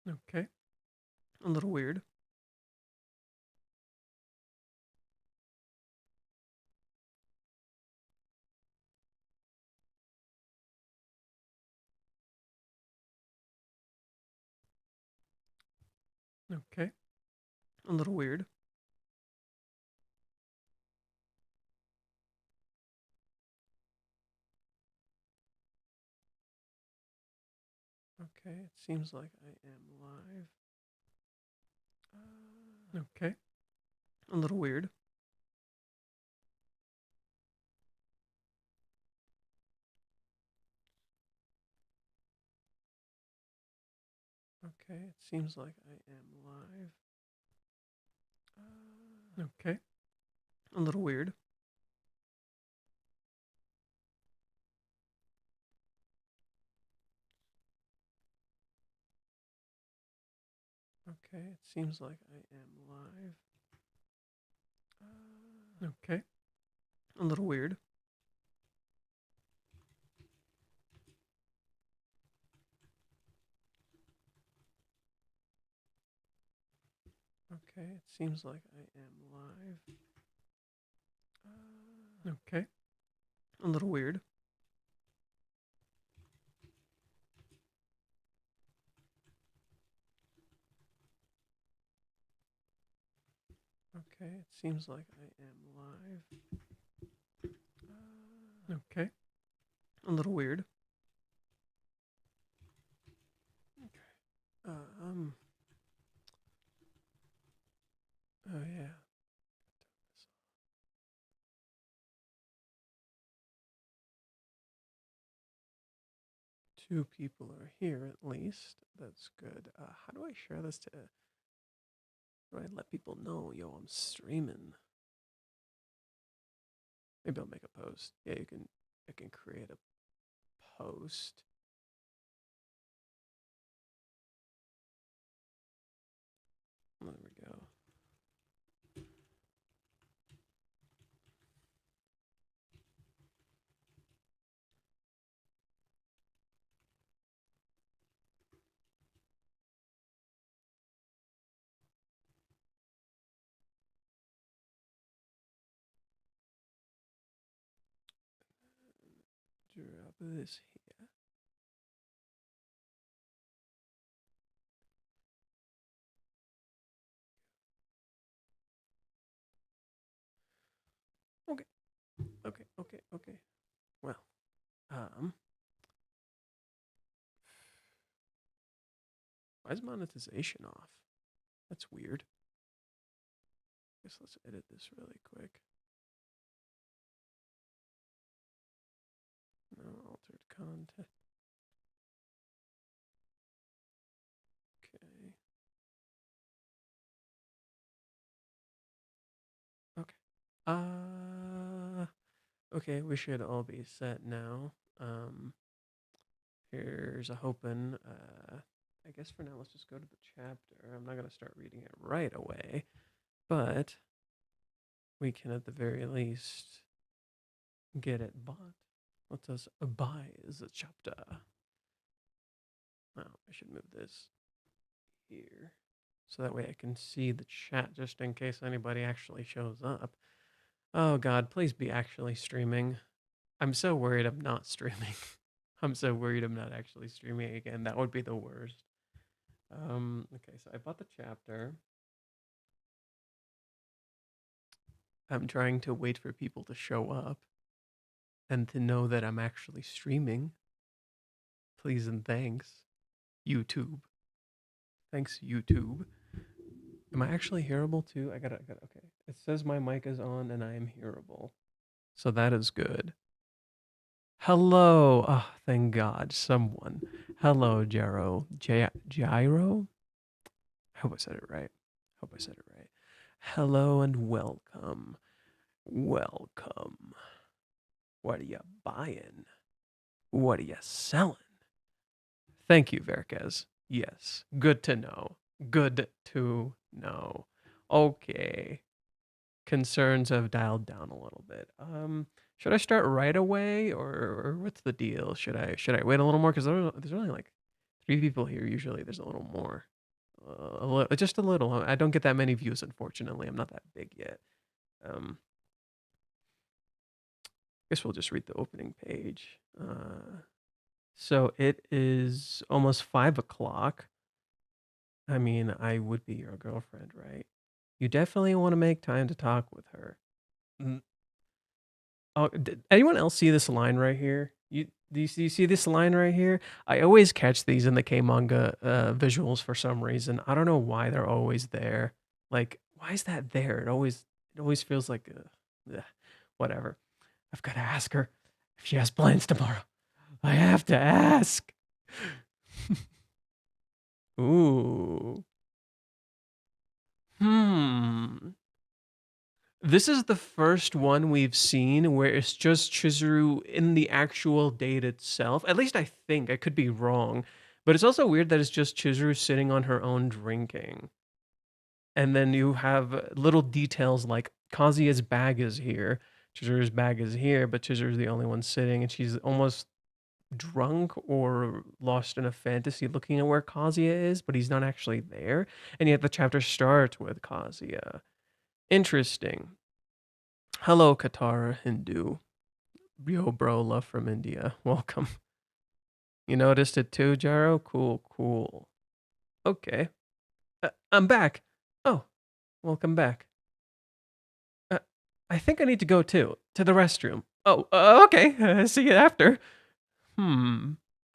Okay. A little weird. Okay. A little weird. Okay. It seems like I am live. Okay. A little weird. Okay. It seems like I am live. Okay. A little weird. Okay. It seems like I am live. Okay. A little weird. Okay. It seems like I am live. Okay. A little weird. Okay. It seems like I am live. Okay. A little weird. Um. Oh yeah. Two people are here at least. That's good. How do I share this to? How do I let people know? Yo, I'm streaming. Maybe I'll make a post. Yeah, you can. I can create a post. There we go. Drop this here. Okay. Okay. Okay. Okay. Well, um, why is monetization off? That's weird. Guess let's edit this really quick. No altered content. Okay. Okay. Okay, we should all be set now. Here's a hoping. I guess for now, let's just go to the chapter. I'm not going to start reading it right away, but we can at the very least get it bought. Let us buy the chapter. Now, I should move this here so that way I can see the chat just in case anybody actually shows up. Oh, God, please be actually streaming. I'm so worried I'm not streaming. I'm so worried I'm not actually streaming again. That would be the worst. Okay, so I bought the chapter. I'm trying to wait for people to show up and to know that I'm actually streaming. Please and thanks, YouTube. Thanks, YouTube. Am I actually hearable too? I gotta, okay. It says my mic is on and I am hearable. So that is good. Hello. Oh, thank God. Someone. Hello, Gyro. Gyro? I hope I said it right. Hope I said it right. Hello and welcome. Welcome. What are you buying? What are you selling? Thank you, Verkez. Yes. Good to know. Good to know. Okay. Concerns have dialed down a little bit. Should I start right away or what's the deal? Should I wait a little more? Because there's only like 3 people here. Usually there's a little more. just a little. I don't get that many views, unfortunately. I'm not that big yet. Guess we'll just read the opening page. So it is almost 5 o'clock. I mean, I would be your girlfriend, right? You definitely want to make time to talk with her. Oh, did anyone else see this line right here? Do you see this line right here? I always catch these in the K manga visuals for some reason. I don't know why they're always there. Like, why is that there? It always feels like whatever. I've got to ask her if she has plans tomorrow. I have to ask. Ooh. This is the first one we've seen where it's just Chizuru in the actual date itself. At least I think. I could be wrong. But it's also weird that it's just Chizuru sitting on her own drinking. And then you have little details like Kazuya's bag is here. Chizuru's bag is here, but Chizuru's the only one sitting, and she's almost drunk or lost in a fantasy looking at where Kazuya is, but he's not actually there. And yet the chapter starts with Kazuya. Interesting. Hello, Katara Hindu. Yo, bro, love from India. Welcome. You noticed it too, Jaro? Cool, cool. Okay. I'm back. Oh, welcome back. I think I need to go too, to the restroom. Oh, okay. See you after.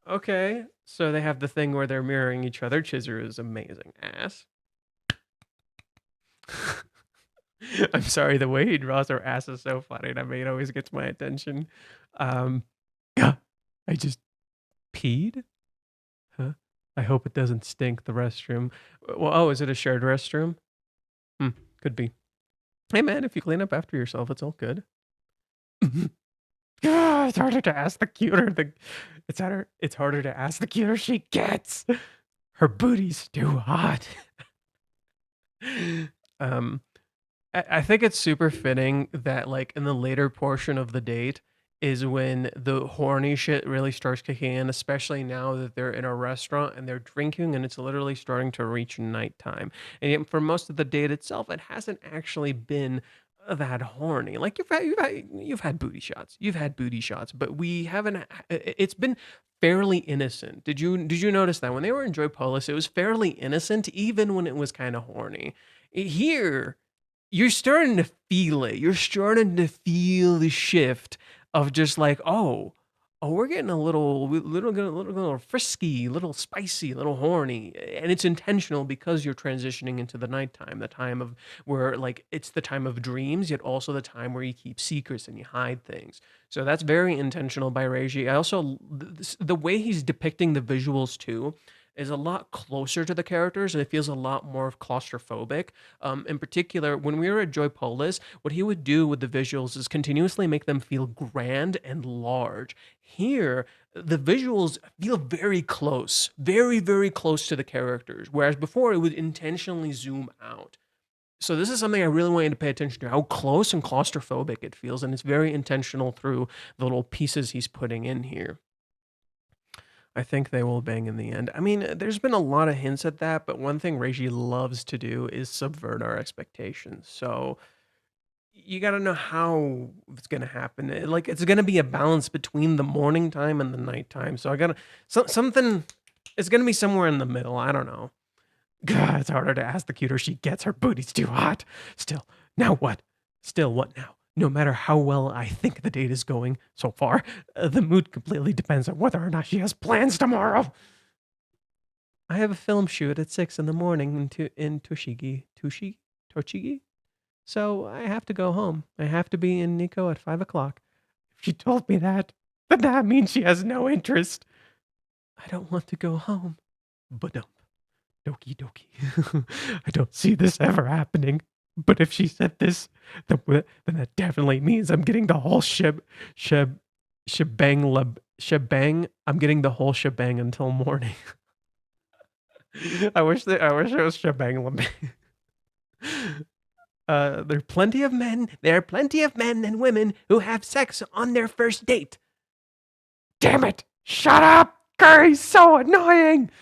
Okay. So they have the thing where they're mirroring each other. Chizuru's amazing ass. I'm sorry, the way he draws her ass is so funny. I mean, it always gets my attention. Yeah, I just peed? Huh? I hope it doesn't stink, the restroom. Well, oh, is it a shared restroom? Could be. Hey, man, if you clean up after yourself, it's all good. It's harder to ask the cuter it's harder to ask the cuter she gets. Her booty's too hot. I think it's super fitting that like in the later portion of the date is when the horny shit really starts kicking in, especially now that they're in a restaurant and they're drinking and it's literally starting to reach nighttime. And yet for most of the date itself, it hasn't actually been that horny. Like you've had booty shots. You've had booty shots, but we haven't it's been fairly innocent. Did you notice that when they were in Joy Polis, it was fairly innocent even when it was kind of horny. Here you're starting to feel it. You're starting to feel the shift of just like, oh, we're getting a little frisky, a little spicy, a little horny, and it's intentional because you're transitioning into the nighttime, the time of where like it's the time of dreams, yet also the time where you keep secrets and you hide things. So that's very intentional by Reiji. I also the way he's depicting the visuals too is a lot closer to the characters and it feels a lot more claustrophobic. In particular, when we were at Joy Polis, what he would do with the visuals is continuously make them feel grand and large. Here, the visuals feel very close, very, very close to the characters, whereas before it would intentionally zoom out. So this is something I really want you to pay attention to, how close and claustrophobic it feels, and it's very intentional through the little pieces he's putting in here. I think they will bang in the end. I mean, there's been a lot of hints at that, but one thing Reiji loves to do is subvert our expectations. So you got to know how it's going to happen. Like it's going to be a balance between the morning time and the nighttime. So I got to something. It's going to be somewhere in the middle. I don't know. God, it's harder to ask the cuter she gets. Her booty's too hot. Still, now what? Still, what now? No matter how well I think the date is going so far, the mood completely depends on whether or not she has plans tomorrow. I have a film shoot at 6 in the morning in Tochigi. So I have to go home. I have to be in Nico at 5 o'clock. If she told me that, then that means she has no interest. I don't want to go home. But Doki doki. I don't see this ever happening. But if she said this, then that definitely means I'm getting the whole shebang. I'm getting the whole shebang until morning. I wish it was shebang. There are plenty of men. There are plenty of men and women who have sex on their first date. Damn it! Shut up! Curry's so annoying.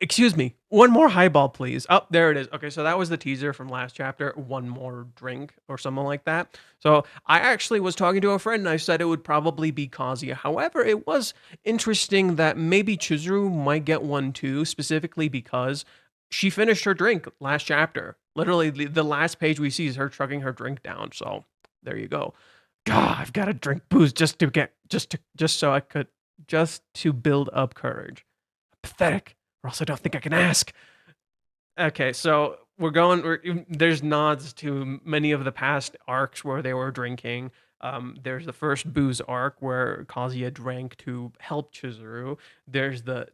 Excuse me. One more highball, please. Oh, there it is. Okay, so that was the teaser from last chapter. One more drink or something like that. So I actually was talking to a friend and I said it would probably be Kazuya. However, it was interesting that maybe Chizuru might get one too, specifically because she finished her drink last chapter. Literally, the last page we see is her chugging her drink down. So there you go. God, I've got to drink booze just so I could just to build up courage. Pathetic, or else I don't think I can ask. Okay, so there's nods to many of the past arcs where they were drinking. There's the first booze arc where Kazuya drank to help Chizuru. There's the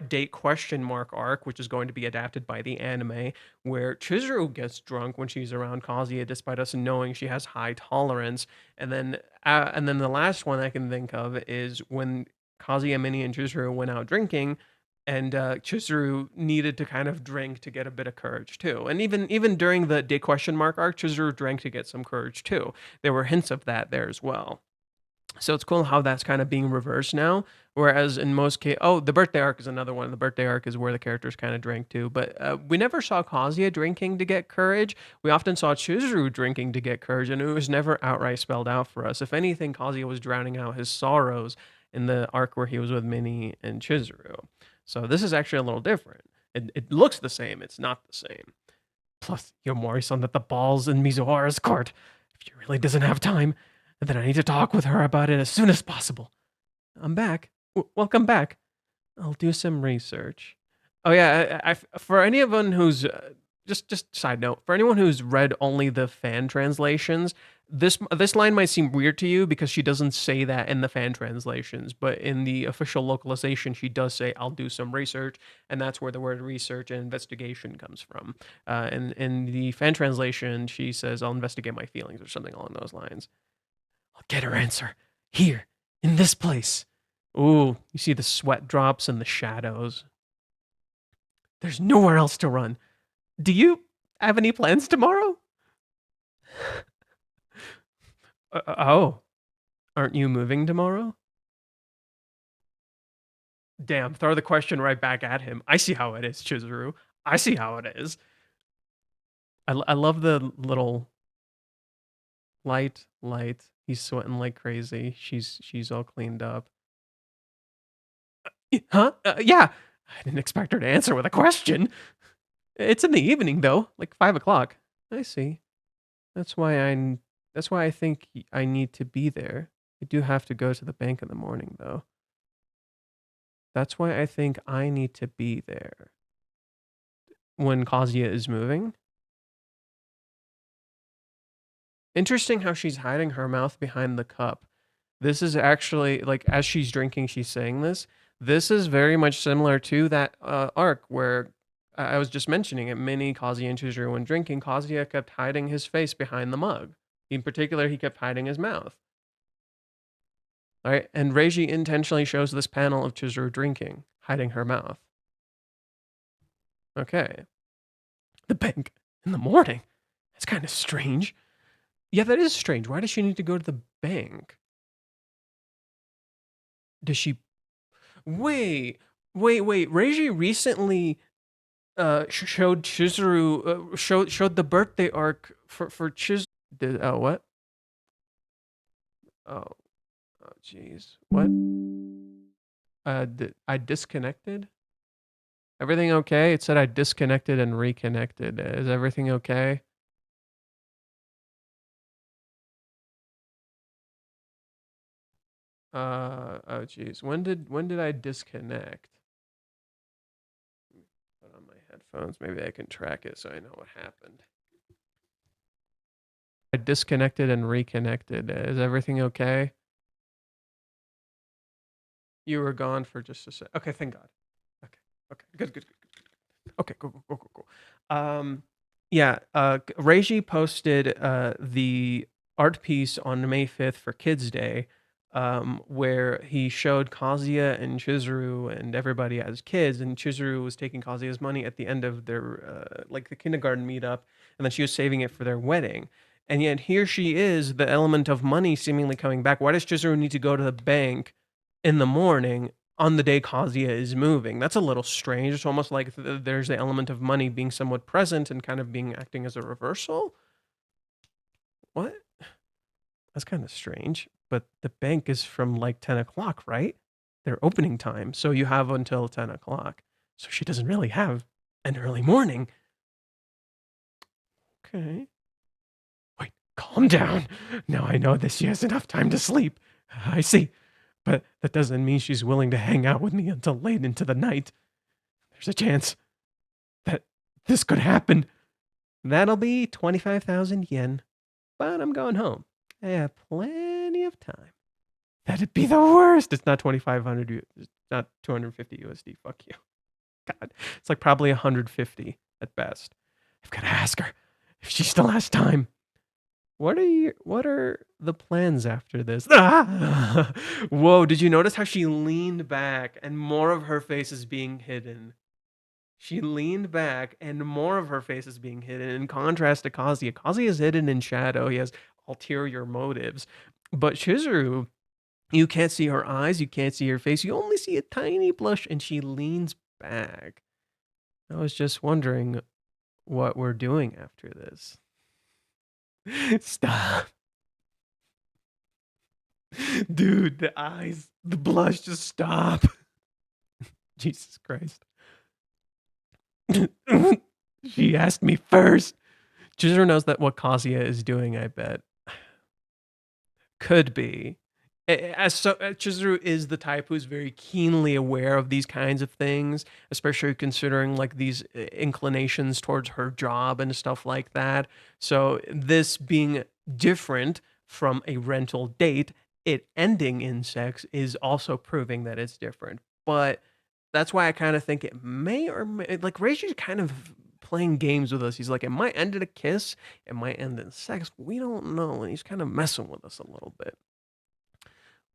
date question mark arc, which is going to be adapted by the anime, where Chizuru gets drunk when she's around Kazuya, despite us knowing she has high tolerance. And then the last one I can think of is when Kazuya, Mini, and Chizuru went out drinking and Chizuru needed to kind of drink to get a bit of courage too. And even during the day question mark arc, Chizuru drank to get some courage too. There were hints of that there as well. So it's cool how that's kind of being reversed now. Whereas in most cases, oh, the birthday arc is another one. The birthday arc is where the characters kind of drank too. But we never saw Kazuya drinking to get courage. We often saw Chizuru drinking to get courage, and it was never outright spelled out for us. If anything, Kazuya was drowning out his sorrows in the arc where he was with Mini and Chizuru. So this is actually a little different. It looks the same. It's not the same. Plus, Yomori-san at the balls in Mizuhara's court. If she really doesn't have time, then I need to talk with her about it as soon as possible. I'm back. Welcome back. I'll do some research. Oh yeah, for anyone who's just side note, for anyone who's read only the fan translations, this line might seem weird to you because she doesn't say that in the fan translations, but in the official localization, she does say, "I'll do some research," and that's where the word research and investigation comes from. And in the fan translation, she says, "I'll investigate my feelings" or something along those lines. I'll get her answer here in this place. Ooh, you see the sweat drops and the shadows. There's nowhere else to run. Do you have any plans tomorrow? Oh, aren't you moving tomorrow? Damn, throw the question right back at him. I see how it is, Chizuru. I see how it is. I love the little light. He's sweating like crazy. She's all cleaned up. Huh? Yeah. I didn't expect her to answer with a question. It's in the evening though, like 5 o'clock. I see. That's why I think I need to be there. I do have to go to the bank in the morning though. That's why I think I need to be there when Kazuya is moving. Interesting how she's hiding her mouth behind the cup. This is actually, like, as she's drinking, she's saying this. This is very much similar to that arc where I was just mentioning it. Mini, Kazuya, and Chizuru, when drinking, Kazuya kept hiding his face behind the mug. In particular, he kept hiding his mouth. All right, and Reiji intentionally shows this panel of Chizuru drinking, hiding her mouth. Okay. The bank in the morning? That's kind of strange. Yeah, that is strange. Why does she need to go to the bank? Does she... Wait. Reiji recently showed Chizuru... showed the birthday arc for Chizuru... Oh, what? Oh, jeez. What? I disconnected? Everything okay? It said I disconnected and reconnected. Is everything okay? Oh jeez. When did I disconnect? Put on my headphones. Maybe I can track it so I know what happened. I disconnected and reconnected. Is everything okay? You were gone for just a sec. Okay, thank God. Okay. Good. Okay, go. Yeah, Reiji posted the art piece on May 5th for Kids Day, where he showed Kazuya and Chizuru and everybody as kids, and Chizuru was taking Kazuya's money at the end of their like the kindergarten meetup, and then she was saving it for their wedding. And yet here she is, the element of money seemingly coming back. Why does Chizuru need to go to the bank in the morning on the day Kazuya is moving. That's a little strange. It's almost like there's the element of money being somewhat present and kind of being acting as a reversal. What? That's kind of strange. But the bank is from like 10 o'clock, right? Their opening time. So you have until 10 o'clock. So she doesn't really have an early morning. Okay. Wait, calm down. Now I know that she has enough time to sleep. I see. But that doesn't mean she's willing to hang out with me until late into the night. There's a chance that this could happen. That'll be 25,000 yen. But I'm going home. I have plenty of time. That'd be the worst. It's not 2,500. It's not 250 USD. Fuck you. God. It's like probably 150 at best. I've got to ask her if she still has time. What are the plans after this? Ah! Whoa, did you notice how she leaned back and more of her face is being hidden? She leaned back and more of her face is being hidden in contrast to Kazuya. Kazuya is hidden in shadow. He has ulterior motives. But Chizuru, you can't see her eyes, you can't see her face. You only see a tiny blush and she leans back. I was just wondering what we're doing after this. Stop. Dude, the eyes, the blush, just stop. Jesus Christ. She asked me first. Chizuru knows that what Kazuya is doing, I bet. Could be. Chizuru is the type who's very keenly aware of these kinds of things, especially considering like these inclinations towards her job and stuff like that. So this being different from a rental date, it ending in sex is also proving that it's different. But that's why I kind of think it may or may, like Reishi's kind of playing games with us. He's like, it might end in a kiss, it might end in sex. We don't know. And he's kind of messing with us a little bit.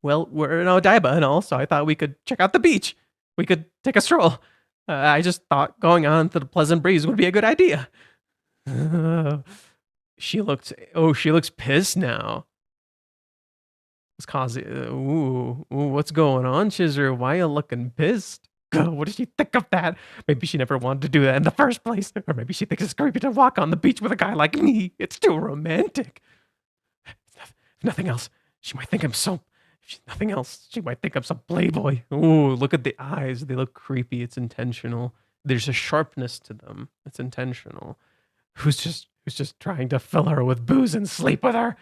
Well, we're in Odaiba and all, so I thought we could check out the beach. We could take a stroll. I just thought going on to the pleasant breeze would be a good idea. She looks pissed now. It's causing, what's going on, Chizuru? Why are you looking pissed? What does she think of that? Maybe she never wanted to do that in the first place. Or maybe she thinks it's creepy to walk on the beach with a guy like me. It's too romantic. If nothing else, she might think I'm so... If nothing else, she might think I'm some playboy. Ooh, look at the eyes. They look creepy. It's intentional. There's a sharpness to them. It's intentional. Who's just trying to fill her with booze and sleep with her?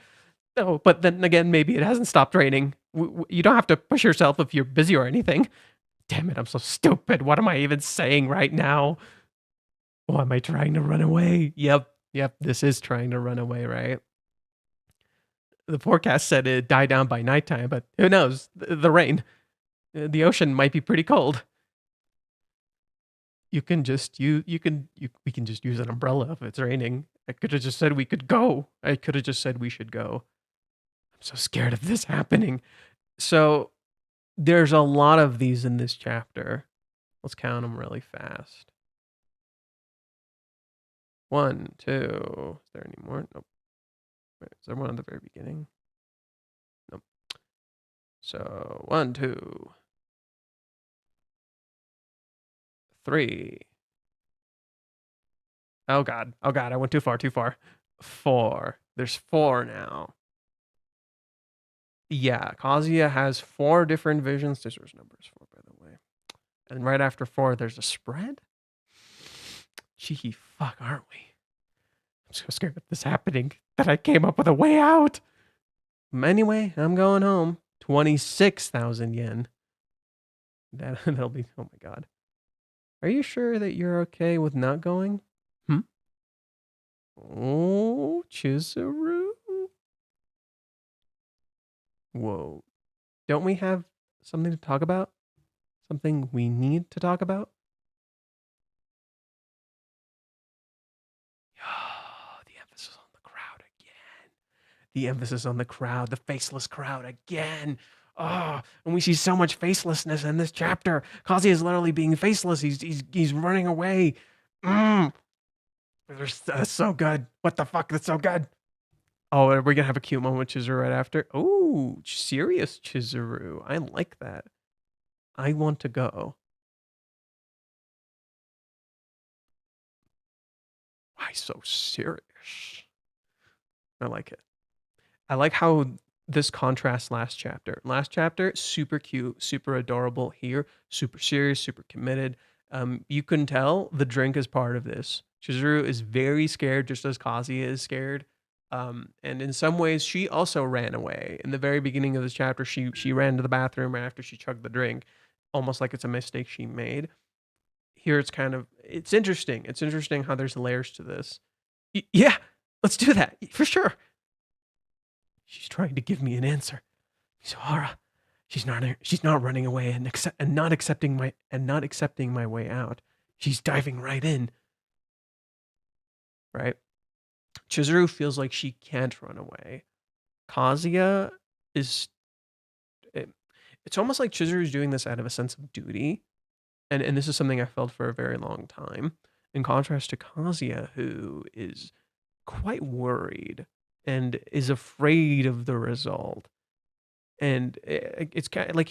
No, but then again, maybe it hasn't stopped raining. You don't have to push yourself if you're busy or anything. Damn it, I'm so stupid. What am I even saying right now? Oh, am I trying to run away? Yep, this is trying to run away, right? The forecast said it'd die down by nighttime, but who knows? The rain. The ocean might be pretty cold. We can just use an umbrella if it's raining. I could have just said we could go. I could have just said we should go. I'm so scared of this happening. So there's a lot of these in this chapter. Let's count them really fast. 1, 2. Is there any more? Nope. Wait, is there one at the very beginning? Nope. So 1, 2, 3. Oh god. I went too far. 4. There's 4 now. Yeah, Kazuya has 4 different visions. There's numbers 4, by the way. And right after 4, there's a spread? Cheeky fuck, aren't we? I'm so scared of this happening that I came up with a way out. Anyway, I'm going home. 26,000 yen. That'll be, oh my god. Are you sure that you're okay with not going? Oh, Chizuru? Whoa. Don't we have something to talk about? Something we need to talk about? Oh, the emphasis on the crowd again. The emphasis on the crowd, the faceless crowd again. Oh, and we see so much facelessness in this chapter. Kazuya is literally being faceless. He's running away. That's so good. What the fuck? That's so good. Oh, we're gonna have a cute moment with Chizuru right after. Oh, serious Chizuru. I like that. I want to go. Why so serious? I like it. I like how this contrasts last chapter. Last chapter, super cute, super adorable. Here, super serious, super committed. You can tell the drink is part of this. Chizuru is very scared, just as Kazuya is scared. And in some ways, she also ran away. In the very beginning of this chapter, she ran to the bathroom after she chugged the drink, almost like it's a mistake she made. Here, it's interesting. It's interesting how there's layers to this. Yeah, let's do that for sure. She's trying to give me an answer. Mizuhara, she's not running away and not accepting my way out. She's diving right in. Right? Chizuru feels like she can't run away. Kazuya is it's almost like Chizuru is doing this out of a sense of duty. And this is something I felt for a very long time. In contrast to Kazuya, who is quite worried and is afraid of the result. And it's kind of like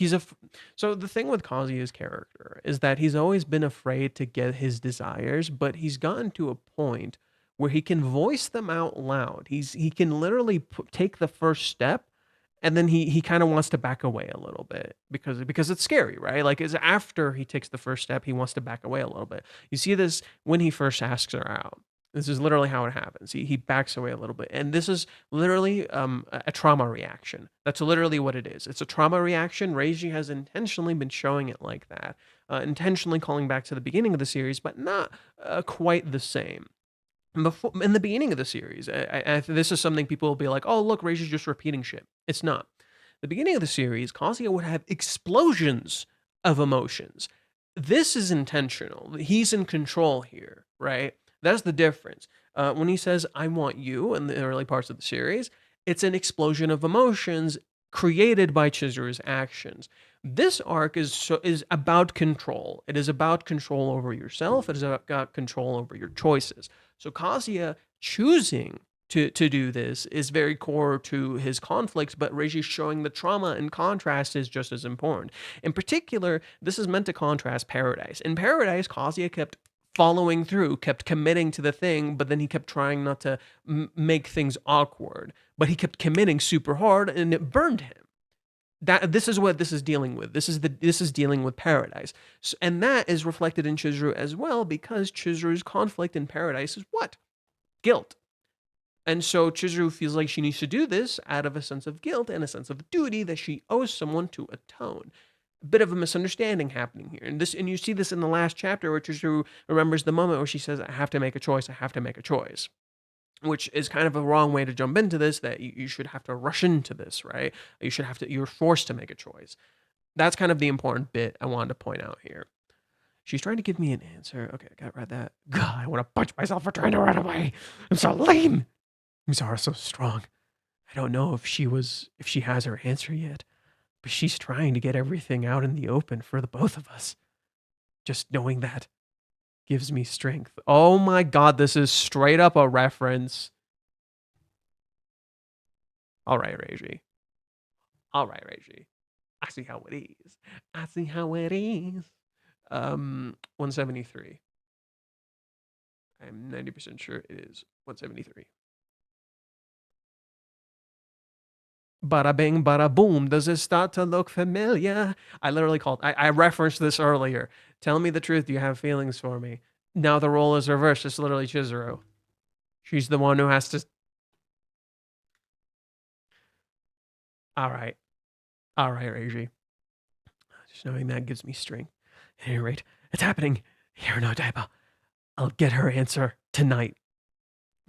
so the thing with Kazuya's character is that he's always been afraid to get his desires, but he's gotten to a point where he can voice them out loud. He can literally take the first step, and then he kind of wants to back away a little bit because it's scary, right? Like, it's after he takes the first step, he wants to back away a little bit. You see this when he first asks her out. This is literally how it happens. He backs away a little bit. And this is literally a trauma reaction. That's literally what it is. It's a trauma reaction. Reiji has intentionally been showing it like that, intentionally calling back to the beginning of the series, but not quite the same. In the beginning of the series, this is something people will be like, oh, look, Reiji's just repeating shit. It's not. The beginning of the series, Kazuya would have explosions of emotions. This is intentional. He's in control here, right? That's the difference. When he says, I want you in the early parts of the series, it's an explosion of emotions created by Chizuru's actions. This arc is about control. It is about control over yourself. It is about control over your choices. So Kazuya choosing to do this is very core to his conflicts, but Reiji showing the trauma and contrast is just as important. In particular, this is meant to contrast Paradise. In Paradise, Kazuya kept following through, kept committing to the thing, but then he kept trying not to make things awkward. But he kept committing super hard, and it burned him. This is what this is dealing with. This is dealing with Paradise, and that is reflected in Chizuru as well, because Chizuru's conflict in Paradise is what? Guilt. And so Chizuru feels like she needs to do this out of a sense of guilt and a sense of duty that she owes someone to atone. A bit of a misunderstanding happening here. And you see this in the last chapter where Chizuru remembers the moment where she says, I have to make a choice, I have to make a choice. Which is kind of a wrong way to jump into this, that you should have to rush into this, right? You're forced to make a choice. That's kind of the important bit I wanted to point out here. She's trying to give me an answer. Okay, I gotta read that. God, I want to punch myself for trying to run away. I'm so lame. Mizuhara's so strong. I don't know if she has her answer yet, but she's trying to get everything out in the open for the both of us. Just knowing that gives me strength. Oh my god, this is straight up a reference. All right, Reiji. All right, Reiji. I see how it is. I see how it is. 173. I'm 90% sure it is 173. Bada bing, bada boom. Does it start to look familiar? I referenced this earlier. Tell me the truth. Do you have feelings for me? Now the role is reversed. It's literally Chizuru. She's the one who has to. All right. All right, Reiji. Just knowing that gives me strength. At any rate, it's happening. Here, no Daiba. I'll get her answer tonight.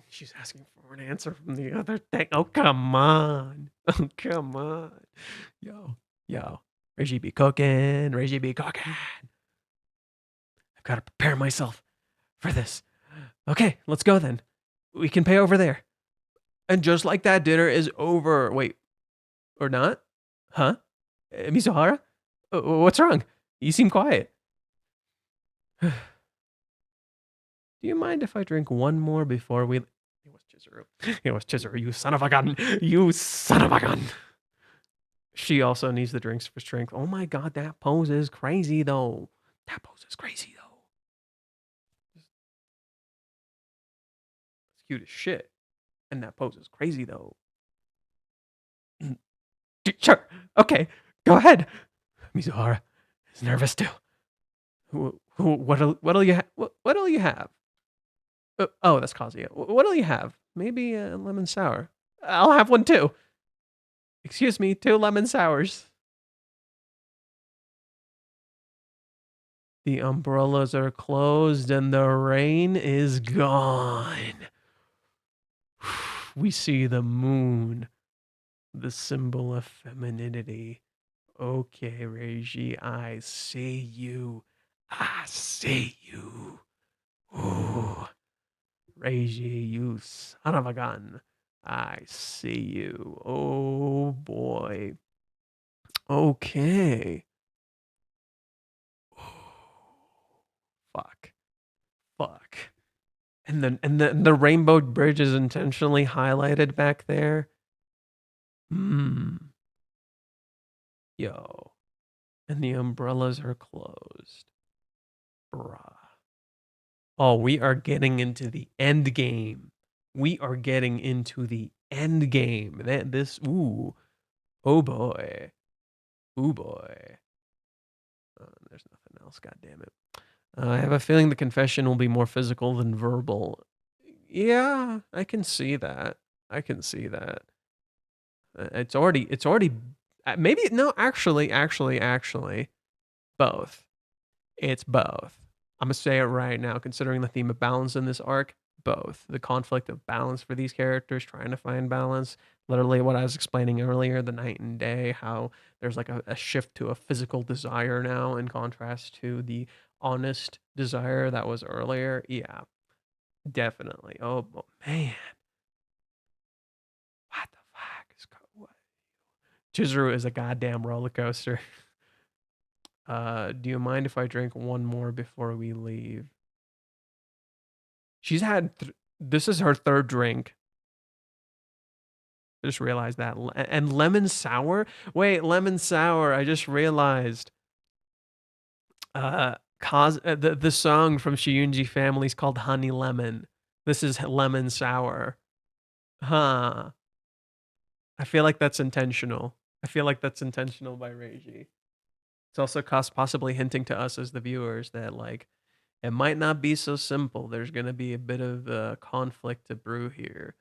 She's asking for an answer from the other thing. Oh, come on. Oh, come on. Yo. Reiji be cooking. Reiji be cooking. I've got to prepare myself for this. Okay, let's go then. We can pay over there. And just like that, dinner is over. Wait. Or not? Huh? Mizuhara? What's wrong? You seem quiet. Do you mind if I drink one more before we... It was Chizuru. It was Chizuru, you son of a gun. You son of a gun. She also needs the drinks for strength. Oh my god, that pose is crazy though. That pose is crazy though. It's cute as shit. And that pose is crazy though. Sure. Okay. Go ahead. Mizuhara is nervous too. What'll you what'll you have? Oh, that's Kazuya. What'll you have? Maybe a lemon sour. I'll have one too. Excuse me, 2 lemon sours. The umbrellas are closed and the rain is gone. We see the moon, the symbol of femininity. Okay, Reiji, I see you. I see you. Ooh, Reiji, you son of a gun. I see you. Oh boy. Okay. Fuck. Fuck. And the rainbow bridge is intentionally highlighted back there. Yo. And the umbrellas are closed. Bruh. Oh, we are getting into the end game. We are getting into the end game. Ooh. Oh boy. Ooh boy. There's nothing else, god damn it. I have a feeling the confession will be more physical than verbal. Yeah, I can see that. I can see that. It's already maybe no, actually both. It's both. I'm gonna say it right now, considering the theme of balance in this arc, both. The conflict of balance for these characters, trying to find balance. Literally what I was explaining earlier, the night and day, how there's like a shift to a physical desire now in contrast to the honest desire that was earlier. Yeah, definitely. Oh man. What the fuck is what? Chizuru is a goddamn roller coaster. Do you mind if I drink one more before we leave? She's had this is her 3rd drink. I just realized that. And lemon sour? Wait, lemon sour. I just realized. The song from Shiyunji family is called Honey Lemon. This is lemon sour. Huh. I feel like that's intentional. I feel like that's intentional by Reiji. It's also possibly hinting to us as the viewers that like it might not be so simple. There's going to be a bit of conflict to brew here.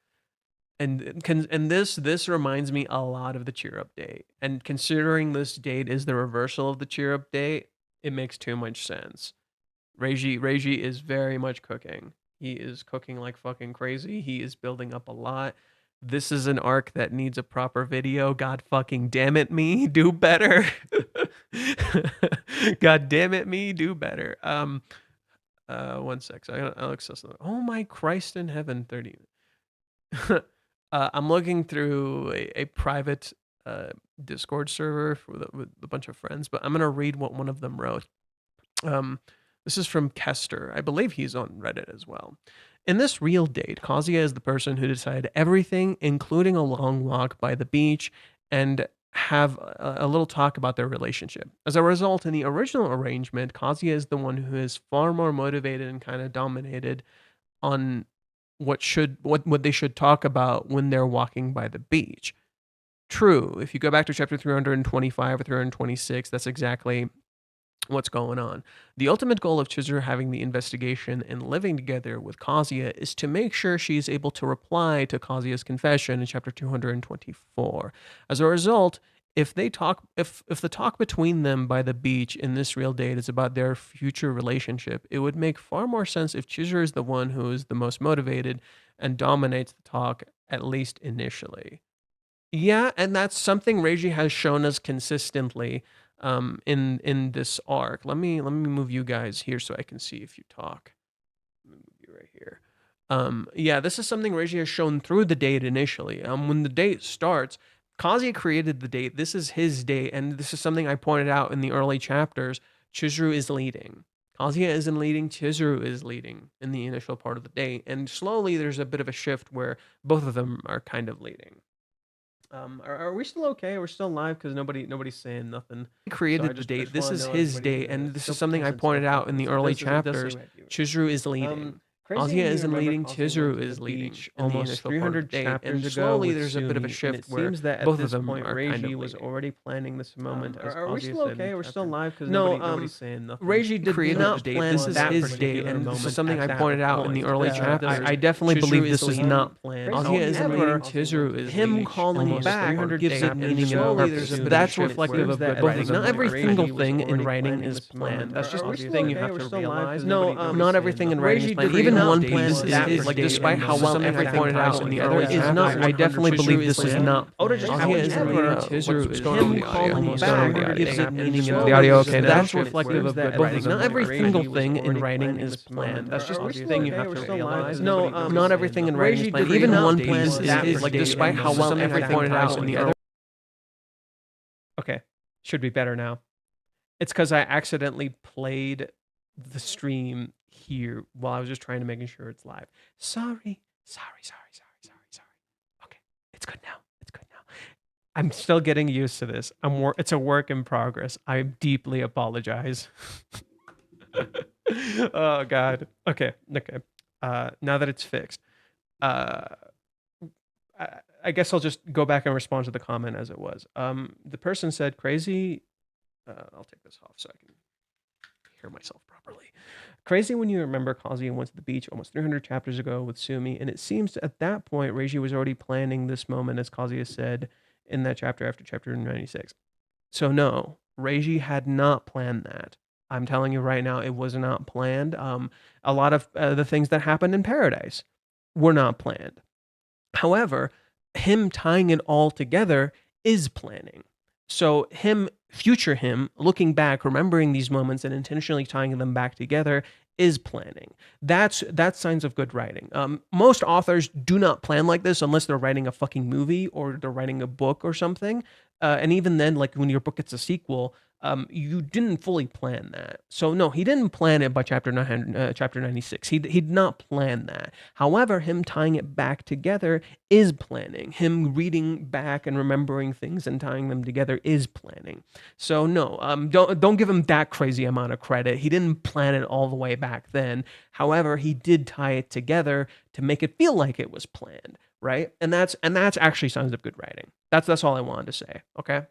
And this reminds me a lot of the cheer up date. And considering this date is the reversal of the cheer up date, it makes too much sense. Reiji is very much cooking. He is cooking like fucking crazy. He is building up a lot. This is an arc that needs a proper video. God fucking damn it, me, do better. God damn it, me, do better. 1 sec. So I'll access them. Oh my Christ in heaven, 30. I'm looking through a private Discord server with a bunch of friends, but I'm gonna read what one of them wrote. This is from Kester. I believe he's on Reddit as well. In this real date, Kazuya is the person who decided everything, including a long walk by the beach, and have a little talk about their relationship. As a result, in the original arrangement, Kazuya is the one who is far more motivated and kind of dominated on what they should talk about when they're walking by the beach. True, if you go back to chapter 325 or 326, that's exactly what's going on. The ultimate goal of Chizuru having the investigation and living together with Kazuya is to make sure she's able to reply to Kazuya's confession in chapter 224. As a result, if the talk between them by the beach in this real date is about their future relationship, it would make far more sense if Chizuru is the one who is the most motivated and dominates the talk, at least initially. Yeah, and that's something Reiji has shown us consistently in this arc. Let me move you guys here so I can see if you talk. Let me move you right here. Yeah, this is something Reiji has shown through the date initially. When the date starts, Kazuya created the date. This is his date, and this is something I pointed out in the early chapters. Chizuru is leading. Kazuya isn't leading, Chizuru is leading in the initial part of the date. And slowly there's a bit of a shift where both of them are kind of leading. Are we still okay? We're still live because nobody's saying nothing. He created the just date. This wanna is know his everybody date, and this still is something I pulsing, still pointed out in popping, the so early it does seem chapters. we have viewers. Chizuru is leading. Crazy Kazuya when you isn't remember leading. Kazuya went to Chizuru the is leading. beach In the almost initial part of 300 the date, chapters and ago slowly with there's a bit of a Sumi, and shift it where seems that at both of this them point are kind of Reiji was leading. already planning this moment, as Are we Kazuya still said in okay? We're still chapter- live because No, nobody's saying nothing. Reiji did Created not the date. plan This is that his date, particular and this moment is something at I that pointed out in the point. early chapters. I definitely believe this was not planned. Crazy Kazuya isn't never- leading. Chizuru is him leading. calling Almost back 300 gives it chapters meaning and slowly purpose. there's a bit of That's a shift reflective where of good both writing. of them Not are every kind single of thing leading. in writing Planning is this moment. planned. That's just Are we the still thing you okay? have We're to still live realize. 'cause No, nobody's not saying everything in nothing. writing is Reiji planned. did Even not one plan piece that is like, date despite how moment well at everything that pointed out in the time. early Is not chapters, I definitely 100% believe this was planned. not planned. Kazuya Kazuya is isn't never- leading. Chizuru what's is going on with the leading. audio? Almost Back 300 gives it meaning and the audio purpose. okay now? That's That's reflective of that good both writing. of them Not every are single kind of thing leading. in writing is This planned. moment. That's just Are we the still thing you okay? have We're to still live realize. 'cause No, nobody's not saying everything in nothing. writing is Reiji planned. did Even not one plan piece that is like, despite how well something everything at that pointed out time. in the other. Okay, should be better now. It's because I accidentally played the stream here while I was just trying to making sure it's live. Sorry. Okay, it's good now. It's good now. I'm still getting used to this. It's a work in progress. I deeply apologize. Oh God. Okay. Now that it's fixed, uh, I guess I'll just go back and respond to the comment as it was. The person said, "Crazy." I'll take this off so I can hear myself properly. Crazy when you remember Kazuya went to the beach almost 300 chapters ago with Sumi, and it seems at that point Reiji was already planning this moment, as Kazuya said in that chapter after chapter 96. So no, Reiji had not planned that. I'm telling you right now, it was not planned. A lot of the things that happened in Paradise were not planned. However, him tying it all together is planning. So future him, looking back, remembering these moments and intentionally tying them back together is planning. That's signs of good writing. Most authors do not plan like this unless they're writing a fucking movie or they're writing a book or something. And even then, like when your book gets a sequel, you didn't fully plan that. So no, he didn't plan it by chapter 96. He did not plan that. However, him tying it back together is planning. Him reading back and remembering things and tying them together is planning. So no, don't give him that crazy amount of credit. He didn't plan it all the way back then. However, he did tie it together to make it feel like it was planned, right? And that's actually signs of good writing. That's all I wanted to say. Okay.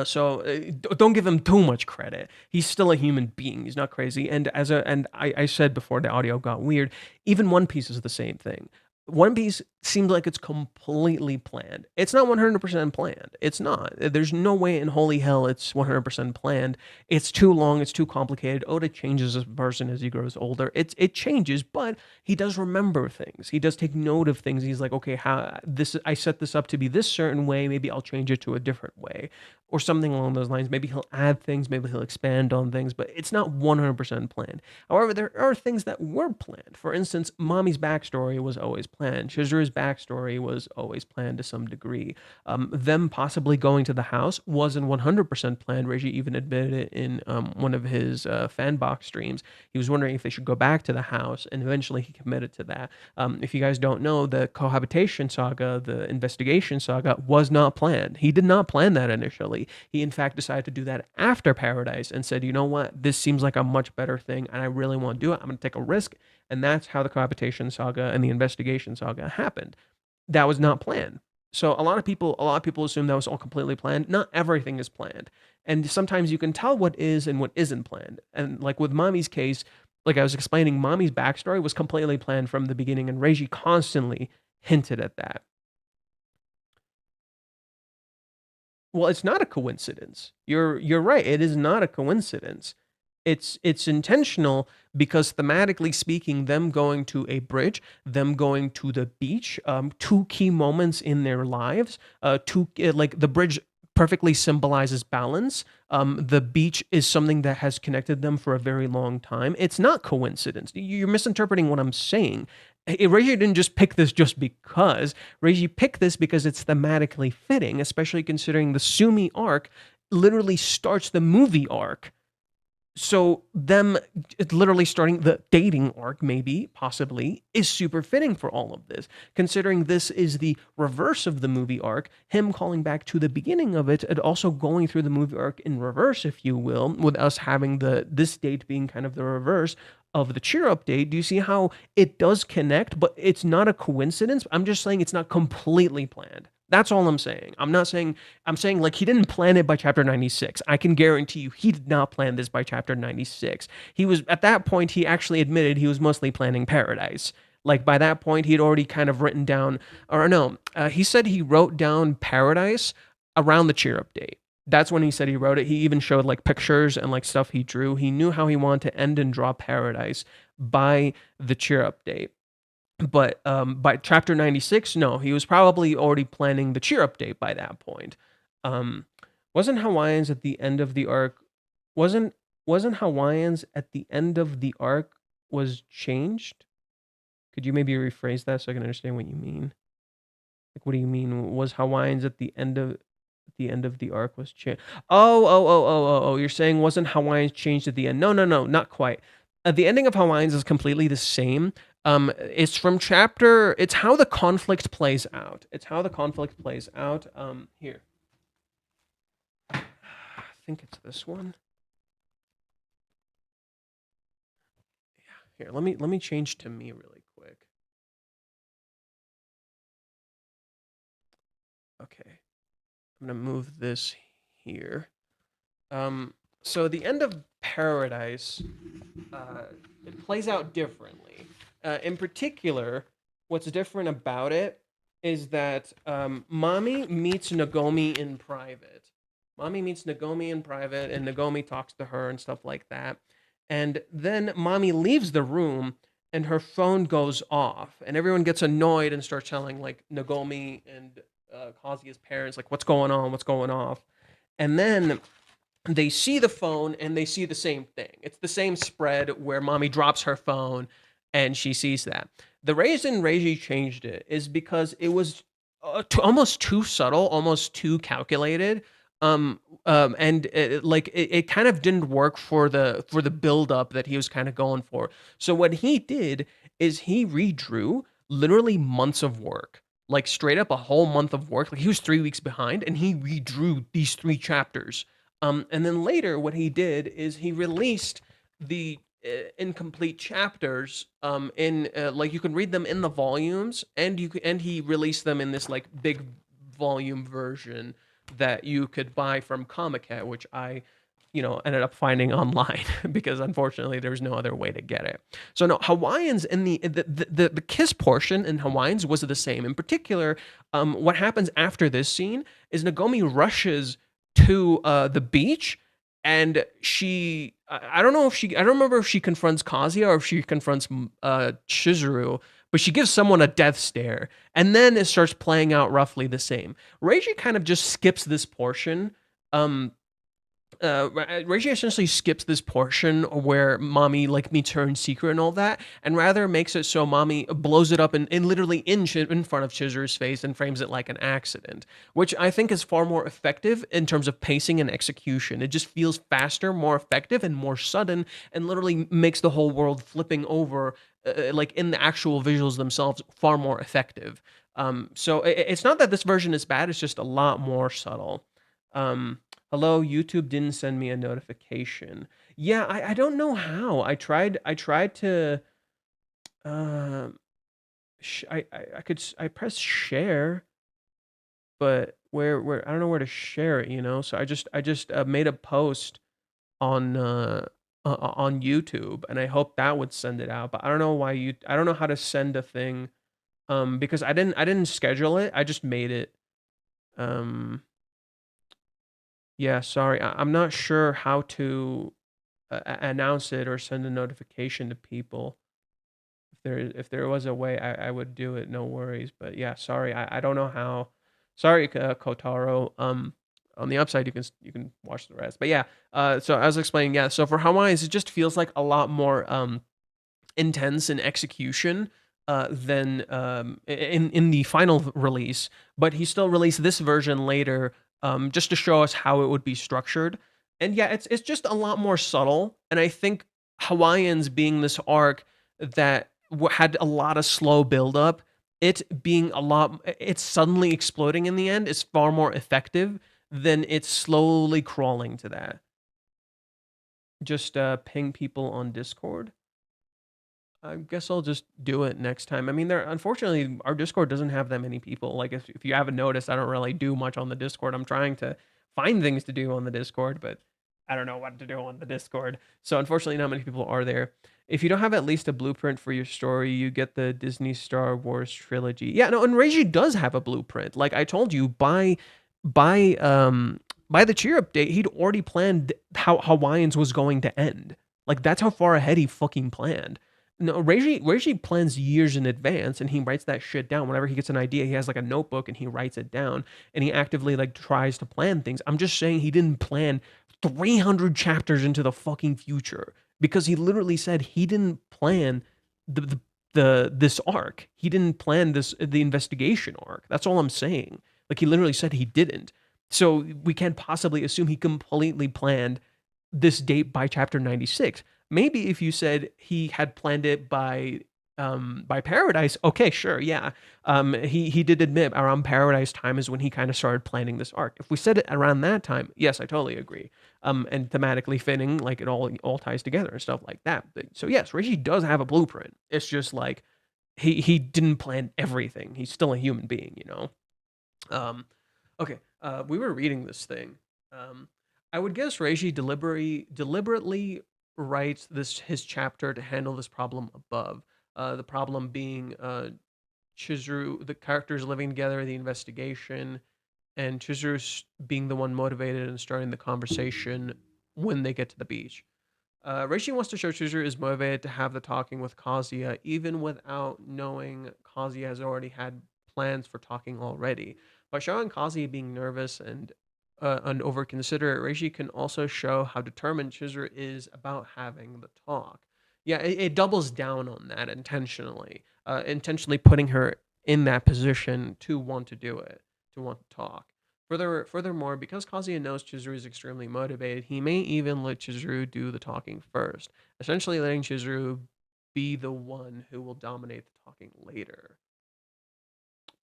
So don't give him too much credit. He's still a human being. He's not crazy. And I said before the audio got weird, even One Piece is the same thing. One Piece seems like it's completely planned. It's not 100% planned. It's not. There's no way in holy hell it's 100% planned. It's too long. It's too complicated. Oda changes as a person as he grows older. It changes, but he does remember things. He does take note of things. He's like, okay, I set this up to be this certain way. Maybe I'll change it to a different way or something along those lines. Maybe he'll add things. Maybe he'll expand on things, but it's not 100% planned. However, there are things that were planned. For instance, Mommy's backstory was always planned. Shizuru's backstory was always planned to some degree. Them possibly going to the house wasn't 100% planned. Reggie even admitted it in one of his fan box streams. He was wondering if they should go back to the house, and eventually he committed to that. If you guys don't know, the cohabitation saga, the investigation saga, was not planned. He did not plan that initially. He, in fact, decided to do that after Paradise and said, you know what, this seems like a much better thing, and I really want to do it. I'm going to take a risk. And that's how the cohabitation saga and the investigation saga happened. That was not planned. So a lot of people assume that was all completely planned. Not everything is planned. And sometimes you can tell what is and what isn't planned. And like with Mommy's case, like I was explaining, Mommy's backstory was completely planned from the beginning, and Reiji constantly hinted at that. Well, it's not a coincidence. You're right. It is not a coincidence. It's intentional because thematically speaking, them going to a bridge, them going to the beach, two key moments in their lives. Like the bridge perfectly symbolizes balance. The beach is something that has connected them for a very long time. It's not coincidence. You're misinterpreting what I'm saying. Reiji didn't just pick this just because. Reiji picked this because it's thematically fitting, especially considering the Sumi arc literally starts the movie arc. so them literally starting the dating arc, maybe, possibly, is super fitting for all of this, considering this is the reverse of the movie arc, him calling back to the beginning of it, and also going through the movie arc in reverse, if you will, with us having this date being kind of the reverse of the cheer up date. Do you see how it does connect, but it's not a coincidence? I'm just saying it's not completely planned. That's all I'm saying. I'm saying like he didn't plan it by chapter 96. I can guarantee you he did not plan this by chapter 96. He was at that point he actually admitted he was mostly planning Paradise. Like by that point he'd already kind of written down or no, he said he wrote down Paradise around the cheer up date. That's when he said he wrote it. He even showed like pictures and like stuff he drew. He knew how he wanted to end and draw Paradise by the cheer up date. But by chapter 96, no, he was probably already planning the cheer update by that point. Um, wasn't Hawaiians at the end of the arc? Wasn't wasn't Hawaiians at the end of the arc was changed? Could you maybe rephrase that so I can understand what you mean? Like, what do you mean? Was Hawaiians at the end of the arc was changed? Oh! You're saying wasn't Hawaiians changed at the end? No, no, no, not quite. The ending of Hawaiians is completely the same. It's from chapter. It's how the conflict plays out. It's how the conflict plays out. Here. I think it's this one. Yeah. Here, let me change to me really quick. Okay. I'm gonna move this here. So the end of Paradise, it plays out differently. In particular, what's different about it is that Mami meets Nagomi in private. Mami meets Nagomi in private, and Nagomi talks to her and stuff like that. And then Mami leaves the room, and her phone goes off, and everyone gets annoyed and starts telling like Nagomi and Kazuya's parents like, "What's going on? What's going off?" And then they see the phone and they see the same thing. It's the same spread where Mommy drops her phone and she sees that. The reason Reiji changed it is because it was almost too subtle, almost too calculated. And it kind of didn't work for the build up that he was kind of going for. So what he did is he redrew literally months of work, like straight up a whole month of work. Like he was 3 weeks behind, and he redrew these 3 chapters. And then later, what he did is he released the incomplete chapters. In like you can read them in the volumes, and he released them in this like big volume version that you could buy from Comic-Cat, which I ended up finding online because unfortunately there was no other way to get it. So no, Hawaiians in the kiss portion in Hawaiians was the same. In particular, what happens after this scene is Nagomi rushes to the beach, and I don't know if I don't remember if she confronts Kazuya or if she confronts Chizuru, but she gives someone a death stare, and then it starts playing out roughly the same. Reiji kind of just skips this portion. Reiji essentially skips this portion where Mommy like meets her in secret and all that, and rather makes it so Mommy blows it up in literally in front of Chizuru's face and frames it like an accident, which I think is far more effective in terms of pacing and execution. It just feels faster, more effective, and more sudden, and literally makes the whole world flipping over, like in the actual visuals themselves, far more effective. So it's not that this version is bad; it's just a lot more subtle. Hello, YouTube didn't send me a notification. Yeah, I don't know how. I tried to I pressed share, but where I don't know where to share it, you know? So I just made a post on on YouTube, and I hope that would send it out, but I don't know why I don't know how to send a thing because I didn't schedule it. I just made it. Um Yeah, sorry. I'm not sure how to announce it or send a notification to people. If there was a way, I would do it. No worries. But yeah, sorry. I don't know how. Sorry, Kotaro. On the upside, you can watch the rest. But yeah. So I was explaining. Yeah. So for Hawaiians, it just feels like a lot more intense in execution than in the final release. But he still released this version later, just to show us how it would be structured. And yeah, it's just a lot more subtle, and I think Hawaiians being this arc that had a lot of slow buildup, it being a lot, it's suddenly exploding in the end is far more effective than it's slowly crawling to that. Just ping people on Discord. I guess I'll just do it next time. I mean, there unfortunately our Discord doesn't have that many people. Like if you haven't noticed, I don't really do much on the Discord. I'm trying to find things to do on the Discord, but I don't know what to do on the Discord. So unfortunately, not many people are there. If you don't have at least a blueprint for your story, you get the Disney Star Wars trilogy. Yeah, no, and Reiji does have a blueprint. Like I told you, by by the cheer update, he'd already planned how Hawaiians was going to end. Like that's how far ahead he fucking planned. No, Reiji plans years in advance and he writes that shit down. Whenever he gets an idea, he has like a notebook and he writes it down and he actively like tries to plan things. I'm just saying he didn't plan 300 chapters into the fucking future because he literally said he didn't plan this arc. He didn't plan the investigation arc. That's all I'm saying. Like he literally said he didn't. So we can't possibly assume he completely planned this date by chapter 96. Maybe if you said he had planned it by Paradise, okay, sure, yeah. He did admit around Paradise time is when he kind of started planning this arc. If we said it around that time, yes, I totally agree. And thematically fitting, like it all ties together and stuff like that. So yes, Rishi does have a blueprint. It's just like he didn't plan everything. He's still a human being, you know. Okay, we were reading this thing. I would guess Reishi deliberately writes his chapter to handle this problem above. The problem being Chizuru, the characters living together, the investigation, and Chizuru being the one motivated and starting the conversation when they get to the beach. Reishi wants to show Chizuru is motivated to have the talking with Kazuya, even without knowing Kazuya has already had plans for talking already. By showing Kazuya being nervous and over considerate, Reishi can also show how determined Chizuru is about having the talk. Yeah, it doubles down on that intentionally putting her in that position to want to do it, to want to talk. Furthermore, because Kazuya knows Chizuru is extremely motivated, he may even let Chizuru do the talking first, essentially letting Chizuru be the one who will dominate the talking later.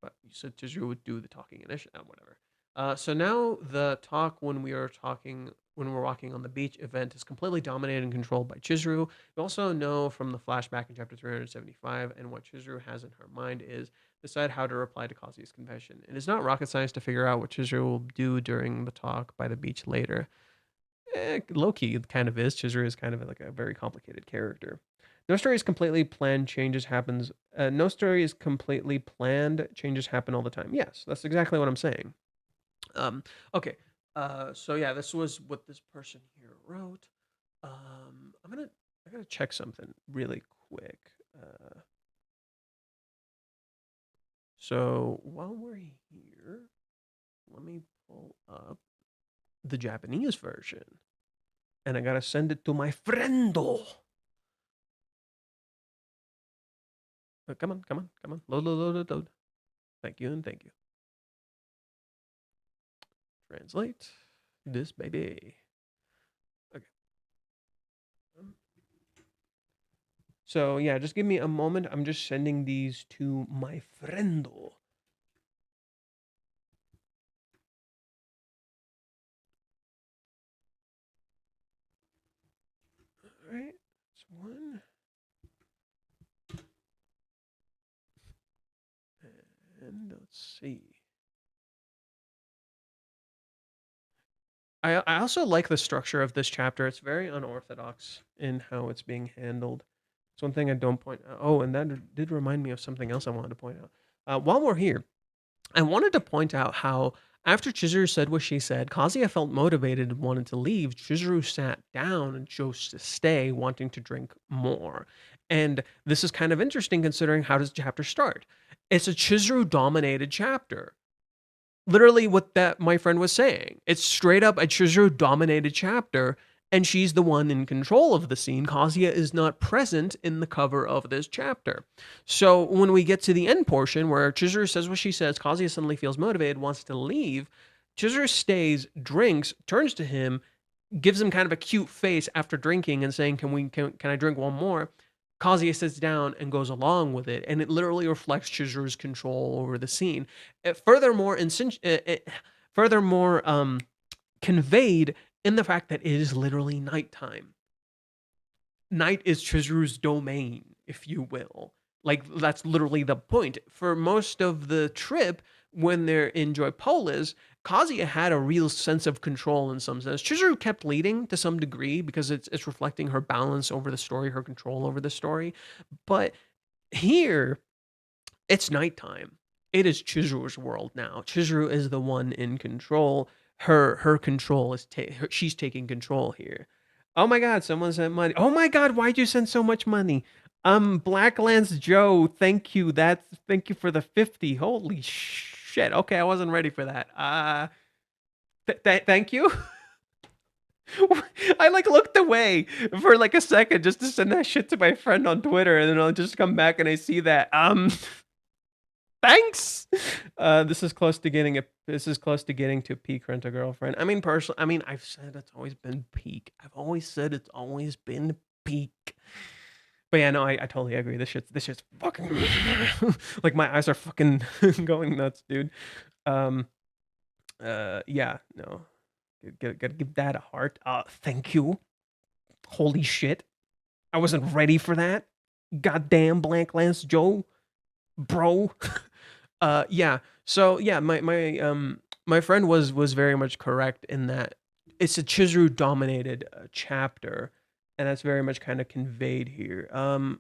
But you said Chizuru would do the talking initially, whatever. So now the talk when we're walking on the beach event is completely dominated and controlled by Chizuru. We also know from the flashback in chapter 375 and what Chizuru has in her mind is decide how to reply to Kazuya's confession. It is not rocket science to figure out what Chizuru will do during the talk by the beach later. Low-key it kind of is. Chizuru is kind of like a very complicated character. No story is completely planned. Changes happens. No story is completely planned. Changes happen all the time. Yes, that's exactly what I'm saying. Okay. So yeah, this was what this person here wrote. I gotta check something really quick. So while we're here, let me pull up the Japanese version, and I gotta send it to my friendo. Come on, come on, come on. Load. Thank you and thank you. Translate this baby. Okay. So yeah, just give me a moment. I'm just sending these to my friendo. All right, that's one. And let's see. I also like the structure of this chapter. It's very unorthodox in how it's being handled. It's one thing I don't point out. Oh, and that did remind me of something else I wanted to point out. While we're here, I wanted to point out how after Chizuru said what she said, Kazuya felt motivated and wanted to leave. Chizuru sat down and chose to stay, wanting to drink more. And this is kind of interesting considering how does the chapter start? It's a Chizuru-dominated chapter. Literally what that my friend was saying. It's straight up a Chizuru-dominated chapter, and she's the one in control of the scene. Kazuya is not present in the cover of this chapter. So when we get to the end portion where Chizuru says what she says, Kazuya suddenly feels motivated, wants to leave. Chizuru stays, drinks, turns to him, gives him kind of a cute face after drinking and saying, can I drink one more? Kazuya sits down and goes along with it, and it literally reflects Chizuru's control over the scene. Furthermore, conveyed in the fact that it is literally nighttime. Night is Chizuru's domain, if you will. Like, that's literally the point. For most of the trip, when they're in Joypolis, Kazuya had a real sense of control in some sense. Chizuru kept leading to some degree because it's reflecting her balance over the story, her control over the story. But here, it's nighttime. It is Chizuru's world now. Chizuru is the one in control. Her control is she's taking control here. Oh my God, someone sent money. Oh my God, why'd you send so much money? Blacklands Joe, thank you. Thank you for the 50. Holy shit. Okay, I wasn't ready for that. Thank you. I like looked away for like a second just to send that shit to my friend on Twitter, and then I'll just come back and I see that. Thanks. This is close to getting to peak Rent a Girlfriend. I mean, personally, I've said it's always been peak. I've always said it's always been peak. But yeah, no, I totally agree. This shit's fucking like my eyes are fucking going nuts, dude. Yeah, no. Gotta give that a heart. Thank you. Holy shit. I wasn't ready for that. Goddamn Blacklands Joe. Bro. Yeah. So yeah, my friend was very much correct in that it's a Chizuru dominated chapter, and that's very much kind of conveyed here.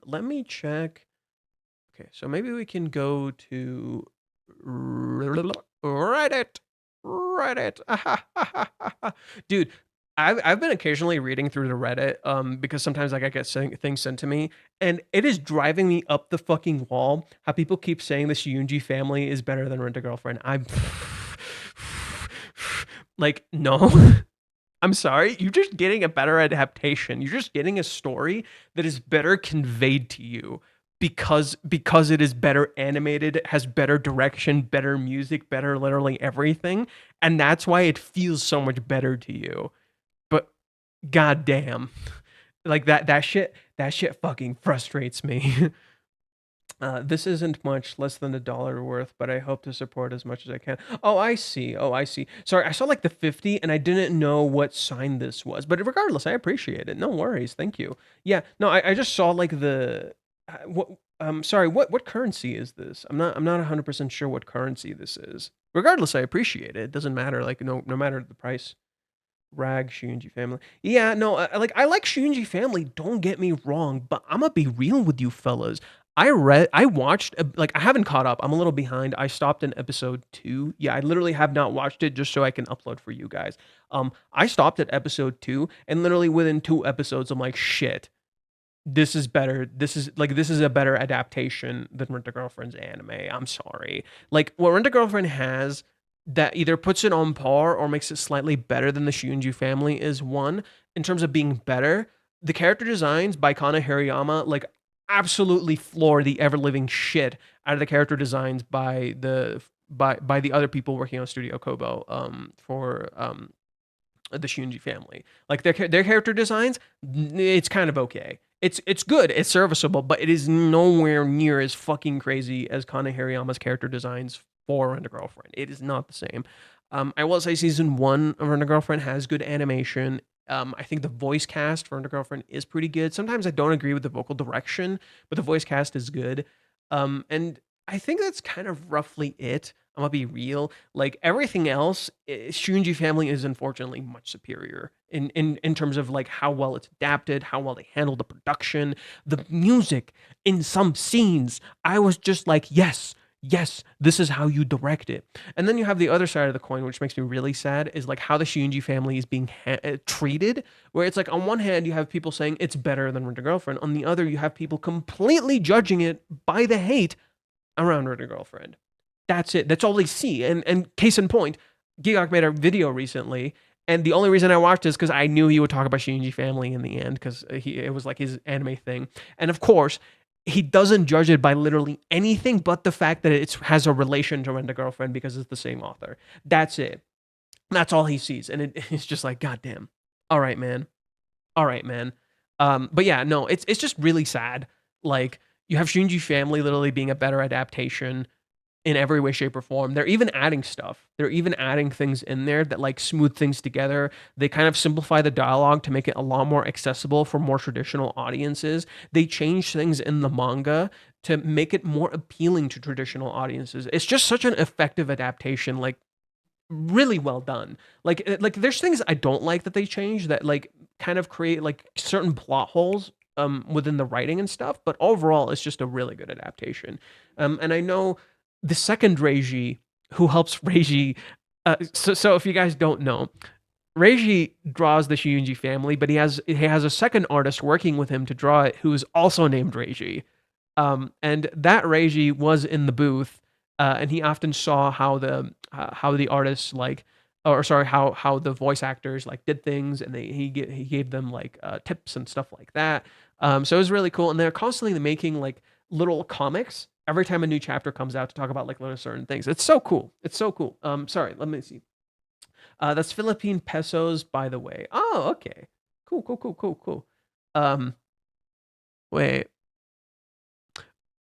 Let me check. Okay, so maybe we can go to Reddit. Dude, I've been occasionally reading through the Reddit because sometimes like I get things sent to me, and it is driving me up the fucking wall how people keep saying the Shunji family is better than Rent a Girlfriend. I'm like, no. I'm sorry, you're just getting a better adaptation. You're just getting a story that is better conveyed to you because it is better animated, has better direction, better music, better literally everything, and that's why it feels so much better to you. But goddamn, like that shit fucking frustrates me. This isn't much, less than $1 worth, but I hope to support as much as I can. Oh, I see. Sorry, I saw like the 50 and I didn't know what sign this was. But regardless, I appreciate it. No worries. Thank you. Yeah, no, I just saw like the sorry, what currency is this? I'm not 100% sure what currency this is. Regardless, I appreciate it. It doesn't matter, like no matter the price. Rag Shunji family. Yeah, no, I like Shunji family, don't get me wrong, but I'm gonna be real with you fellas. I watched like I haven't caught up. I'm a little behind. I stopped in episode 2. Yeah, I literally have not watched it just so I can upload for you guys. I stopped at episode 2 and literally within 2 episodes I'm like, shit. This is better. This is a better adaptation than Rent a Girlfriend's anime. I'm sorry. Like what Rent a Girlfriend has that either puts it on par or makes it slightly better than the Shunji family is one, in terms of being better, the character designs by Kana Hariyama like absolutely floor the ever living shit out of the character designs by the other people working on Studio Kobo for the Shunji family. Like their character designs, it's kind of okay. It's good, it's serviceable, but it is nowhere near as fucking crazy as Kana Hariyama's character designs for Rent a Girlfriend. It is not the same. I will say season 1 of Rent a Girlfriend has good animation. I think the voice cast for Rent a Girlfriend is pretty good. Sometimes I don't agree with the vocal direction, but the voice cast is good. And I think that's kind of roughly it. I'm gonna be real. Like everything else, Shunji family is unfortunately much superior in terms of like how well it's adapted, how well they handle the production, the music. In some scenes, I was just like, yes, this is how you direct it. And then you have the other side of the coin, which makes me really sad, is like how the Shunji family is being treated. Where it's like on one hand you have people saying it's better than Rent a Girlfriend, on the other you have people completely judging it by the hate around Rent a Girlfriend. That's it. That's all they see. And case in point, Gigok made a video recently, and the only reason I watched is because I knew he would talk about Shinji family in the end, because it was like his anime thing. And of course, he doesn't judge it by literally anything but the fact that it has a relation to Rent a Girlfriend because it's the same author. That's it. That's all he sees. And it's just like, goddamn. All right, man. All right, man. But yeah, no, it's just really sad. Like you have Shinji Family literally being a better adaptation in every way, shape, or form. They're even adding stuff. They're even adding things in there that like smooth things together. They kind of simplify the dialogue to make it a lot more accessible for more traditional audiences. They change things in the manga to make it more appealing to traditional audiences. It's just such an effective adaptation. Like really well done. Like there's things I don't like that they change that like kind of create like certain plot holes within the writing and stuff, but overall it's just a really good adaptation. And I know the second Reiji who helps Reiji so if you guys don't know, Reiji draws the Shinji Family, but he has a second artist working with him to draw it who is also named Reiji. And that Reiji was in the booth, and he often saw how the artists like, or sorry, how the voice actors like did things, and he gave them like tips and stuff like that. So it was really cool, and they're constantly making like little comics every time a new chapter comes out to talk about like little certain things. It's so cool. It's so cool. Sorry, let me see. That's Philippine pesos, by the way. Oh, okay. Cool, cool, cool, cool, cool. Um, wait.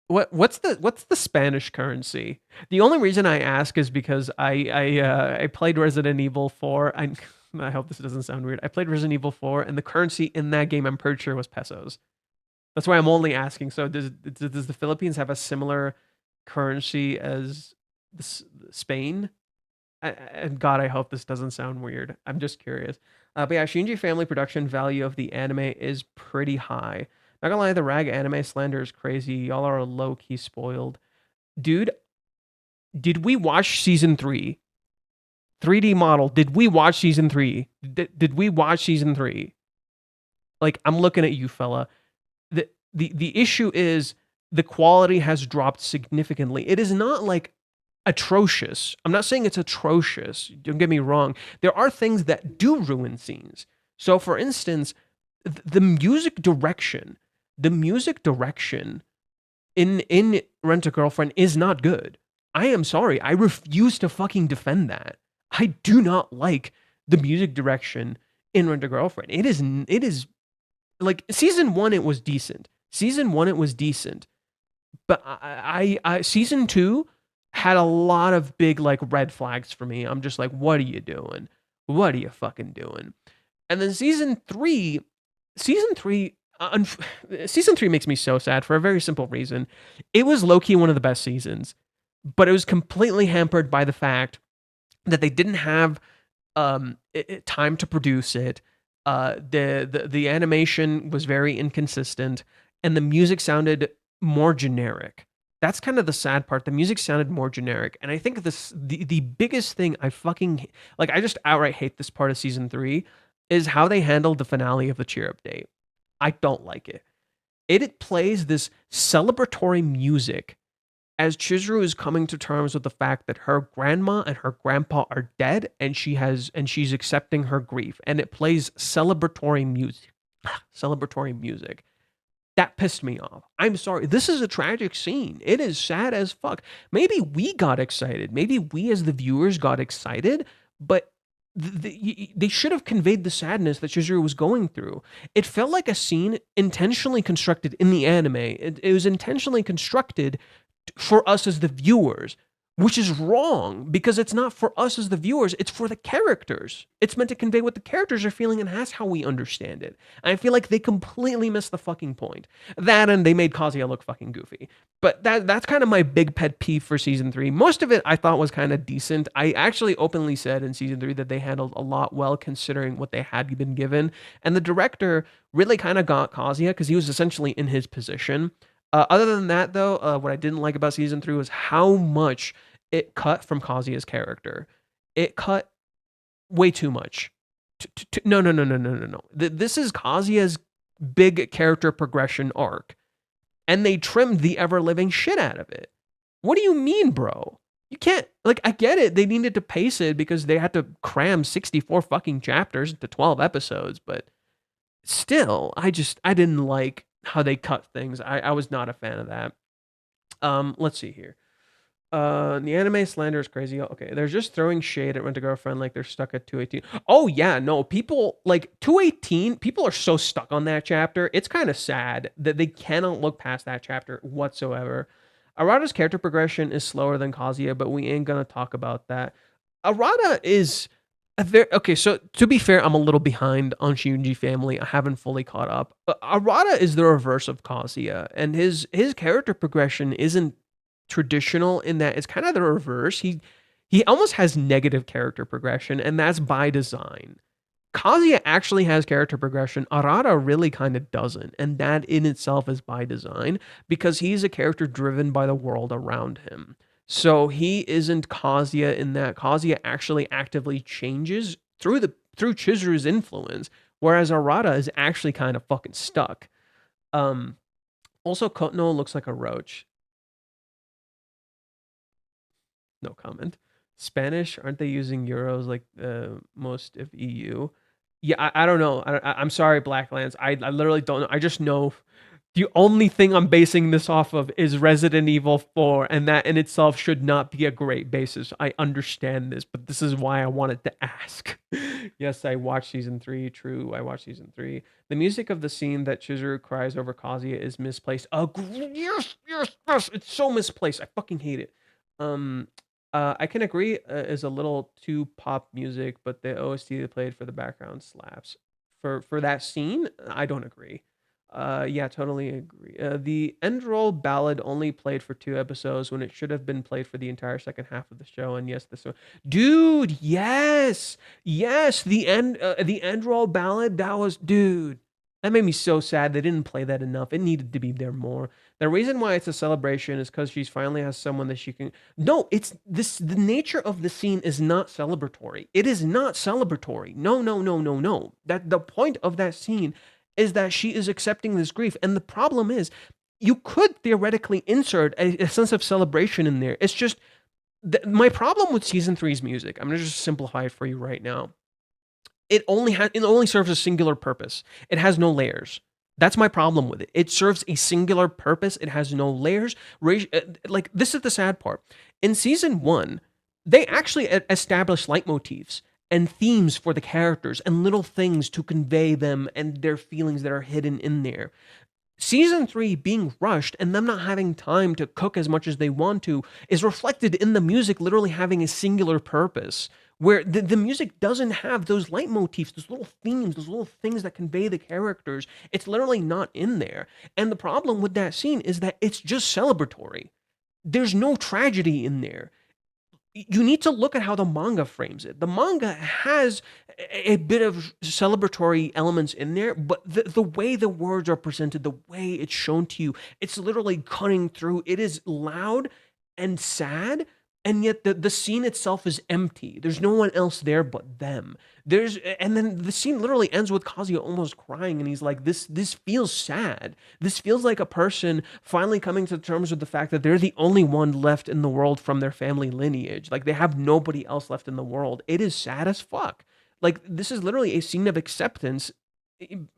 What's the Spanish currency? The only reason I ask is because I played Resident Evil 4. I hope this doesn't sound weird. I played Resident Evil 4, and the currency in that game I'm pretty sure was pesos. That's why I'm only asking. So does the Philippines have a similar currency as Spain? And God, I hope this doesn't sound weird. I'm just curious. But yeah, Shinji Family production value of the anime is pretty high. Not gonna lie, the rag anime slander is crazy. Y'all are low key spoiled, dude. Did we watch season three? 3D model. Did we watch season three? Did we watch season three? Like I'm looking at you, fella. The issue is the quality has dropped significantly. It is not like atrocious. I'm not saying it's atrocious. Don't get me wrong. There are things that do ruin scenes. So, for instance, the music direction in Rent a Girlfriend is not good. I am sorry. I refuse to fucking defend that. I do not like the music direction in Rent a Girlfriend. It is like season 1 it was decent. Season 1 it was decent. But I season 2 had a lot of big like red flags for me. I'm just like, what are you doing? What are you fucking doing? And then season three, season three makes me so sad for a very simple reason. It was low key one of the best seasons, but it was completely hampered by the fact that they didn't have time to produce it. The animation was very inconsistent, and the music sounded more generic. That's kind of the sad part. The music sounded more generic, and I think the biggest thing I fucking like, I just outright hate this part of season three is how they handled the finale of the Cheer Up Date. I don't like it. It plays this celebratory music as Chizuru is coming to terms with the fact that her grandma and her grandpa are dead, and she's accepting her grief, and it plays celebratory music. Celebratory music. That pissed me off. I'm sorry. This is a tragic scene. It is sad as fuck. Maybe we got excited. Maybe we as the viewers got excited, but they should have conveyed the sadness that Chizuru was going through. It felt like a scene intentionally constructed in the anime. It was intentionally constructed for us as the viewers, which is wrong because it's not for us as the viewers, it's for the characters. It's meant to convey what the characters are feeling, and that's how we understand it. And I feel like they completely missed the fucking point. That, and they made Kazuya look fucking goofy. But that's kind of my big pet peeve for season three. Most of it I thought was kind of decent. I actually openly said in season three that they handled a lot well considering what they had been given. And the director really kind of got Kazuya because he was essentially in his position. Other than that, though, what I didn't like about season three was how much it cut from Kazuya's character. It cut way too much. No, no, no, no, no, no, no. This is Kazuya's big character progression arc, and they trimmed the ever living shit out of it. What do you mean, bro? You can't, like, I get it. They needed to pace it because they had to cram 64 fucking chapters into 12 episodes, but still, I didn't like how they cut things. I was not a fan of that. Let's see here. The anime slander is crazy. Okay, they're just throwing shade at Rent a Girlfriend like they're stuck at 218. Oh yeah, no, people like 218. People are so stuck on that chapter. It's kind of sad that they cannot look past that chapter whatsoever. Arata's character progression is slower than Kazuya, but we ain't gonna talk about that. Arata is a very okay. So to be fair, I'm a little behind on Shinji Family. I haven't fully caught up. Arata is the reverse of Kazuya, and his character progression isn't traditional in that it's kind of the reverse. He almost has negative character progression, and that's by design. Kazuya actually has character progression. Arata really kind of doesn't, and that in itself is by design because he's a character driven by the world around him. So he isn't Kazuya in that Kazuya actually actively changes through Chizuru's influence, whereas Arata is actually kind of fucking stuck. Um, Also, Kotono looks like a roach. No comment. Spanish, aren't they using euros like most of EU? Yeah, I don't know. I'm sorry, Blacklands. I literally don't know. I just know the only thing I'm basing this off of is Resident Evil 4, and that in itself should not be a great basis. I understand this, but this is why I wanted to ask. Yes, I watched season 3. True, I watched season 3. The music of the scene that Chizuru cries over Kazuya is misplaced. Oh, yes, yes, yes. It's so misplaced. I fucking hate it. Um, I can agree is a little too pop music, but the OST they played for the background slaps. For that scene, I don't agree. Yeah, totally agree. The end roll ballad only played for 2 episodes when it should have been played for the entire second half of the show. And yes, this one, dude, yes, yes, the end roll ballad that was, dude, that made me so sad. They didn't play that enough. It needed to be there more. The reason why it's a celebration is because she's finally has someone that she can. No, it's this. The nature of the scene is not celebratory. It is not celebratory. No, no, no, no, no. That the point of that scene is that she is accepting this grief. And the problem is, you could theoretically insert a sense of celebration in there. It's just my problem with season three's music. I'm gonna just simplify it for you right now. It only serves a singular purpose. It has no layers. That's my problem with it. It serves a singular purpose. It has no layers. Like this is the sad part. In season one, they actually established leitmotifs and themes for the characters and little things to convey them and their feelings that are hidden in there. Season 3 being rushed and them not having time to cook as much as they want to is reflected in the music literally having a singular purpose where the music doesn't have those leitmotifs, those little themes, those little things that convey the characters. It's literally not in there. And the problem with that scene is that it's just celebratory. There's no tragedy in there. You need to look at how the manga frames it. The manga has a bit of celebratory elements in there, but the way the words are presented, the way it's shown to you, it's literally cutting through. It is loud and sad, and yet the scene itself is empty. There's no one else there but them. And then the scene literally ends with Kazuya almost crying, and he's like, this feels sad. This feels like a person finally coming to terms with the fact that they're the only one left in the world from their family lineage. Like they have nobody else left in the world. It is sad as fuck. Like this is literally a scene of acceptance.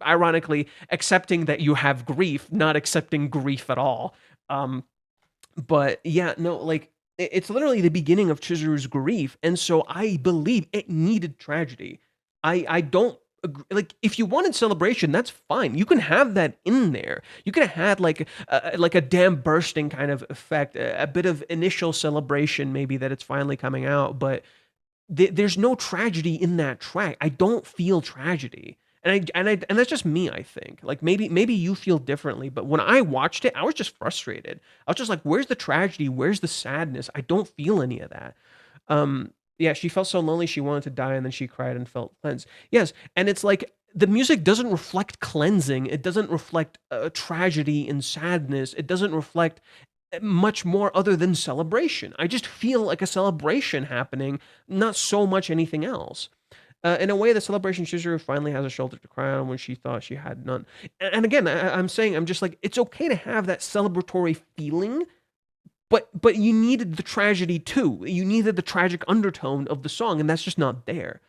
Ironically, accepting that you have grief, not accepting grief at all. But yeah, no, like it's literally the beginning of Chizuru's grief, and so I believe it needed tragedy. I don't agree. Like if you wanted celebration, that's fine. You can have that in there. You could have had like a dam bursting kind of effect, a bit of initial celebration, maybe that it's finally coming out. But there's no tragedy in that track. I don't feel tragedy. And that's just me, I think. Like maybe you feel differently, but when I watched it, I was just frustrated. I was just like, where's the tragedy? Where's the sadness? I don't feel any of that. Yeah, she felt so lonely she wanted to die and then she cried and felt cleansed. Yes, and it's like the music doesn't reflect cleansing. It doesn't reflect tragedy and sadness. It doesn't reflect much more other than celebration. I just feel like a celebration happening, not so much anything else. In a way, the celebration Chizuru finally has a shoulder to cry on when she thought she had none. And again, I'm saying, I'm just like, it's okay to have that celebratory feeling, but you needed the tragedy too. You needed the tragic undertone of the song, and that's just not there.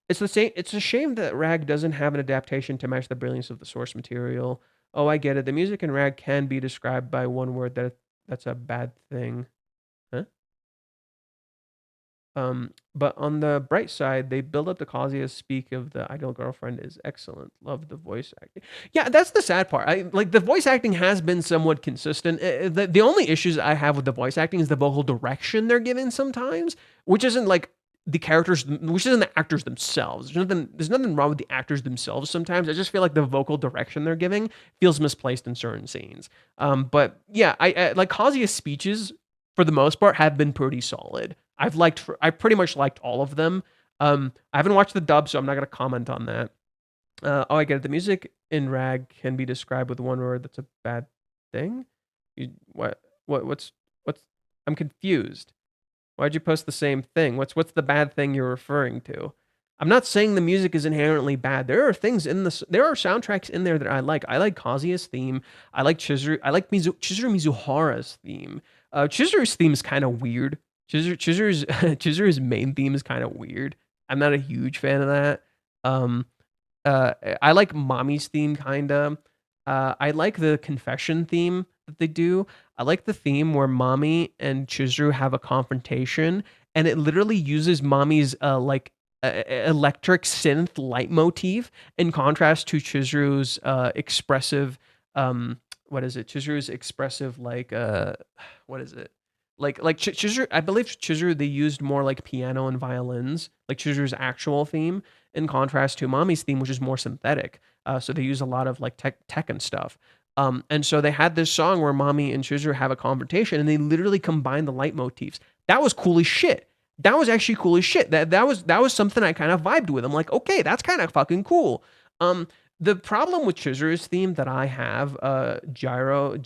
It's the same. It's a shame that Rag doesn't have an adaptation to match the brilliance of the source material. Oh, I get it. The music in Rag can be described by one word. That's a bad thing. Huh? But on the bright side, they build up the Kazuya speak of the ideal girlfriend is excellent. Love the voice acting. Yeah, that's the sad part. I like the voice acting has been somewhat consistent. The only issues I have with the voice acting is the vocal direction they're given sometimes, which isn't like the characters, which isn't the actors themselves. There's nothing wrong with the actors themselves sometimes. I just feel like the vocal direction they're giving feels misplaced in certain scenes. But yeah, I like Kazuya's speeches for the most part have been pretty solid. I pretty much liked all of them. I haven't watched the dub, so I'm not gonna comment on that. Oh, I get it. The music in Rag can be described with one word. That's a bad thing. You, what's? I'm confused. Why'd you post the same thing? What's the bad thing you're referring to? I'm not saying the music is inherently bad. There are things in this. There are soundtracks in there that I like. I like Kazuya's theme. I like Chizuru. I like Chizuru Mizuhara's theme. Chizuru's theme is kind of weird. Chizuru's main theme is kind of weird. I'm not a huge fan of that. Um, I like Mommy's theme kinda. I like the confession theme that they do. I like the theme where Mommy and Chizuru have a confrontation, and it literally uses Mommy's electric synth leitmotif in contrast to Chizuru's expressive what is it? Chizuru's expressive what is it? Chizuru, I believe Chizuru they used more like piano and violins, like Chizuru's actual theme, in contrast to Mommy's theme, which is more synthetic. So they use a lot of like tech and stuff. And so they had this song where Mommy and Chizuru have a confrontation, and they literally combine the leitmotifs. That was cool as shit. That was actually cool as shit. That was something I kind of vibed with. I'm like, okay, that's kind of fucking cool. The problem with Chizuru's theme that I have, Chizuru's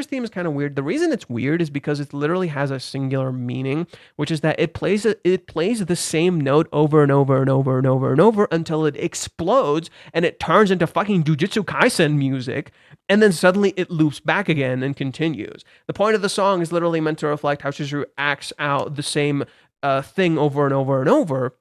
theme is kind of weird. The reason it's weird is because it literally has a singular meaning, which is that it plays the same note over and over and over and over and over until it explodes and it turns into fucking Jujutsu Kaisen music, and then suddenly it loops back again and continues. The point of the song is literally meant to reflect how Chizuru acts out the same thing over and over and over,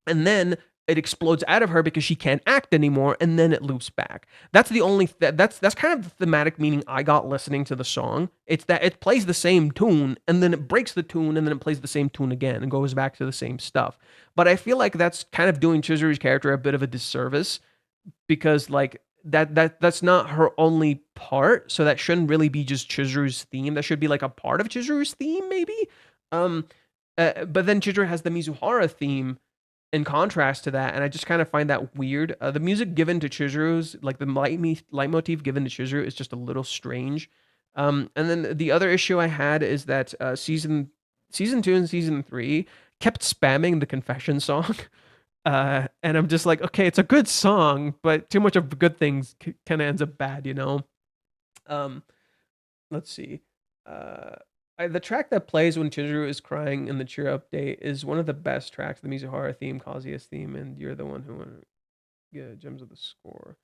and then it explodes out of her because she can't act anymore, and then it loops back. That's the only that's kind of the thematic meaning I got listening to the song. It's that it plays the same tune, and then it breaks the tune, and then it plays the same tune again and goes back to the same stuff. But I feel like that's kind of doing Chizuru's character a bit of a disservice, because like that's not her only part, so that shouldn't really be just Chizuru's theme. That should be like a part of Chizuru's theme, maybe. But then Chizuru has the Mizuhara theme in contrast to that, and I just kind of find that weird. The music given to Chizuru's, like the leitmotif given to Chizuru, is just a little strange. And then the other issue I had is that season 2 and season 3 kept spamming the confession song. And I'm just like, okay, it's a good song, but too much of good things kind of ends up bad, you know? Um, let's see. The track that plays when Chizuru is crying in the cheer update is one of the best tracks. The Mizuhara theme, Kazuya's theme, and You're the One Who Won. Yeah, gems of the score.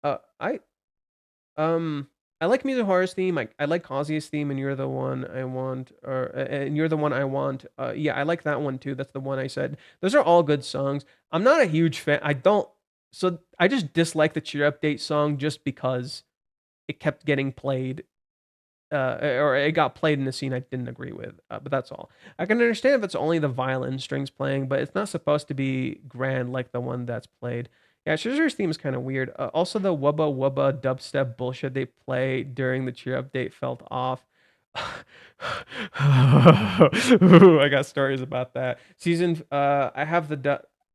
Uh, I I like Mizuhara's theme. I like Kazuya's theme, and You're the One I Want, or and You're the One I Want. Yeah, I like that one too. That's the one I said. Those are all good songs. I'm not a huge fan. I don't. So I just dislike the cheer update song just because it kept getting played, or it got played in a scene I didn't agree with. But that's all. I can understand if it's only the violin strings playing, but it's not supposed to be grand like the one that's played. Yeah, Scissor's theme is kind of weird. Also, the wubba wubba dubstep bullshit they play during the cheer update felt off. I got stories about that.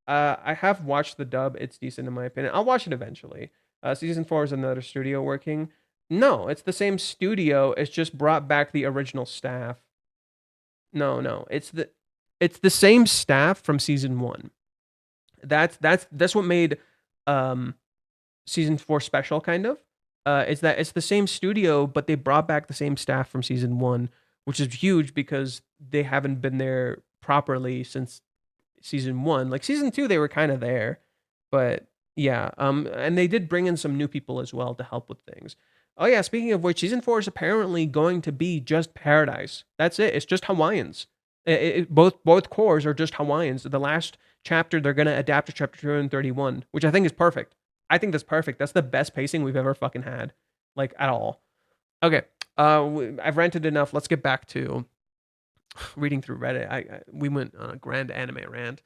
I have watched the dub. It's decent in my opinion. I'll watch it eventually. Season 4 is another studio working. No, it's the same studio. It's just brought back the original staff. No, it's the same staff from season 1. That's what made season 4 special, kind of. Is that it's the same studio, but they brought back the same staff from season 1, which is huge because they haven't been there properly since season 1. Like season 2 they were kind of there, but yeah, and they did bring in some new people as well to help with things. Oh yeah, speaking of which, season 4 is apparently going to be just Paradise. That's it. It's just Hawaiians. Both cores are just Hawaiians. The last chapter they're gonna adapt to chapter 231, which I think is perfect. I think that's perfect. That's the best pacing we've ever fucking had, like at all. Okay, I've ranted enough. Let's get back to reading through Reddit, we went on a grand anime rant.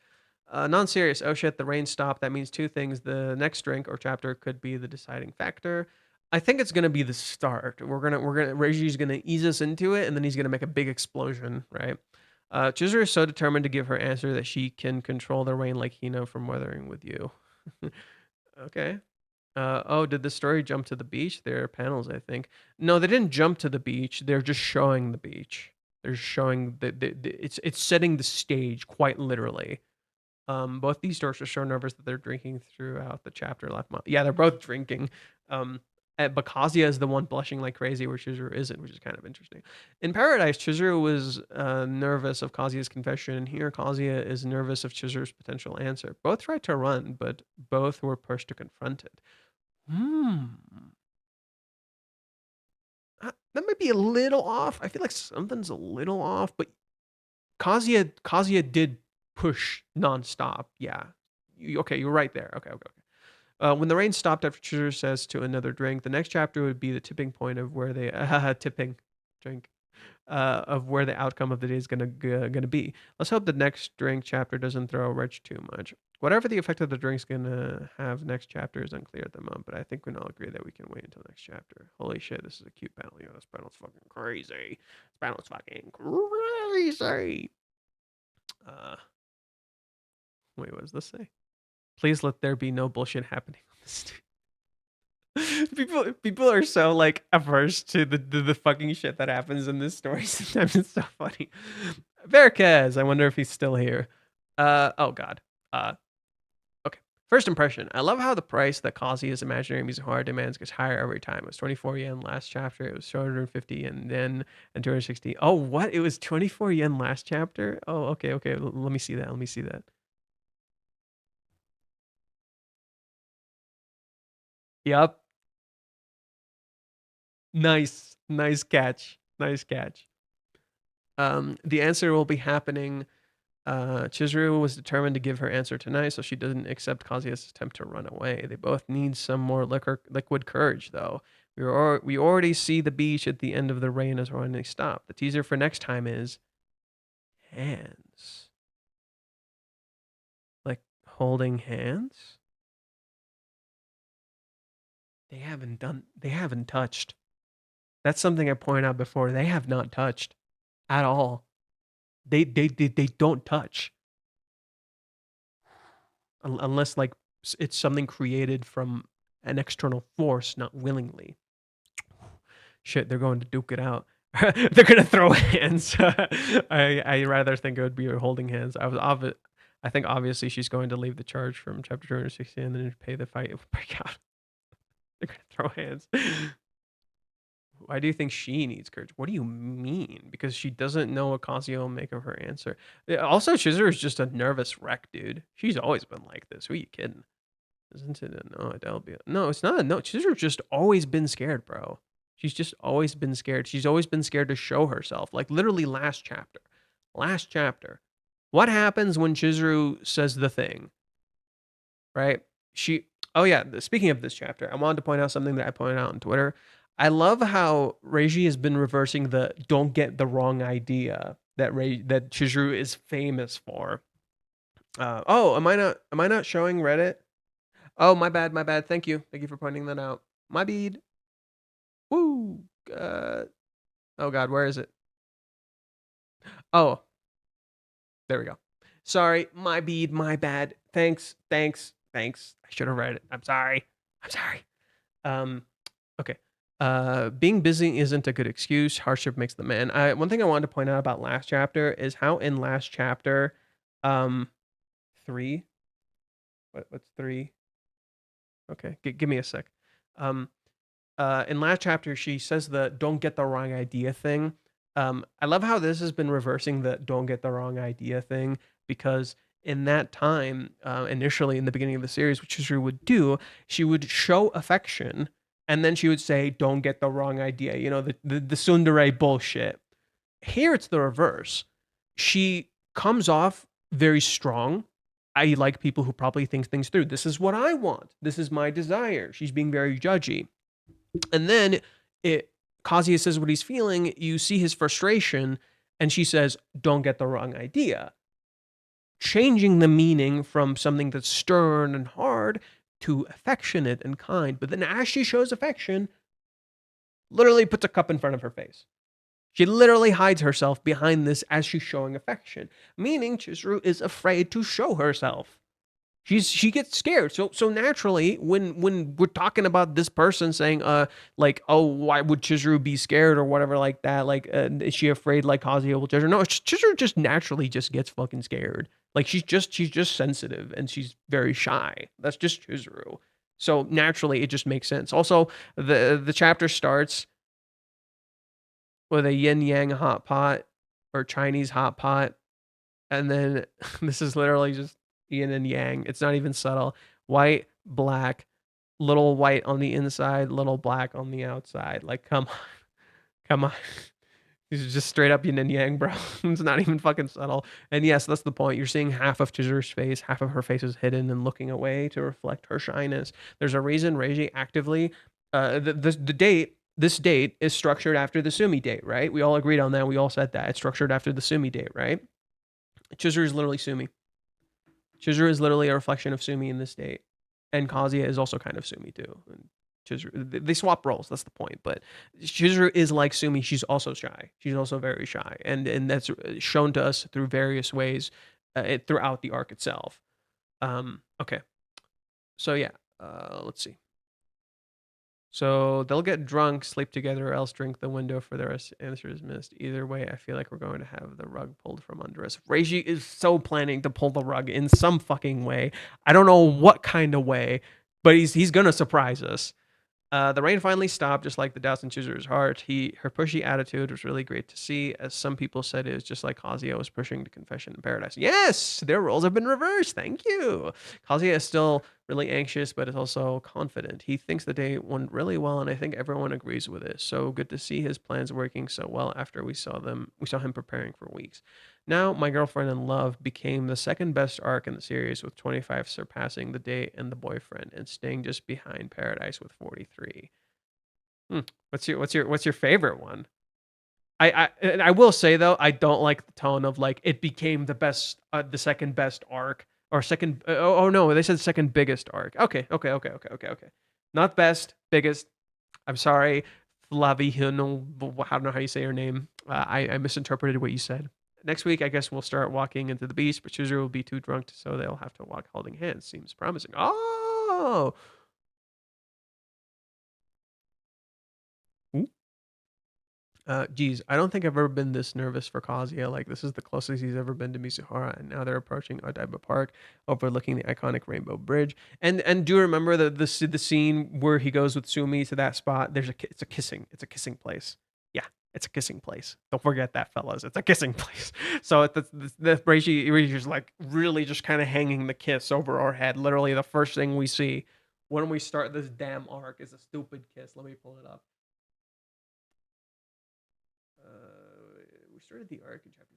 Non-serious. Oh shit, the rain stopped. That means two things. The next drink or chapter could be the deciding factor. I think it's gonna be the start. We're gonna Reiji's gonna ease us into it, and then he's gonna make a big explosion, right? Chizuru is so determined to give her answer that she can control the rain like Hino from Weathering with You. Okay. Oh, did the story jump to the beach? There are panels, I think. No, they didn't jump to the beach. They're just showing the beach. They're showing it's setting the stage quite literally. Both these stories are so nervous that they're drinking throughout the chapter left month. Yeah, they're both drinking. But Kazuya is the one blushing like crazy, where Chizuru isn't, which is kind of interesting. In Paradise, Chizuru was nervous of Kazuya's confession, and here Kazuya is nervous of Chizuru's potential answer. Both tried to run, but both were pushed to confront it. That might be a little off. I feel like something's a little off, but Kazuya did push nonstop. Yeah. Okay, you're right there. Okay. When the rain stopped after Chizuru says to another drink, the next chapter would be the tipping point of where they tipping drink of where the outcome of the day is gonna be. Let's hope the next drink chapter doesn't throw a wrench too much. Whatever the effect of the drink's gonna have next chapter is unclear at the moment, but I think we can all agree that we can wait until next chapter. Holy shit, this is a cute battle. Yo, this battle's fucking crazy. This battle's fucking crazy. Wait, what does this say? Please let there be no bullshit happening on this. People are so like averse to the fucking shit that happens in this story. Sometimes it's so funny. Verquez, I wonder if he's still here. Oh god. Okay. First impression. I love how the price that Kazuya's imaginary music horror demands gets higher every time. It was 24 yen last chapter. It was 250 and then and 260. Oh, what? It was 24 yen last chapter? Oh, okay. Let me see that. Yep. Nice catch. The answer will be happening. Chizuru was determined to give her answer tonight, so she doesn't accept Kazuya's attempt to run away. They both need some more liquid courage, though. We already see the beach at the end of the rain as when they stop. The teaser for next time is hands. Like holding hands? They haven't touched. That's something I pointed out before. They have not touched at all. They don't touch unless like it's something created from an external force, not willingly. Shit, they're going to duke it out. They're gonna throw hands. I rather think it would be holding hands. I think obviously she's going to leave the charge from chapter 260 and then pay the fight. It will break out. They're gonna throw hands. Why do you think she needs courage? What do you mean? Because she doesn't know what Kazuya will make of her answer. Also, Chizuru is just a nervous wreck, dude. She's always been like this. Who are you kidding? Isn't it a no? That'll be no. It's not a no. Chizuru's just always been scared, bro. She's just always been scared. She's always been scared to show herself. Like literally last chapter. What happens when Chizuru says the thing? Right? Oh yeah. Speaking of this chapter, I wanted to point out something that I pointed out on Twitter. I love how Reiji has been reversing the "don't get the wrong idea" that Chizuru is famous for. Oh, am I not showing Reddit? Oh, my bad. Thank you for pointing that out. My bead. Woo. Oh God, where is it? Oh, there we go. Sorry, my bead. My bad. Thanks. I should have read it. I'm sorry. Okay. Being busy isn't a good excuse. Hardship makes the man. One thing I wanted to point out about last chapter is how in last chapter, 3. What's 3? Okay, give me a sec. In last chapter, she says the "don't get the wrong idea" thing. I love how this has been reversing the "don't get the wrong idea" thing, because in that time, initially in the beginning of the series, what Chizuru would do, she would show affection, and then she would say, "Don't get the wrong idea." You know, the tsundere bullshit. Here it's the reverse. She comes off very strong. I like people who probably think things through. This is what I want. This is my desire. She's being very judgy. And then Kazuya says what he's feeling. You see his frustration, And she says, don't get the wrong idea. Changing the meaning from something that's stern and hard to affectionate and kind. But then as she shows affection, literally puts a cup in front of her face. She literally hides herself behind this as she's showing affection, meaning Chizuru is afraid to show herself. She gets scared. So naturally, when we're talking about this person saying like, oh, why would Chizuru be scared or whatever like that, like is she afraid like Kazuya will judge her? No, Chizuru just naturally just gets fucking scared. Like she's just sensitive and she's very shy. That's just Chizuru. So naturally, it just makes sense. Also, the chapter starts with a yin yang hot pot or Chinese hot pot, and then this is literally just yin and yang. It's not even subtle. White, black, little white on the inside, little black on the outside. Like, come on. Come on. These are just straight up yin and yang, bro. It's not even fucking subtle. And yes, that's the point. You're seeing half of Chizuru's face, half of her face is hidden and looking away to reflect her shyness. There's a reason Reiji actively, this date is structured after the Sumi date, right? We all agreed on that. We all said that. It's structured after the Sumi date, right? Chizuru is literally Sumi. Chizuru is literally a reflection of Sumi in this date. And Kazuya is also kind of Sumi too. And Chizuru, they swap roles, that's the point. But Chizuru is like Sumi, she's also shy. She's also very shy. And that's shown to us through various ways throughout the arc itself. Okay. So yeah, let's see. So they'll get drunk, sleep together, or else drink the window for the rest. Answer is missed. Either way, I feel like we're going to have the rug pulled from under us. Reiji is so planning to pull the rug in some fucking way. I don't know what kind of way, but he's gonna surprise us. The rain finally stopped, just like the doubts in Chizuru's heart. Her pushy attitude was really great to see. As some people said, it was just like Kazuya was pushing to confession in paradise. Yes, their roles have been reversed. Thank you. Kazuya is still really anxious, but is also confident. He thinks the day went really well, and I think everyone agrees with it. So good to see his plans working so well after we saw him preparing for weeks. Now, My Girlfriend in Love became the second best arc in the series, with 25 surpassing The Date and The Boyfriend, and staying just behind Paradise with 43. What's your favorite one? I will say though, I don't like the tone of like it became the second best arc or second. Oh no, they said second biggest arc. Okay. Not best, biggest. I'm sorry, Flavihino. I don't know how you say her name. I misinterpreted what you said. Next week, I guess we'll start walking into the beach, but Chizuru will be too drunk, so they'll have to walk holding hands. Seems promising. Oh! Geez, I don't think I've ever been this nervous for Kazuya. Like, this is the closest he's ever been to Mizuhara, and now they're approaching Odaiba Park, overlooking the iconic Rainbow Bridge. And do you remember the scene where he goes with Sumi to that spot? It's a kissing place. Yeah, it's a kissing place. Don't forget that, fellas. It's a kissing place. So the Reiji's like really just kind of hanging the kiss over our head. Literally, the first thing we see when we start this damn arc is a stupid kiss. Let me pull it up. We started the arc in chapter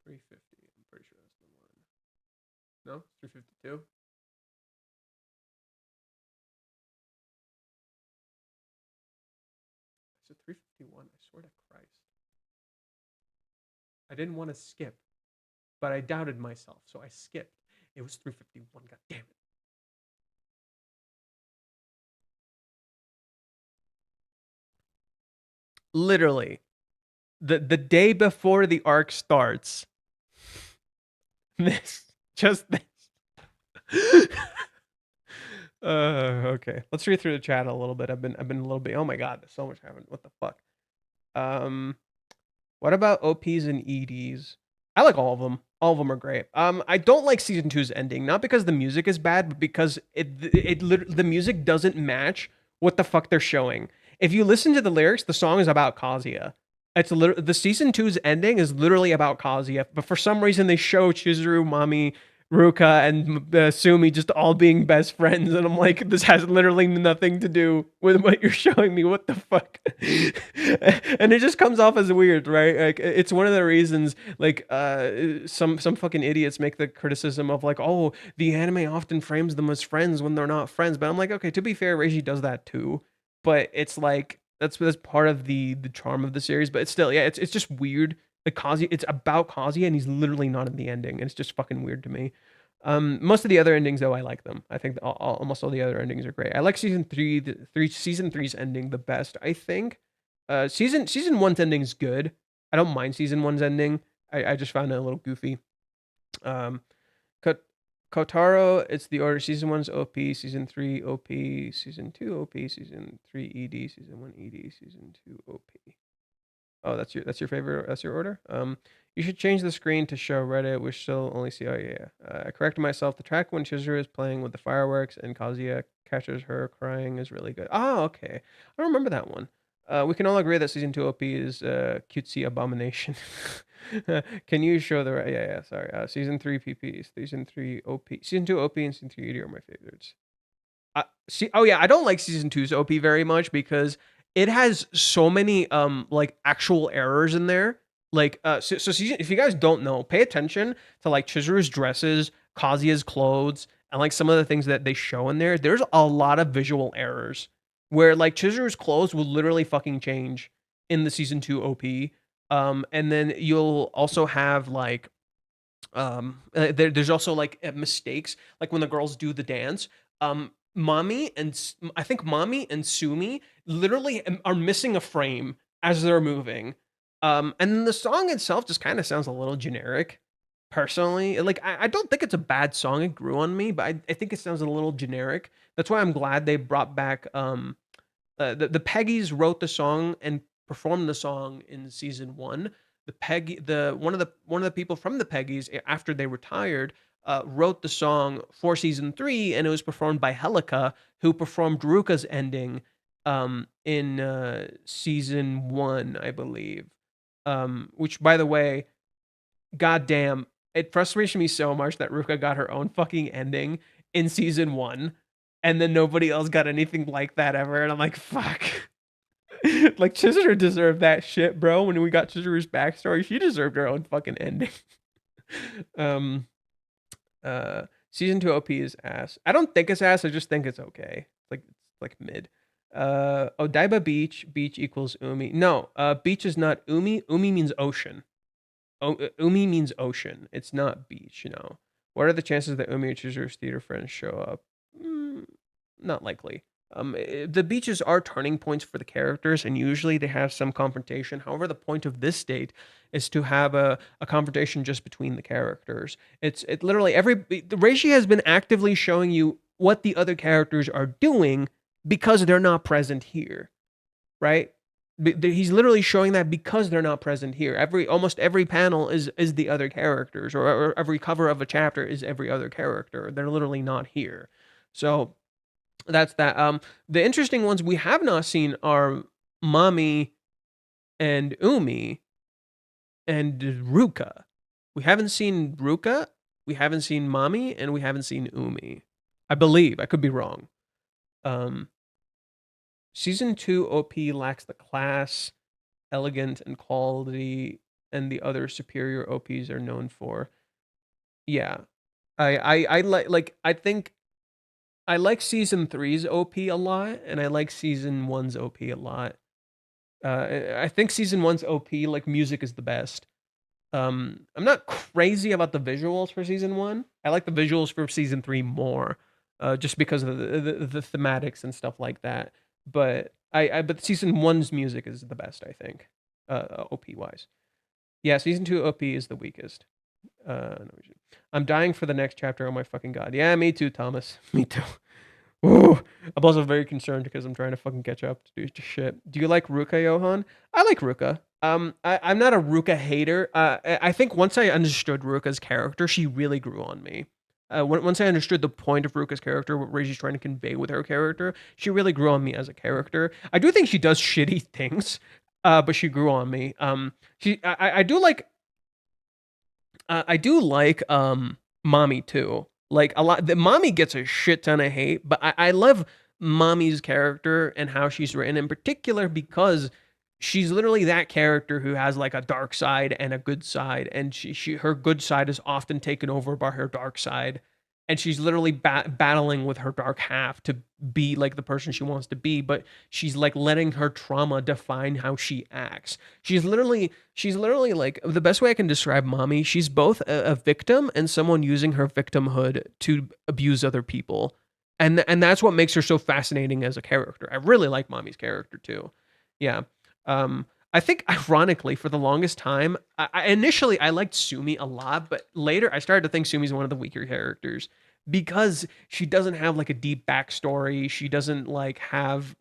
350. I'm pretty sure that's the one. No, 352. I said 351. I swear to Christ. I didn't want to skip, but I doubted myself, so I skipped. It was 351. God damn it. Literally, the day before the arc starts, just this. Okay. Let's read through the chat a little bit. I've been a little bit. Oh my god, there's so much happening. What the fuck? What about OPs and EDs? I like all of them. All of them are great. I don't like season 2's ending, not because the music is bad, but because the music doesn't match what the fuck they're showing. If you listen to the lyrics, the song is about Kazuya. It's the season 2's ending is literally about Kazuya, but for some reason they show Chizuru, Mami, Ruka and Sumi just all being best friends, and I'm like, this has literally nothing to do with what you're showing me. What the fuck? And it just comes off as weird, right? Like it's one of the reasons, like, some fucking idiots make the criticism of like, oh, the anime often frames them as friends when they're not friends. But I'm like, okay, to be fair, Reiji does that too, but it's like that's part of the charm of the series. But it's still, yeah, it's just weird. Like Kazi, it's about Kazi, and he's literally not in the ending, and it's just fucking weird to me. Most of the other endings, though, I like them. I think almost all the other endings are great. I like season three's ending the best. I think season one's ending is good. I don't mind season one's ending. I just found it a little goofy. Um, Kotaro, it's the order. Season one's OP, season three OP, season two OP, season three ED, season one ED, season two OP. Oh, that's your favorite. That's your order. You should change the screen to show Reddit, which still only see. Oh yeah, yeah. I corrected myself. The track when Chizuru is playing with the fireworks and Kazuya catches her crying is really good. Oh, okay. I remember that one. We can all agree that season two OP is cutesy abomination. Can you show the right? Yeah, yeah. Sorry. Season three PPs, season three OP, season two OP, and season three ED are my favorites. See, oh yeah, I don't like season two's OP very much because it has so many like actual errors in there. Like so season, if you guys don't know, pay attention to like Chizuru's dresses, Kazuya's clothes, and like some of the things that they show in there. There's a lot of visual errors where like Chizuru's clothes will literally fucking change in the season two OP. And then you'll also have like there's also like mistakes like when the girls do the dance. I think Mommy and Sumi literally are missing a frame as they're moving. And then the song itself just kind of sounds a little generic. Personally, like I don't think it's a bad song. It grew on me, but I think it sounds a little generic. That's why I'm glad they brought back the Peggies wrote the song and performed the song in season one. The one of the people from the Peggies after they retired wrote the song for season three, and it was performed by Helica, who performed Ruka's ending in season one, I believe. Which, by the way, goddamn, it frustrates me so much that Ruka got her own fucking ending in season one, and then nobody else got anything like that ever. And I'm like, fuck. Like Chizuru deserved that shit, bro. When we got Chizuru's backstory, she deserved her own fucking ending. um, Season two OP is ass. I don't think it's ass. I just think it's okay. It's like mid. Odaiba Beach. Beach equals Umi. No, beach is not Umi. Umi means ocean. Umi means ocean. It's not beach. You know. What are the chances that Umi or Chizuru's theater friends show up? Not likely. The beaches are turning points for the characters, and usually they have some confrontation. However, the point of this state is to have a confrontation just between the characters. It literally the Reishi has been actively showing you what the other characters are doing because they're not present here, right? He's literally showing that because they're not present here. Almost every panel is the other characters, or every cover of a chapter is every other character. They're literally not here. So that's that. The interesting ones we have not seen are Mami and Umi and Ruka. We haven't seen Ruka, we haven't seen Mami, and we haven't seen Umi. I believe. I could be wrong. Season 2 OP lacks the class, elegant, and quality and the other superior OPs are known for. Yeah. I like I think I like season 3's OP a lot, and I like season 1's OP a lot. I think season 1's OP, like music, is the best. I'm not crazy about the visuals for season 1. I like the visuals for season 3 more, just because of the thematics and stuff like that. But but season 1's music is the best, I think, OP wise. Yeah, season 2 OP is the weakest. No, I'm dying for the next chapter. Oh my fucking god. Yeah, me too, Thomas. Me too. Ooh, I'm also very concerned because I'm trying to fucking catch up to do shit. Do you like Ruka, Johan? I like Ruka. I'm not a Ruka hater. I think once I understood Ruka's character, she really grew on me. Once I understood the point of Ruka's character, what Reiji's trying to convey with her character, she really grew on me as a character. I do think she does shitty things, but she grew on me. I do like Mommy too. Like a lot, the Mommy gets a shit ton of hate, but I love Mommy's character and how she's written in particular because she's literally that character who has like a dark side and a good side, and she her good side is often taken over by her dark side, and she's literally battling with her dark half to be like the person she wants to be, but she's like letting her trauma define how she acts. She's literally like, the best way I can describe Mommy, she's both a victim and someone using her victimhood to abuse other people. And that's what makes her so fascinating as a character. I really like Mommy's character too. Yeah. I think ironically, for the longest time, initially I liked Sumi a lot, but later I started to think Sumi's one of the weaker characters because she doesn't have like a deep backstory. She doesn't like have.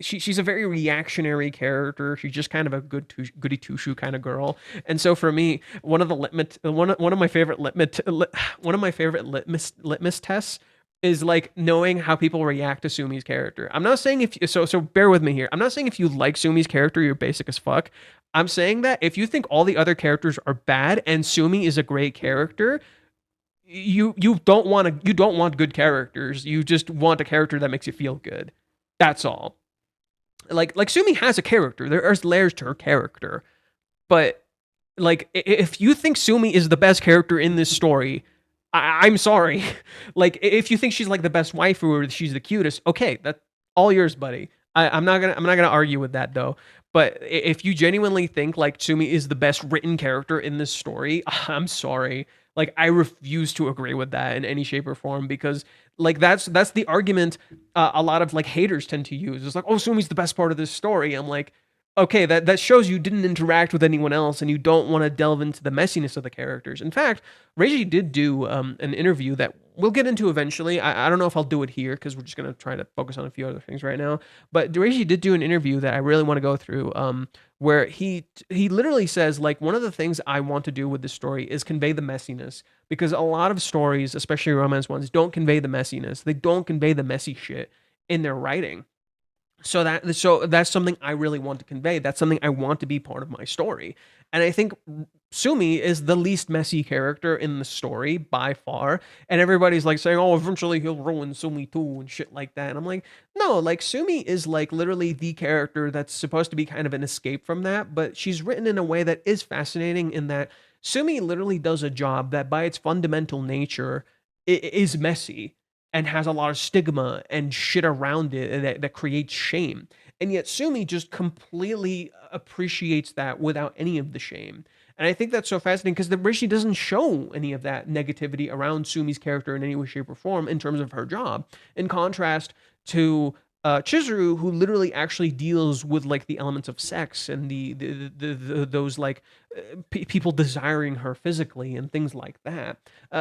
She's a very reactionary character. She's just kind of a goody two shoe kind of girl. And so for me, one of my favorite litmus tests is like knowing how people react to Sumi's character. I'm not saying so bear with me here. I'm not saying if you like Sumi's character, you're basic as fuck. I'm saying that if you think all the other characters are bad and Sumi is a great character, you don't want good characters. You just want a character that makes you feel good. That's all. Like Sumi has a character. There's layers to her character. But like if you think Sumi is the best character in this story, I'm sorry. Like, if you think she's like the best wife or she's the cutest, okay, that's all yours, buddy. I'm not gonna argue with that though. But if you genuinely think like Sumi is the best written character in this story, I'm sorry. Like, I refuse to agree with that in any shape or form because like that's the argument a lot of like haters tend to use. It's like, oh, Sumi's the best part of this story. I'm like, okay, that shows you didn't interact with anyone else and you don't want to delve into the messiness of the characters. In fact, Reiji did do an interview that we'll get into eventually. I don't know if I'll do it here because we're just going to try to focus on a few other things right now. But Reiji did do an interview that I really want to go through where he literally says, like, one of the things I want to do with this story is convey the messiness because a lot of stories, especially romance ones, don't convey the messiness. They don't convey the messy shit in their writing. So that's something I really want to convey. That's something I want to be part of my story. And I think Sumi is the least messy character in the story by far. And everybody's like saying, "Oh, eventually he'll ruin Sumi too," and shit like that. And I'm like, no, like Sumi is like literally the character that's supposed to be kind of an escape from that, but she's written in a way that is fascinating in that Sumi literally does a job that by its fundamental nature is messy and has a lot of stigma and shit around it that creates shame. And yet Sumi just completely appreciates that without any of the shame. And I think that's so fascinating because the Rishi doesn't show any of that negativity around Sumi's character in any way, shape, or form in terms of her job. In contrast to Chizuru, who literally actually deals with like the elements of sex and the those like people desiring her physically and things like that.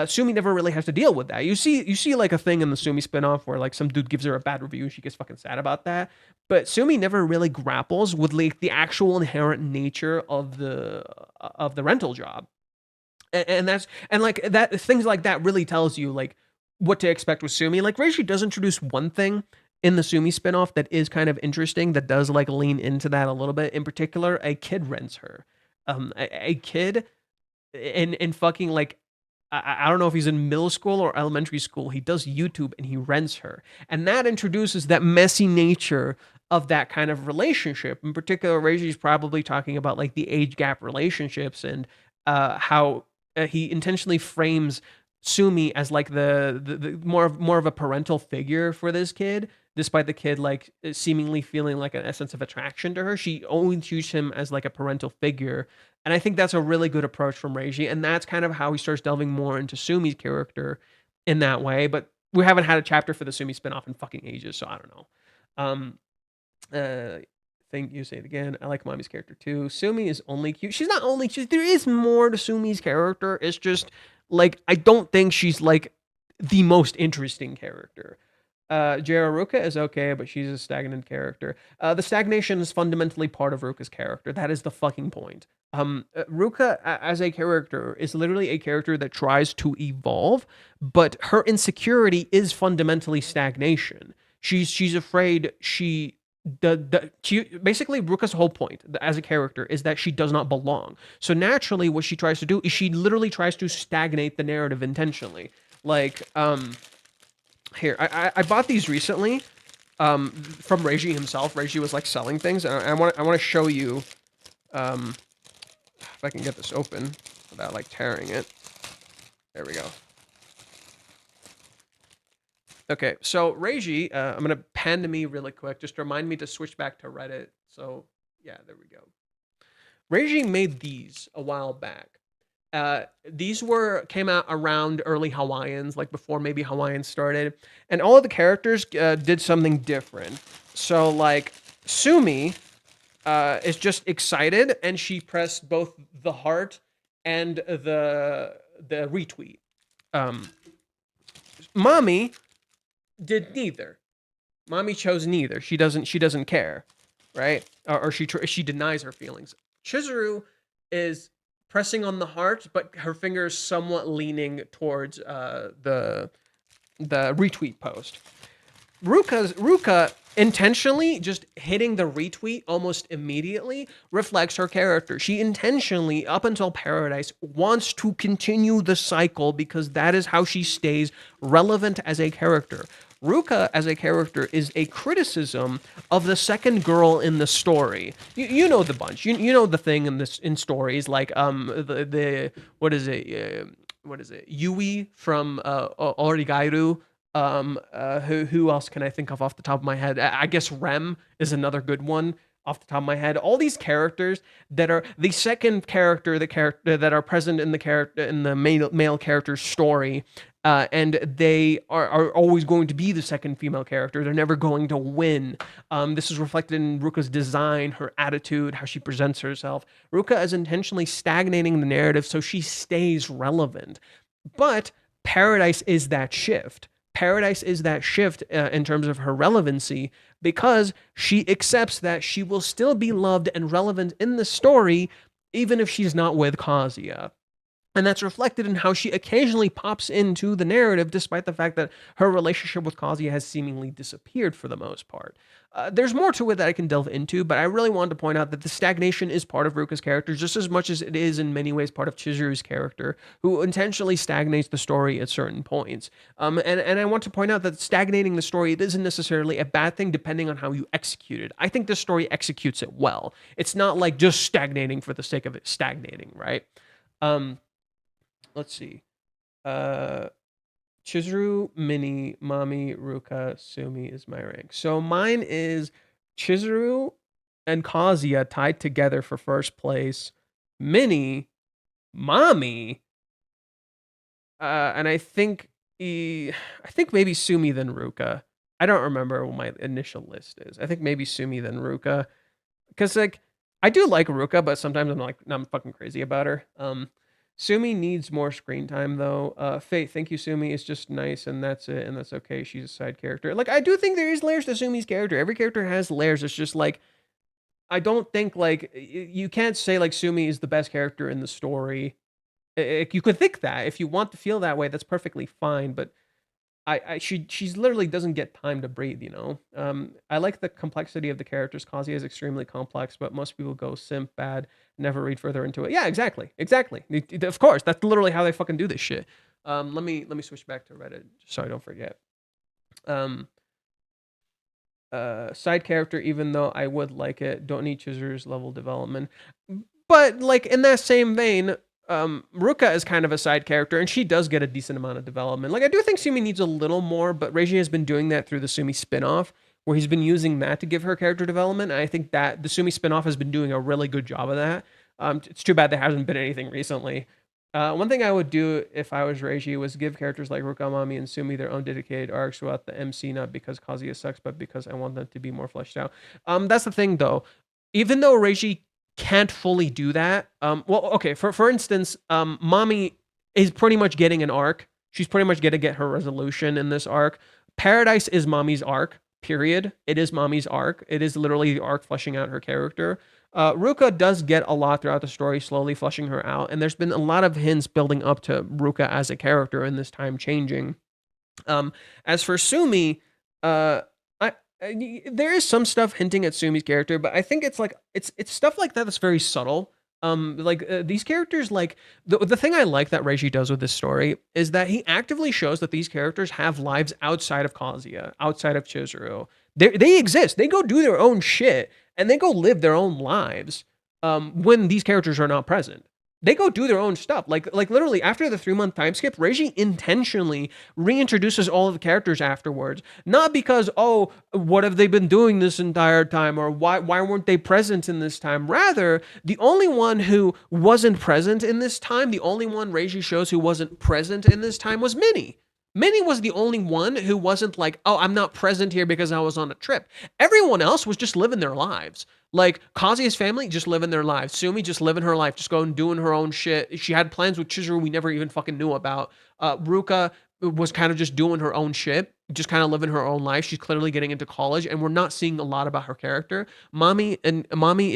Sumi never really has to deal with that. You see like a thing in the Sumi spinoff where like some dude gives her a bad review and she gets fucking sad about that. But Sumi never really grapples with like the actual inherent nature of the rental job. And that's and like that things like that really tells you like what to expect with Sumi. Like Reishi does introduce one thing in the Sumi spinoff that is kind of interesting that does like lean into that a little bit. In particular, a kid rents her. A kid in fucking like I don't know if he's in middle school or elementary school. He does YouTube and he rents her, and that introduces that messy nature of that kind of relationship. In particular, Reishi's probably talking about like the age gap relationships and how he intentionally frames Sumi as like the more of a parental figure for this kid, despite the kid like seemingly feeling like a sense of attraction to her. She always views him as like a parental figure, and I think that's a really good approach from Reiji, and that's kind of how he starts delving more into Sumi's character in that way. But we haven't had a chapter for the Sumi spinoff in fucking ages, so I don't know. Um, think you say it again. I like Mommy's character too. Sumi is only cute. She's not only cute. There is more to Sumi's character. It's just like I don't think she's like the most interesting character. Ruka is okay, but she's a stagnant character. The stagnation is fundamentally part of Ruka's character. That is the fucking point. Ruka as a character is literally a character that tries to evolve, but her insecurity is fundamentally stagnation. She's afraid she basically Ruka's whole point as a character is that she does not belong. So naturally, what she tries to do is she literally tries to stagnate the narrative intentionally. Like, here I bought these recently, from Reiji himself. Reiji was like selling things, and I want to show you, if I can get this open without like tearing it. There we go. Okay, so Reiji, I'm gonna pan to me really quick, just to remind me to switch back to Reddit. So yeah, there we go. Reiji made these a while back. These came out around early Hawaiians, like before maybe Hawaiians started, and all of the characters did something different. So like Sumi is just excited, and she pressed both the heart and the retweet. Um, Mommy did neither. Mommy chose neither. She doesn't care, right? Or she denies her feelings. Chizuru is pressing on the heart, but her fingers somewhat leaning towards the retweet post. Ruka intentionally just hitting the retweet almost immediately reflects her character. She intentionally, up until Paradise, wants to continue the cycle because that is how she stays relevant as a character. Ruka as a character is a criticism of the second girl in the story. You know the bunch. You know the thing in stories like the what is it Yui from Origairu. Who else can I think of off the top of my head? I guess Rem is another good one off the top of my head. All these characters that are the second character, the character that are present in the character in the male character's story, and they are always going to be the second female character. They're never going to win. This is reflected in Ruka's design, her attitude, how she presents herself. Ruka is intentionally stagnating the narrative so she stays relevant. But Paradise is that shift. Paradise is that shift in terms of her relevancy because she accepts that she will still be loved and relevant in the story even if she's not with Kazuya. And that's reflected in how she occasionally pops into the narrative, despite the fact that her relationship with Kazuya has seemingly disappeared for the most part. There's more to it that I can delve into, but I really wanted to point out that the stagnation is part of Ruka's character just as much as it is in many ways part of Chizuru's character, who intentionally stagnates the story at certain points. And I want to point out that stagnating the story, it isn't necessarily a bad thing depending on how you execute it. I think this story executes it well. It's not like just stagnating for the sake of it stagnating, right? Let's see. Chizuru, Mini, Mami, Ruka, Sumi is my rank. So mine is Chizuru and Kazuya tied together for first place. Mini, Mami, and I think maybe Sumi then Ruka. I don't remember what my initial list is. I think maybe Sumi then Ruka, because like I do like Ruka, but sometimes I'm fucking crazy about her. Sumi needs more screen time though. Faith, thank you, Sumi. It's just nice, and that's it, and that's okay. She's a side character. Like I do think there is layers to Sumi's character. Every character has layers. It's just like I don't think like you can't say like Sumi is the best character in the story. You could think that if you want to feel that way, that's perfectly fine. But she's literally doesn't get time to breathe, you know. I like the complexity of the characters. Kazuya is extremely complex, but most people go simp bad, never read further into it. Yeah, exactly. Of course, that's literally how they fucking do this shit. Let me switch back to Reddit just so I don't forget. Side character, even though I would like it, don't need Chizuru's level development. But like in that same vein, Ruka is kind of a side character, and she does get a decent amount of development. Like I do think Sumi needs a little more, but Reiji has been doing that through the Sumi spinoff, where he's been using that to give her character development. And I think that the Sumi spinoff has been doing a really good job of that. It's too bad there hasn't been anything recently. One thing I would do if I was Reiji was give characters like Ruka, Mami, and Sumi their own dedicated arcs throughout the MC, not because Kazuya sucks, but because I want them to be more fleshed out. That's the thing, though. Even though Reiji can't fully do that. Well, okay, for instance, Mami is pretty much getting an arc. She's pretty much going to get her resolution in this arc. Paradise is Mami's arc, period. It is Mami's arc. It is literally the arc fleshing out her character. Ruka does get a lot throughout the story, slowly fleshing her out, and there's been a lot of hints building up to Ruka as a character in this time changing. As for Sumi, There is some stuff hinting at Sumi's character, but I think it's like it's stuff like that that's very subtle. These characters, like the thing I like that Reiji does with this story is that he actively shows that these characters have lives outside of Kazuya, outside of Chizuru. They exist. They go do their own shit and they go live their own lives. When these characters are not present, they go do their own stuff. Like literally after the 3 month time skip, Reiji intentionally reintroduces all of the characters afterwards. Not because, oh, what have they been doing this entire time, or why weren't they present in this time? Rather, the only one who wasn't present in this time, the only one Reiji shows who wasn't present in this time was Minnie. Minnie was the only one who wasn't like, oh, I'm not present here because I was on a trip. Everyone else was just living their lives. Like Kazuya's family just living their lives. Sumi just living her life, just going doing her own shit. She had plans with Chizuru we never even fucking knew about. Ruka was kind of just doing her own shit, just kind of living her own life. She's clearly getting into college, and we're not seeing a lot about her character. Mommy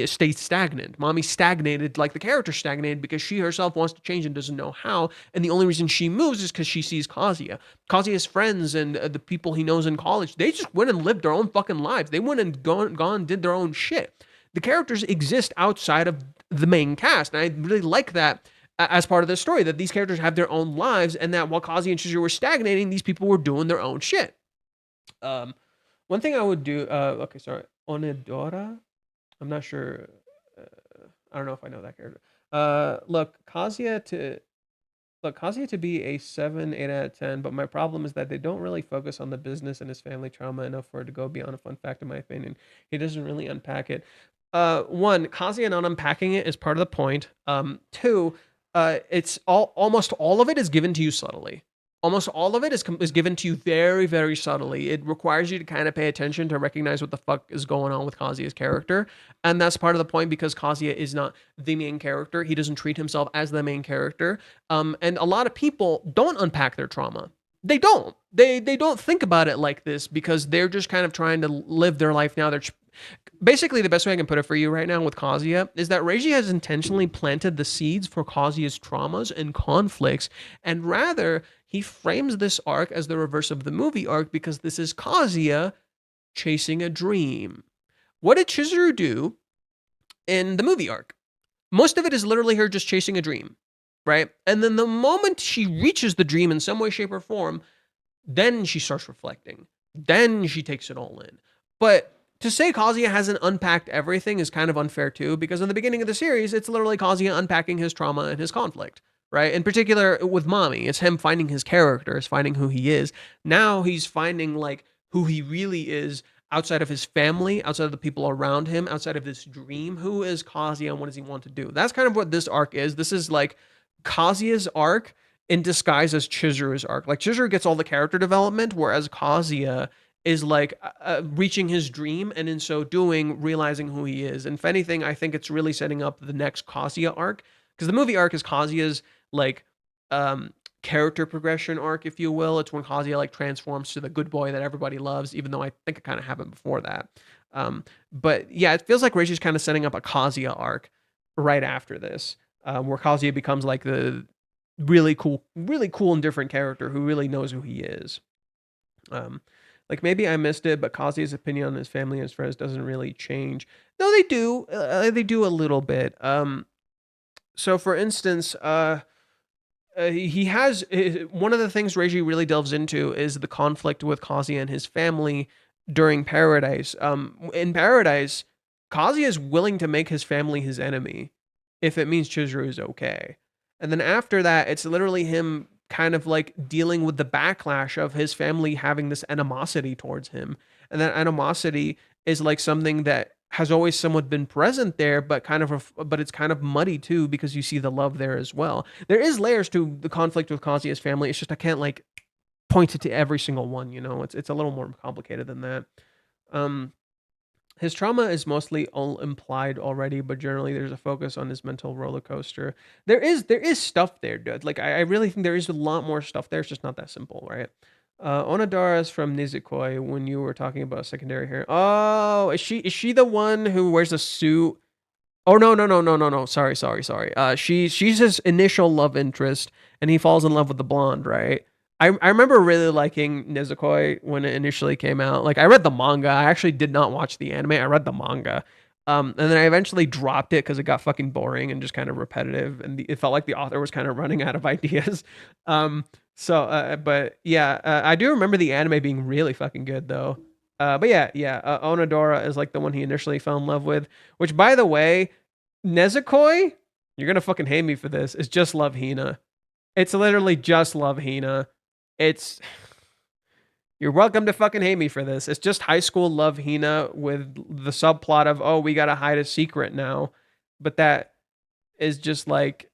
stays stagnant. Mommy stagnated like the character stagnated because she herself wants to change and doesn't know how. And the only reason she moves is because she sees Kazuya. Kazuya's friends and the people he knows in college, they just went and lived their own fucking lives. They went and gone did their own shit. The characters exist outside of the main cast, and I really like that as part of the story, that these characters have their own lives, and that while Kazi and Chizuru were stagnating, these people were doing their own shit. One thing I would do, okay, sorry, Onedora? I'm not sure. I don't know if I know that character. Look, Kazuya to be a 7, 8 out of 10, but my problem is that they don't really focus on the business and his family trauma enough for it to go beyond a fun fact, in my opinion. He doesn't really unpack it. One, Kazuya not unpacking it is part of the point. Two, it's almost all of it is given to you subtly. Almost all of it is given to you very, very subtly. It requires you to kind of pay attention to recognize what the fuck is going on with Kazuya's character. And that's part of the point because Kazuya is not the main character. He doesn't treat himself as the main character. And a lot of people don't unpack their trauma. They don't. They don't think about it like this because they're just kind of trying to live their life now. They're basically, the best way I can put it for you right now with Kazuya is that Reiji has intentionally planted the seeds for Kazuya's traumas and conflicts, and rather he frames this arc as the reverse of the movie arc because this is Kazuya chasing a dream. What did Chizuru do in the movie arc? Most of it is literally her just chasing a dream, right? And then the moment she reaches the dream in some way, shape, or form, then she starts reflecting. Then she takes it all in. But to say Kazuya hasn't unpacked everything is kind of unfair too, because in the beginning of the series, it's literally Kazuya unpacking his trauma and his conflict, right? In particular with Mami, it's him finding his character, it's finding who he is. Now he's finding like who he really is outside of his family, outside of the people around him, outside of this dream. Who is Kazuya and what does he want to do? That's kind of what this arc is. This is like Kazuya's arc in disguise as Chizuru's arc. Like Chizuru gets all the character development, whereas Kazuya is like reaching his dream, and in so doing, realizing who he is. And if anything, I think it's really setting up the next Kazuya arc, because the movie arc is Kazuya's like character progression arc, if you will. It's when Kazuya like transforms to the good boy that everybody loves, even though I think it kind of happened before that. But yeah, it feels like Reishi's kind of setting up a Kazuya arc right after this, where Kazuya becomes like the really cool and different character who really knows who he is. Like maybe I missed it, but Kazuya's opinion on his family and his friends doesn't really change. No, they do. They do a little bit. So for instance, he has one of the things Reiji really delves into is the conflict with Kazuya and his family during Paradise. In Paradise, Kazuya is willing to make his family his enemy if it means Chizuru is okay. And then after that, it's literally him kind of like dealing with the backlash of his family having this animosity towards him. And that animosity is like something that has always somewhat been present there, but but it's kind of muddy too, because you see the love there as well. There is layers to the conflict with Kazuya's family. It's just I can't like point it to every single one, you know. It's a little more complicated than that. His trauma is mostly all implied already, but generally there's a focus on his mental roller coaster. There is stuff there, dude. Like I really think there is a lot more stuff there. It's just not that simple, right? Onodara's from Nizukoi when you were talking about secondary hair. Oh, is she the one who wears a suit? Oh no. Sorry. She's his initial love interest, and he falls in love with the blonde, right? I remember really liking Nizukoi when it initially came out. Like I read the manga. I actually did not watch the anime. I read the manga. And then I eventually dropped it because it got fucking boring and just kind of repetitive, and it felt like the author was kind of running out of ideas. But yeah, I do remember the anime being really fucking good though. But yeah, Onodora is like the one he initially fell in love with. Which, by the way, Nezukoi, you're gonna fucking hate me for this. It's just Love Hina. It's literally just Love Hina. It's You're welcome to fucking hate me for this. It's just high school Love Hina with the subplot of, oh, we gotta hide a secret now. But that is just like,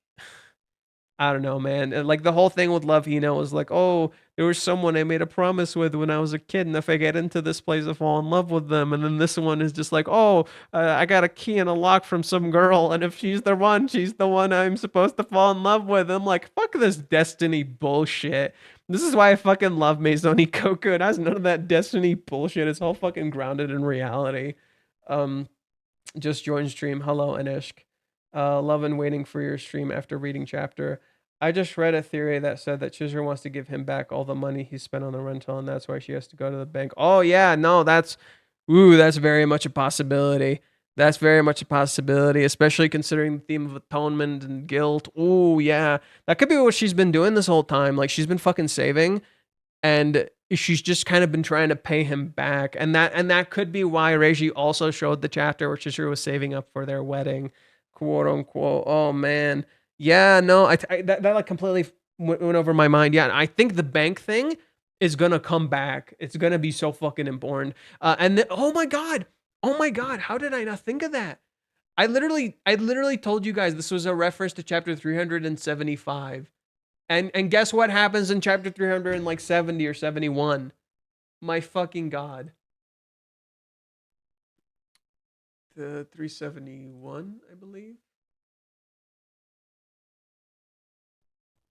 I don't know, man. And like the whole thing with Love Hina was like, oh, there was someone I made a promise with when I was a kid, and if I get into this place, I fall in love with them. And then this one is just like, oh, I got a key and a lock from some girl, and if she's the one I'm supposed to fall in love with. I'm like, fuck this destiny bullshit. This is why I fucking love Maisoni Koku. It has none of that destiny bullshit. It's all fucking grounded in reality. Um, just joined stream. Hello, Anishk. Love and waiting for your stream after reading chapter. I just read a theory that said that Chizuru wants to give him back all the money he spent on the rental, and that's why she has to go to the bank. Oh yeah, no, that's very much a possibility. That's very much a possibility, especially considering the theme of atonement and guilt. Oh yeah, that could be what she's been doing this whole time. Like she's been fucking saving, and she's just kind of been trying to pay him back, and that could be why Reiji also showed the chapter where Chizuru was saving up for their wedding, quote unquote. Oh man, yeah, no, that like completely went over my mind. Yeah, I think the bank thing is gonna come back. It's gonna be so fucking important. Oh my god, how did I not think of that? I literally told you guys this was a reference to chapter 375. And guess what happens in chapter 370 or 71? My fucking god. The 371, I believe.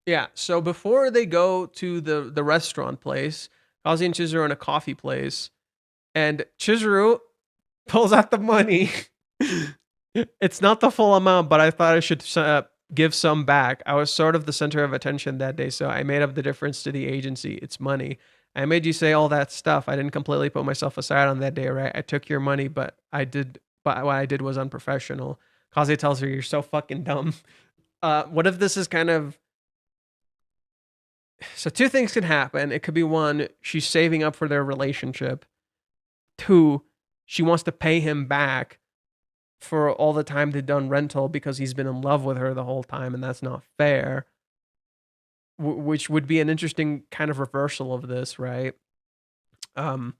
Yeah, so before they go to the restaurant place, Kazi and Chizuru are in a coffee place, and Chizuru pulls out the money. It's not the full amount, but I thought I should give some back. I was sort of the center of attention that day, so I made up the difference to the agency. It's money. I made you say all that stuff. I didn't completely put myself aside on that day, right? I took your money, but what I did was unprofessional. Kazi tells her, you're so fucking dumb. What if this is kind of... So two things can happen. It could be one, she's saving up for their relationship. Two, she wants to pay him back for all the time they've done rental because he's been in love with her the whole time, and that's not fair. Which would be an interesting kind of reversal of this, right? And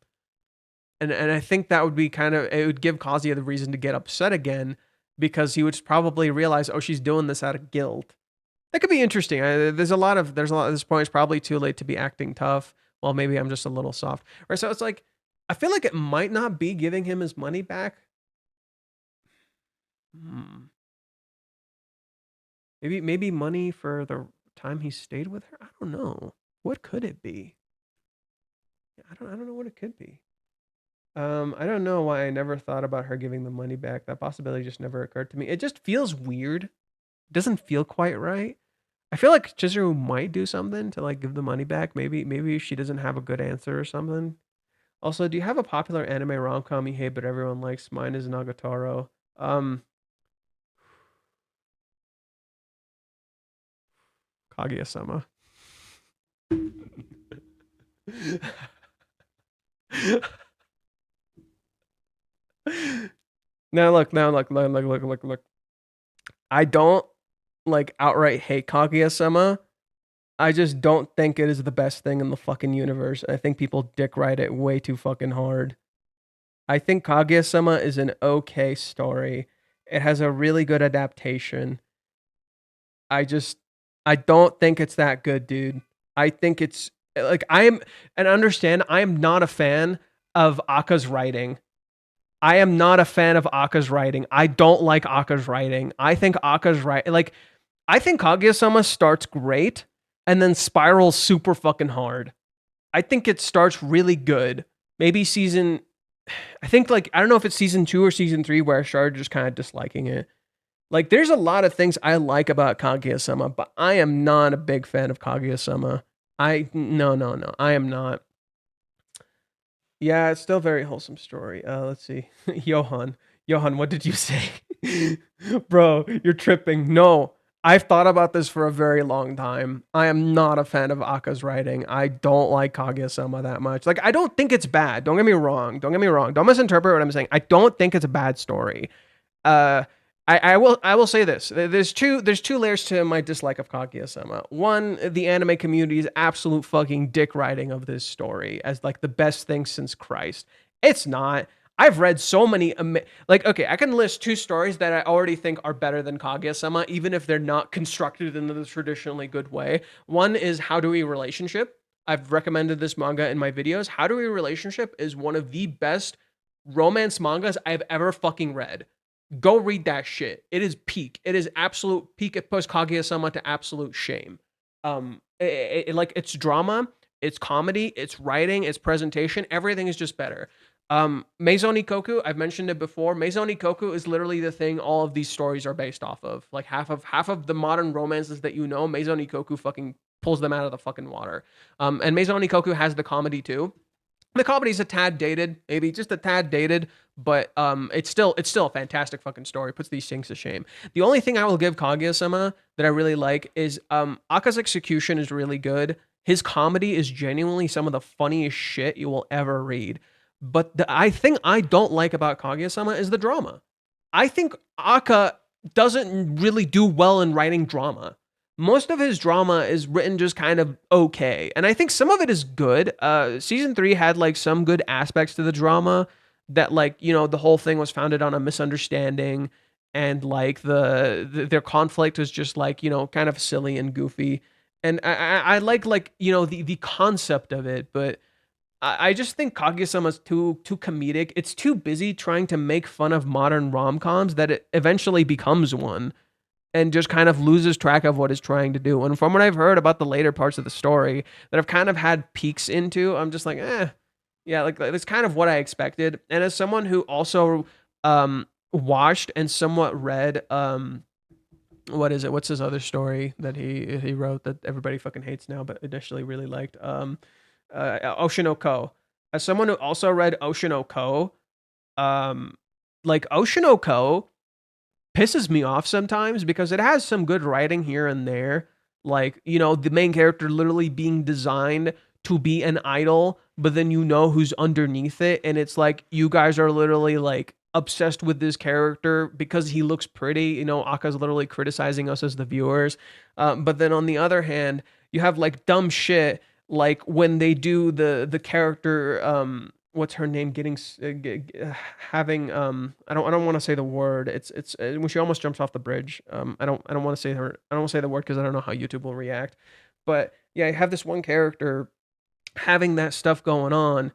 I think that would be it would give Kazuya the reason to get upset again, because he would probably realize, oh, she's doing this out of guilt. That could be interesting. There's a lot at this point. It's probably too late to be acting tough. Well, maybe I'm just a little soft. Right? So it's like, I feel like it might not be giving him his money back. Maybe money for the time he stayed with her. I don't know. What could it be? I don't know what it could be. I don't know why I never thought about her giving the money back. That possibility just never occurred to me. It just feels weird. It doesn't feel quite right. I feel like Chizuru might do something to like give the money back. Maybe she doesn't have a good answer or something. Also, do you have a popular anime rom-com you hate but everyone likes? Mine is Nagatoro. Kaguya-sama. Now look. I don't like outright hate Kaguya-sama. I just don't think it is the best thing in the fucking universe. I think people dick ride it way too fucking hard. I think Kaguya-sama is an okay story. It has a really good adaptation. I don't think it's that good, dude. I think it's like I am not a fan of Akka's writing. I am not a fan of Akka's writing. I don't like Akka's writing. I think Akka's I think Kaguya-sama starts great and then spirals super fucking hard. I think it starts really good. Maybe I don't know if it's season 2 or season 3 where I started just kind of disliking it. Like, there's a lot of things I like about Kaguya-sama, but I am not a big fan of Kaguya-sama. No. I am not. Yeah, it's still a very wholesome story. Let's see. Johan, what did you say? Bro, you're tripping. No, I've thought about this for a very long time. I am not a fan of Aka's writing. I don't like Kaguya-sama that much. Like, I don't think it's bad. Don't get me wrong. Don't get me wrong. Don't misinterpret what I'm saying. I don't think it's a bad story. Uh, I will say this. There's two layers to my dislike of Kaguya-sama. One, the anime community's absolute fucking dick riding of this story as like the best thing since Christ. It's not. I've read so many like okay, I can list two stories that I already think are better than Kaguya-sama, even if they're not constructed in the traditionally good way. One is How Do We Relationship. I've recommended this manga in my videos. How Do We Relationship is one of the best romance mangas I've ever fucking read. Go read that shit. It is peak. It is absolute peak. It puts Kaguya-sama to absolute shame. Like it's drama, it's comedy, it's writing, it's presentation. Everything is just better. Maison Ikkoku, I've mentioned it before. Maison Ikkoku is literally the thing all of these stories are based off of. Like half of the modern romances that you know, Maison Ikkoku fucking pulls them out of the fucking water. And Maison Ikkoku has the comedy too. The comedy's a tad dated, maybe just a tad dated, but it's still a fantastic fucking story. Puts these things to shame. The only thing I will give Kaguya-sama that I really like is Aka's execution is really good. His comedy is genuinely some of the funniest shit you will ever read. But I think I don't like about Kaguya-sama is the drama. I think Aka doesn't really do well in writing drama. Most of his drama is written just kind of okay, and I think some of it is good. Season 3 had like some good aspects to the drama that like the whole thing was founded on a misunderstanding, and like their conflict was just like kind of silly and goofy, and I like the concept of it, but I just think Kaguya-sama's too comedic. It's too busy trying to make fun of modern rom-coms that it eventually becomes one and just kind of loses track of what it's trying to do. And from what I've heard about the later parts of the story that I've kind of had peaks into, I'm just like, yeah, like it's kind of what I expected. And as someone who also watched and somewhat read what is it? What's his other story that he wrote that everybody fucking hates now, but initially really liked? Oshinoko. As someone who also read Oshinoko, like Oshinoko pisses me off sometimes because it has some good writing here and there. Like, the main character literally being designed to be an idol, but then who's underneath it. And it's like, you guys are literally like obsessed with this character because he looks pretty. Aka's literally criticizing us as the viewers. But then on the other hand, you have like dumb shit like when they do the character what's her name getting having I don't want to say the word. It's when she almost jumps off the bridge. I don't want to say her. I don't want to say the word because I don't know how YouTube will react. But yeah, I have this one character having that stuff going on,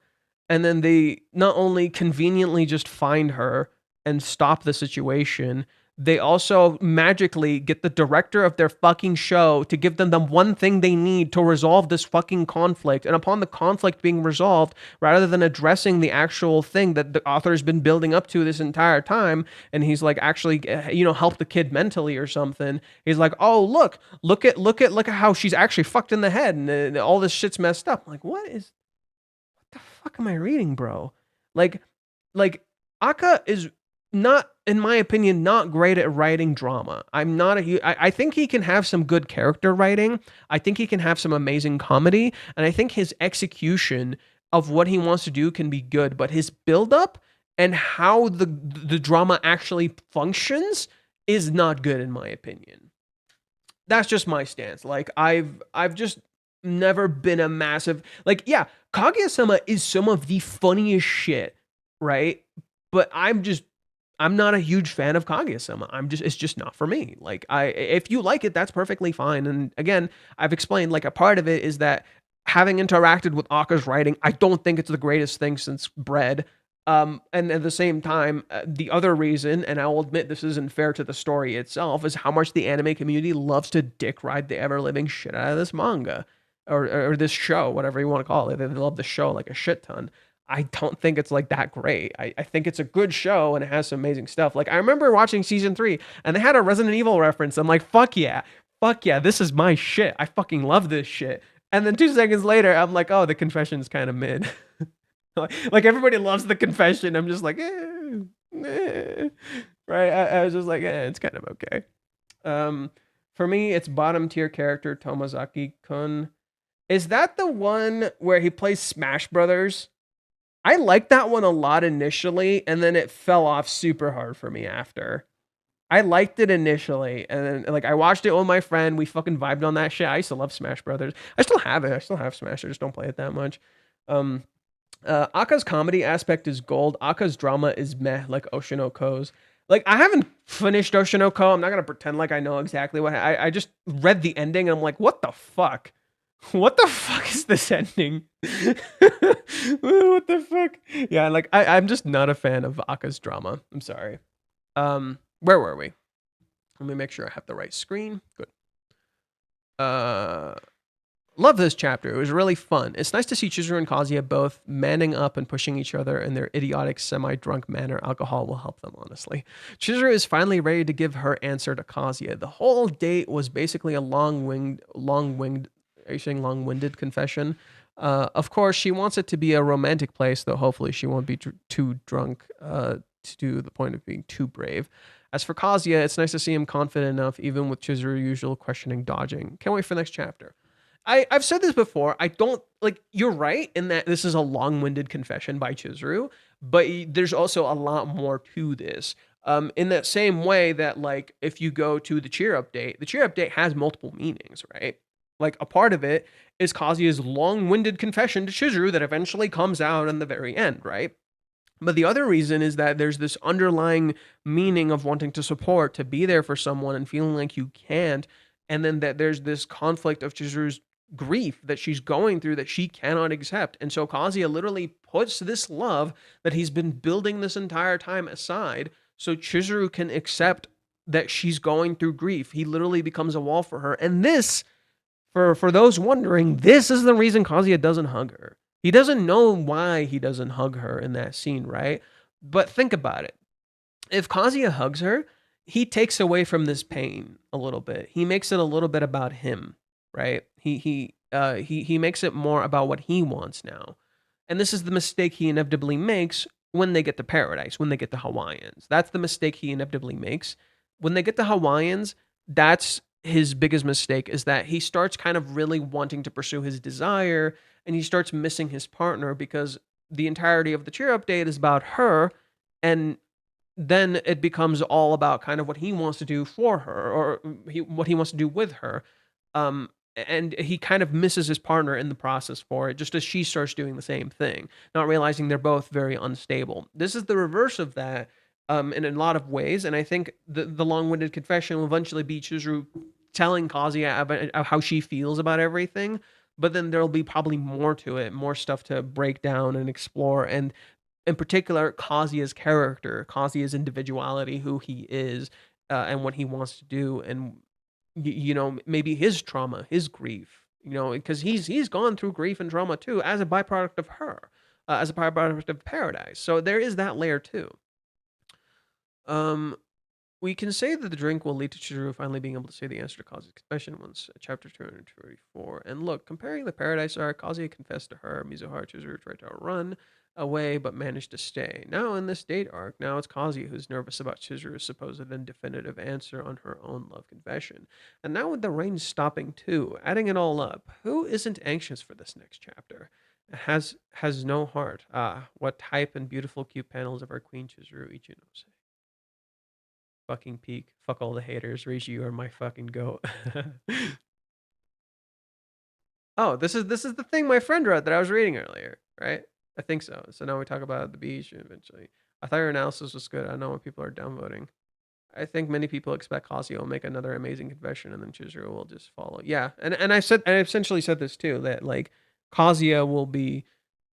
and then they not only conveniently just find her and stop the situation, they also magically get the director of their fucking show to give them the one thing they need to resolve this fucking conflict. And upon the conflict being resolved, rather than addressing the actual thing that the author has been building up to this entire time, and he's like actually help the kid mentally or something, he's like, oh look at how she's actually fucked in the head and all this shit's messed up. I'm like, what the fuck am I reading, bro? Like Aka is not, in my opinion, not great at writing drama. I think he can have some good character writing. I think he can have some amazing comedy, and I think his execution of what he wants to do can be good. But his buildup and how the drama actually functions is not good, in my opinion. That's just my stance. Like I've just never been a massive like yeah. Kaguya-sama is some of the funniest shit, right? But I'm not a huge fan of Kaguya-sama. It's just not for me. Like if you like it, that's perfectly fine. And again, I've explained like a part of it is that having interacted with Aka's writing, I don't think it's the greatest thing since bread. And at the same time, the other reason, and I will admit this isn't fair to the story itself, is how much the anime community loves to dick ride the ever living shit out of this manga or this show, whatever you want to call it. They love the show like a shit ton. I don't think it's like that great. I think it's a good show and it has some amazing stuff. Like I remember watching season 3 and they had a Resident Evil reference. I'm like, fuck yeah, this is my shit. I fucking love this shit. And then 2 seconds later, I'm like, oh, the confession's kind of mid. Like everybody loves the confession. I'm just like, right. I was just like, it's kind of okay. Um, for me, it's bottom tier character Tomazaki Kun. Is that the one where he plays Smash Brothers? I liked that one a lot initially, and then it fell off super hard for me after. I liked it initially, and then like I watched it with my friend. We fucking vibed on that shit. I used to love Smash Brothers. I still have it. I still have Smash. I just don't play it that much. Um, Aka's comedy aspect is gold. Aka's drama is meh, like Oshinoko's. Like I haven't finished Oshinoko. I'm not gonna pretend like I know exactly what. I just read the ending and I'm like, what the fuck? What the fuck is this ending? What the fuck? Yeah, like I'm just not a fan of Aka's drama. I'm sorry. Where were we? Let me make sure I have the right screen. Good. Love this chapter. It was really fun. It's nice to see Chizuru and Kazuya both manning up and pushing each other in their idiotic, semi-drunk manner. Alcohol will help them, honestly. Chizuru is finally ready to give her answer to Kazuya. The whole date was basically a long-winded confession. Of course, she wants it to be a romantic place, though hopefully she won't be too drunk to the point of being too brave. As for Kazuya, it's nice to see him confident enough, even with Chizuru usual questioning dodging. Can't wait for the next chapter. I've said this before. I don't like you're right in that this is a long-winded confession by Chizuru, but there's also a lot more to this. In that same way that like if you go to the cheer update has multiple meanings, right? Like a part of it is Kazuya's long-winded confession to Chizuru that eventually comes out in the very end, right? But the other reason is that there's this underlying meaning of wanting to support, to be there for someone and feeling like you can't. And then that there's this conflict of Chizuru's grief that she's going through that she cannot accept. And so Kazuya literally puts this love that he's been building this entire time aside so Chizuru can accept that she's going through grief. He literally becomes a wall for her. And this, for those wondering, this is the reason Kazuya doesn't hug her. He doesn't know why he doesn't hug her in that scene, right? But think about it. If Kazuya hugs her, he takes away from this pain a little bit. He makes it a little bit about him, right? He makes it more about what he wants now. And this is the mistake he inevitably makes when they get to paradise, when they get to Hawaiians. That's the mistake he inevitably makes. When they get to Hawaiians, that's his biggest mistake, is that he starts kind of really wanting to pursue his desire and he starts missing his partner because the entirety of the cheer update is about her, and then it becomes all about kind of what he wants to do for her or what he wants to do with her. And he kind of misses his partner in the process for it, just as she starts doing the same thing, not realizing they're both very unstable. This is the reverse of that in a lot of ways, and I think the long-winded confession will eventually be Chizuru telling Kazuya about how she feels about everything, but then there'll be probably more to it, more stuff to break down and explore, and in particular, Kazuya's character, Kazuya's individuality, who he is, and what he wants to do, and maybe his trauma, his grief, because he's gone through grief and trauma too, as a byproduct of her, as a byproduct of paradise. So there is that layer too. We can say that the drink will lead to Chizuru finally being able to say the answer to Kazuya's confession once chapter 234. And look, comparing the Paradise arc, Kazuya confessed to her, Mizuhara Chizuru tried to run away but managed to stay. Now in this date arc, now it's Kazuya who's nervous about Chizuru's supposed and definitive answer on her own love confession. And now with the rain stopping too, adding it all up, who isn't anxious for this next chapter? Has no heart. Ah, what type and beautiful cute panels of our queen Chizuru Ichino say. Fucking peak. Fuck all the haters. Reishi, you are my fucking goat. Oh, this is the thing my friend wrote that I was reading earlier, right? I think so. So now we talk about the beach eventually. I thought your analysis was good. I know when people are downvoting. I think many people expect Kazuya will make another amazing confession and then Chizuru will just follow. Yeah, and I essentially said this too, that like Kazuya will be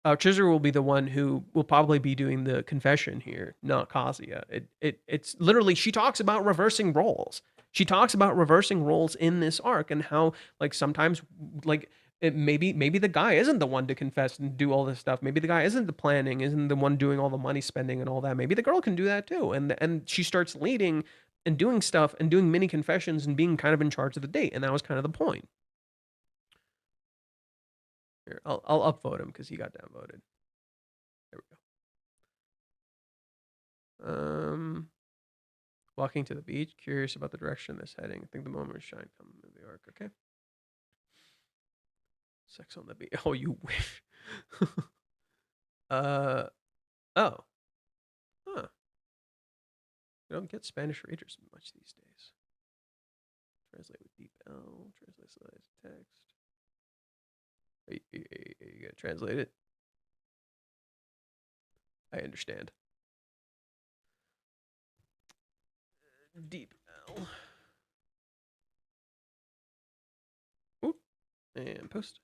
Chizuru will be the one who will probably be doing the confession here, not Kazuya. It's literally, she talks about reversing roles. She talks about reversing roles in this arc and how like sometimes like maybe the guy isn't the one to confess and do all this stuff. Maybe the guy isn't the planning, isn't the one doing all the money spending and all that. Maybe the girl can do that too. And she starts leading and doing stuff and doing mini confessions and being kind of in charge of the date. And that was kind of the point. Here, I'll upvote him because he got downvoted. There we go. Walking to the beach, curious about the direction this heading. I think the moment of shine come in the arc. Okay. Sex on the beach. Oh, you wish. Oh. Huh. You don't get Spanish readers much these days. Translate with deep L. Translate as text. You gotta translate it. I understand. Deep L. Ooh. And post.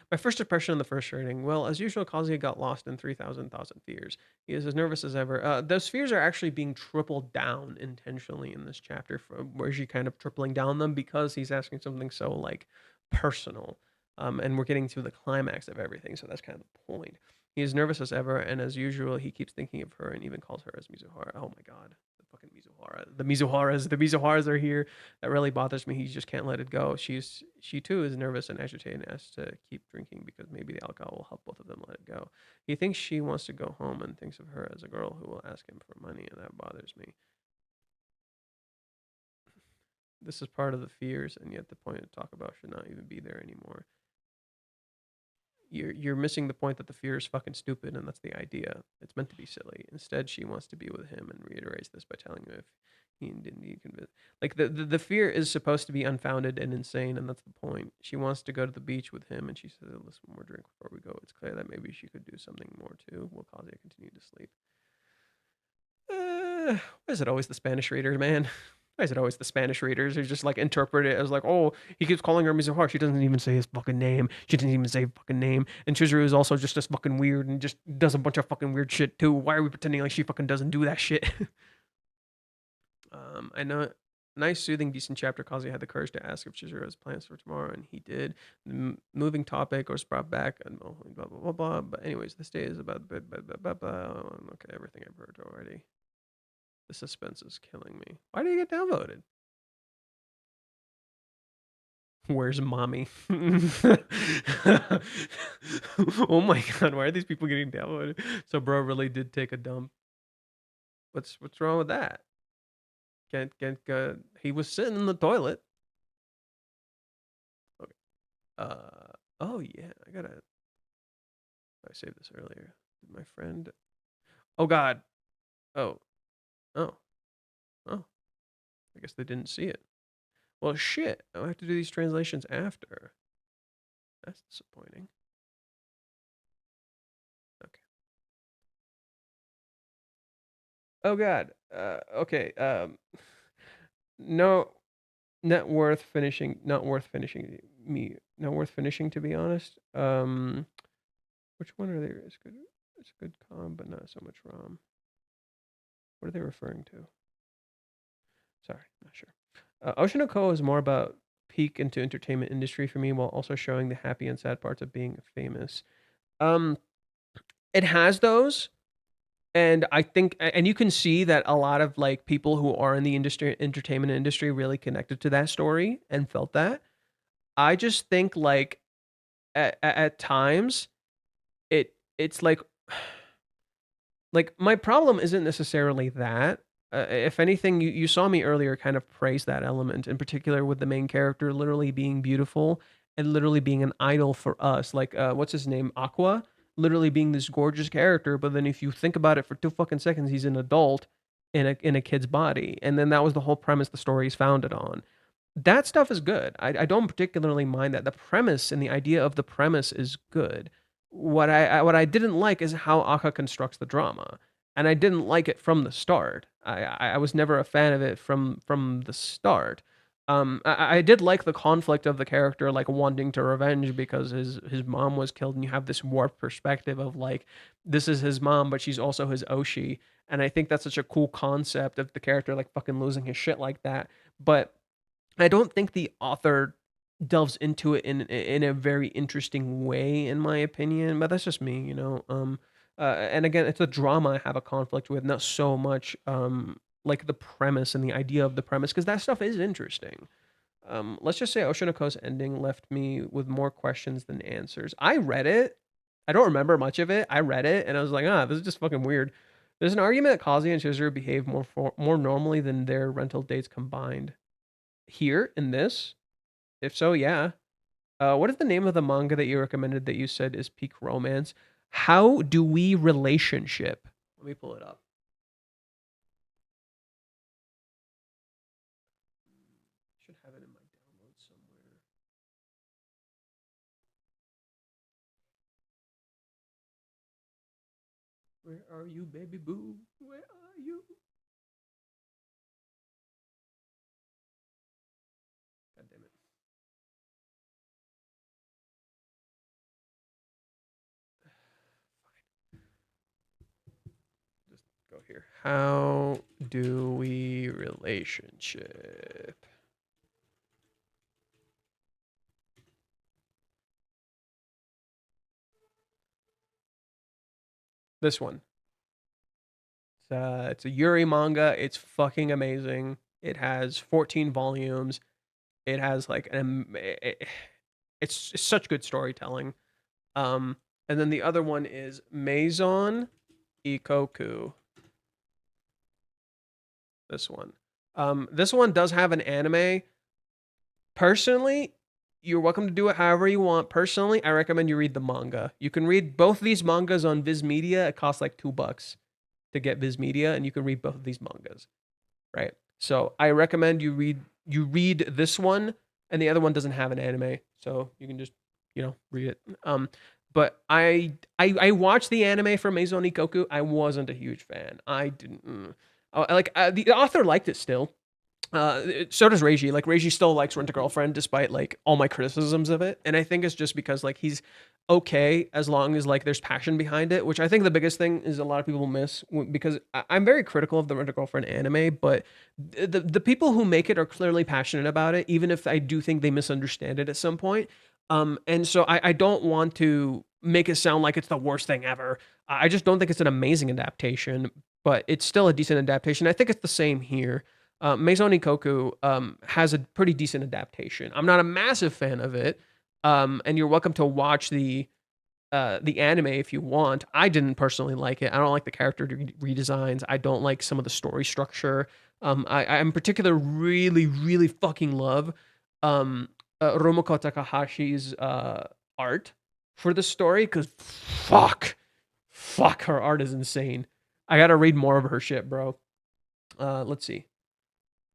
My first impression on the first reading. Well, as usual, Kazuya got lost in 3,000 fears. He is as nervous as ever. Those fears are actually being tripled down intentionally in this chapter, where she kind of tripling down them because he's asking something so like personal. And we're getting to the climax of everything, so that's kind of the point. He is nervous as ever, and as usual, he keeps thinking of her and even calls her as Mizuhara. Oh my god, the fucking Mizuhara. The Mizuharas are here. That really bothers me. He just can't let it go. She too is nervous and agitated and has to keep drinking because maybe the alcohol will help both of them let it go. He thinks she wants to go home and thinks of her as a girl who will ask him for money, and that bothers me. This is part of the fears, and yet the point to talk about should not even be there anymore. You're missing the point that the fear is fucking stupid, and that's the idea. It's meant to be silly. Instead, she wants to be with him and reiterates this by telling him if he didn't need convince. Like the fear is supposed to be unfounded and insane, and that's the point. She wants to go to the beach with him, and she says, "Listen, one more drink before we go." It's clear that maybe she could do something more too. Will Kazuya continue to sleep? Why is it always the Spanish readers, man? Why is it always the Spanish readers who just like interpret it as like, oh, he keeps calling her Mizuhara. She doesn't even say his fucking name. She didn't even say his fucking name. And Chizuru is also just as fucking weird and just does a bunch of fucking weird shit too. Why are we pretending like she fucking doesn't do that shit? I know. Nice, soothing, decent chapter. Kazuya had the courage to ask if Chizuru has plans for tomorrow, and he did. The moving topic was brought back, and blah, blah, blah, blah, blah. But anyways, this day is about blah, blah, blah, blah, blah. Okay, everything I've heard already. The suspense is killing me. Why did you get downvoted? Where's mommy? Oh my god, why are these people getting downvoted? So bro really did take a dump. What's wrong with that? Can't he was sitting in the toilet. Okay. Oh yeah, I saved this earlier. My friend. Oh god. Oh. Oh. Oh. I guess they didn't see it. Well, shit. I'll have to do these translations after. That's disappointing. Okay. Oh god. Okay. No, not worth finishing. Not worth finishing. Not worth finishing, to be honest. Which one are they? It's good. It's a good com, but not so much ROM. What are they referring to? Sorry, not sure. Oshinoko is more about peek into entertainment industry for me, while also showing the happy and sad parts of being famous. It has those, and I think, and you can see that a lot of like people who are in the entertainment industry, really connected to that story and felt that. I just think like at times it's like my problem isn't necessarily that. If anything, you saw me earlier kind of praise that element, in particular with the main character literally being beautiful and literally being an idol for us. Like, what's his name? Aqua, literally being this gorgeous character, but then if you think about it for 2 fucking seconds, he's an adult in a kid's body, and then that was the whole premise the story is founded on. That stuff is good. I don't particularly mind that. The premise and the idea of the premise is good. What I didn't like is how Aka constructs the drama, and I didn't like it from the start. I was never a fan of it from the start. I did like the conflict of the character like wanting to revenge because his mom was killed, and you have this warped perspective of like this is his mom, but she's also his Oshi, and I think that's such a cool concept of the character like fucking losing his shit like that. But I don't think the author delves into it in a very interesting way, in my opinion. But that's just me, you know. And again, it's a drama I have a conflict with, not so much like the premise and the idea of the premise, because that stuff is interesting. Let's just say Oshinoko's ending left me with more questions than answers. I read it. I don't remember much of it. I read it and I was like, this is just fucking weird. There's an argument that Kazuya and Chizuru behave more normally than their rental dates combined. Here in this, if so, yeah. What is the name of the manga that you recommended that you said is peak romance? How do we relationship? Let me pull it up. Should have it in my download somewhere. Where are you, baby boo? Where are you? God damn it. Just go here. How do we relationship? This one. It's a Yuri manga. It's fucking amazing. It has 14 volumes. It has like it's such good storytelling. And then the other one is Maison Ikoku. This one. This one does have an anime. Personally, you're welcome to do it however you want. Personally, I recommend you read the manga. You can read both these mangas on Viz Media. It costs like $2 to get Viz Media, and you can read both of these mangas. Right. So I recommend you read this one, and the other one doesn't have an anime, so you can just read it. But I watched the anime for Maison Ikoku. I wasn't a huge fan. I didn't the author liked it still. So does Reiji. Like Reiji still likes Rent a Girlfriend despite like all my criticisms of it. And I think it's just because like he's okay as long as like there's passion behind it, which I think the biggest thing is a lot of people miss because I'm very critical of the Rent a Girlfriend anime, but the people who make it are clearly passionate about it, even if I do think they misunderstand it at some point. And so I don't want to make it sound like it's the worst thing ever. I just don't think it's an amazing adaptation, but it's still a decent adaptation. I think it's the same here. Maison Ikoku has a pretty decent adaptation. I'm not a massive fan of it, and you're welcome to watch the anime if you want. I didn't personally like it. I don't like the character redesigns. I don't like some of the story structure. I in particular really, really fucking love Romoko Takahashi's art for the story because fuck, her art is insane. I gotta read more of her shit, bro. Let's see.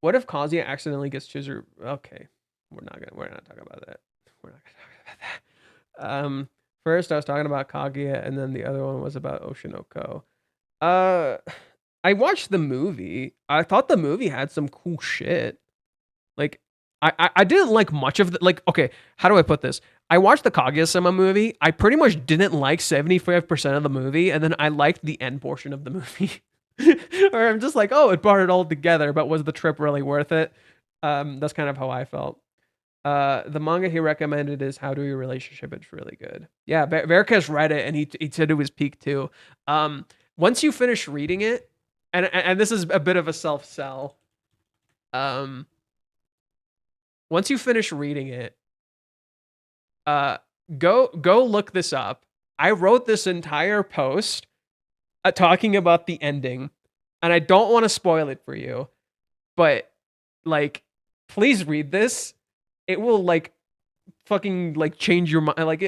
What if Kazuya accidentally gets Chizuru? Okay, we're not talking about that. We're not gonna talk about that. First I was talking about Kaguya, and then the other one was about Oshinoko. I watched the movie. I thought the movie had some cool shit. Like, I didn't like much of the like. Okay, how do I put this? I watched the Kaguya-sama movie. I pretty much didn't like 75% of the movie, and then I liked the end portion of the movie. Or I'm just like, oh, it brought it all together, but was the trip really worth it? That's kind of how I felt. The manga he recommended is How Do You Relationship? It's really good. Yeah, Verka's read it and he said it was peak too. Once you finish reading it, and this is a bit of a self sell. Once you finish reading it, go look this up. I wrote this entire post talking about the ending, and I don't want to spoil it for you, but like, please read this. It will like fucking like change your mind. Like,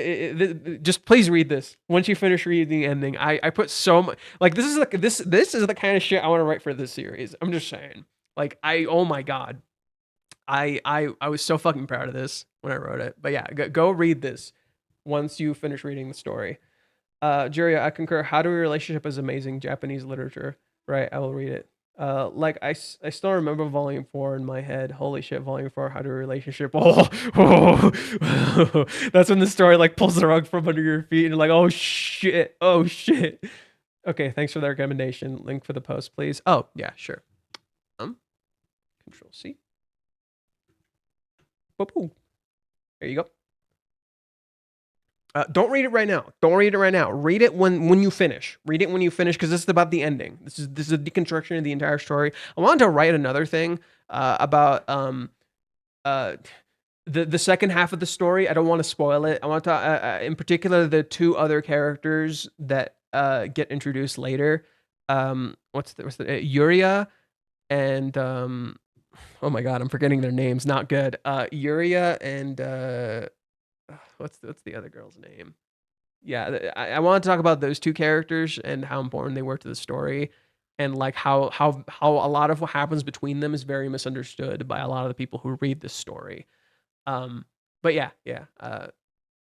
just please read this once you finish reading the ending. I put so much like this is the kind of shit I want to write for this series. I'm just saying. Like, oh my god, I was so fucking proud of this when I wrote it. But yeah, go read this once you finish reading the story. Juria, I concur. How Do We Relationship is amazing Japanese literature. Right, I will read it. Like I still remember volume 4 in my head. Holy shit, volume 4, How Do We Relationship? Oh, that's when the story like pulls the rug from under your feet and you're like, oh shit. Okay, thanks for the recommendation. Link for the post, please. Oh yeah, sure. Control C. Boop. There you go. Don't read it right now. Read it when you finish. Because this is about the ending. This is a deconstruction of the entire story. I wanted to write another thing about uh, the second half of the story. I don't want to spoil it. I want to, in particular, the two other characters that get introduced later. What's the Yuria and oh my god, I'm forgetting their names. Not good. Yuria and what's the other girl's name? Yeah, I want to talk about those two characters and how important they were to the story, and like how a lot of what happens between them is very misunderstood by a lot of the people who read this story. Um, but yeah.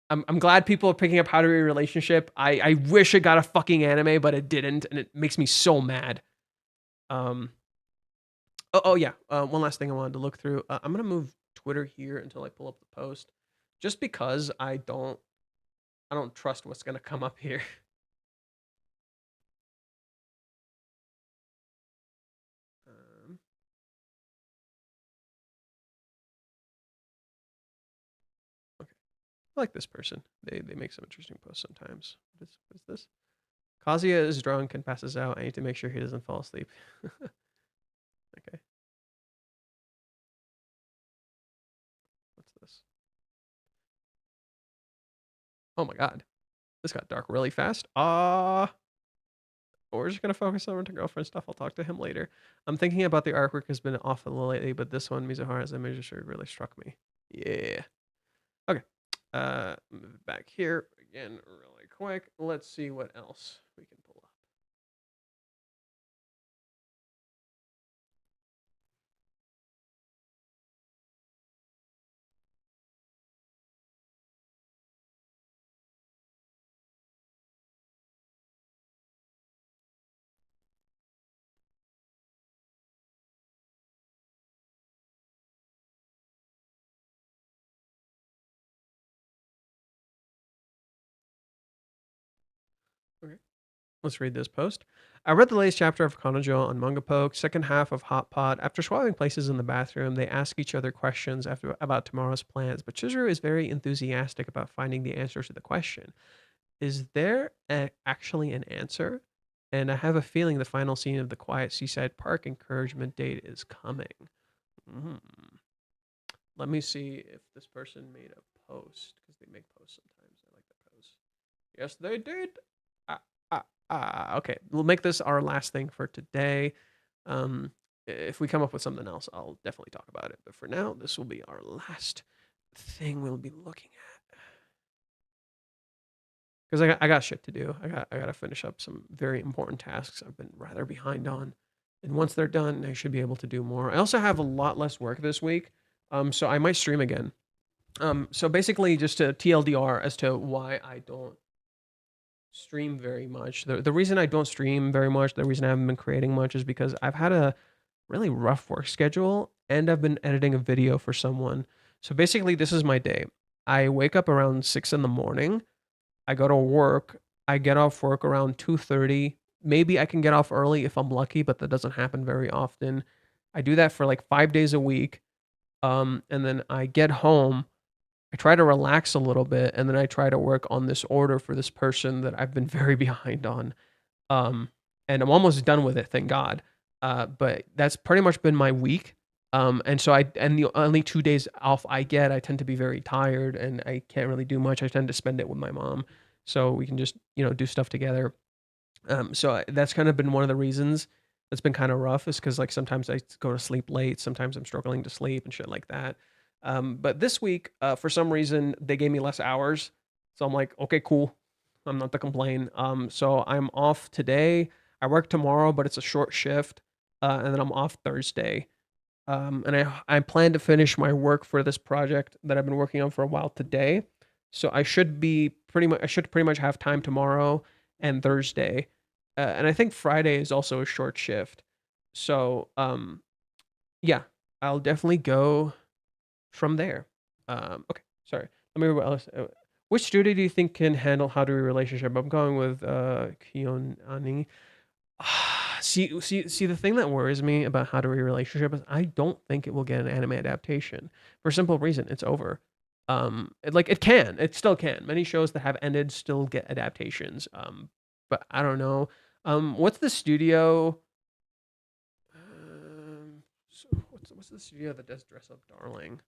I'm glad people are picking up How to Be a Relationship. I wish it got a fucking anime, but it didn't, and it makes me so mad. Um, oh yeah. One last thing I wanted to look through. I'm gonna move Twitter here until I pull up the post, just because I don't trust what's gonna come up here. Um, okay, I like this person. They make some interesting posts sometimes. What is this? Kazuya is drunk and passes out. I need to make sure he doesn't fall asleep. Okay, what's this? Oh my god, this got dark really fast. We're just gonna focus on girlfriend stuff. I'll talk to him later. I'm thinking about the artwork has been off a little lately, but this one, Mizuhara's image sure really struck me. Yeah. Okay. Move it back here again really quick. Let's see what else we can pull up. Okay. Let's read this post. I read the latest chapter of Kanojo on Manga Poke, second half of Hot Pot. After swapping places in the bathroom, they ask each other questions about tomorrow's plans, but Chizuru is very enthusiastic about finding the answers to the question. Is there actually an answer? And I have a feeling the final scene of the quiet seaside park encouragement date is coming. Mm. Let me see if this person made a post, because they make posts sometimes. I like the post. Yes, they did. Okay, we'll make this our last thing for today. If we come up with something else, I'll definitely talk about it. But for now, this will be our last thing we'll be looking at. Because I got shit to do. I got to finish up some very important tasks I've been rather behind on, and once they're done, I should be able to do more. I also have a lot less work this week, so I might stream again. So basically, just to TLDR as to why I don't stream very much. The reason I don't stream very much, the reason I haven't been creating much, is because I've had a really rough work schedule, and I've been editing a video for someone. So basically, this is my day. I wake up around 6 in the morning. I go to work. I get off work around 2:30. Maybe I can get off early if I'm lucky, but that doesn't happen very often. I do that for like 5 days a week. And then I get home. I try to relax a little bit, and then I try to work on this order for this person that I've been very behind on. Um, and I'm almost done with it, thank God. But that's pretty much been my week. And the only 2 days off I get, I tend to be very tired and I can't really do much. I tend to spend it with my mom, so we can just do stuff together. That's kind of been one of the reasons that's been kind of rough, is because like sometimes I go to sleep late, sometimes I'm struggling to sleep and shit like that. But this week, for some reason, they gave me less hours, so I'm like, okay, cool. I'm not to complain. So I'm off today. I work tomorrow, but it's a short shift, and then I'm off Thursday. And I plan to finish my work for this project that I've been working on for a while today. So I should pretty much have time tomorrow and Thursday. And I think Friday is also a short shift. So yeah, I'll definitely go from there. Okay, sorry. Let me read what else. Which studio do you think can handle How to Be a Relationship? I'm going with Kionani. See, the thing that worries me about How to Be a Relationship is I don't think it will get an anime adaptation, for a simple reason: it's over. It still can. Many shows that have ended still get adaptations. But I don't know. What's the studio? So what's the studio that does Dress Up Darling?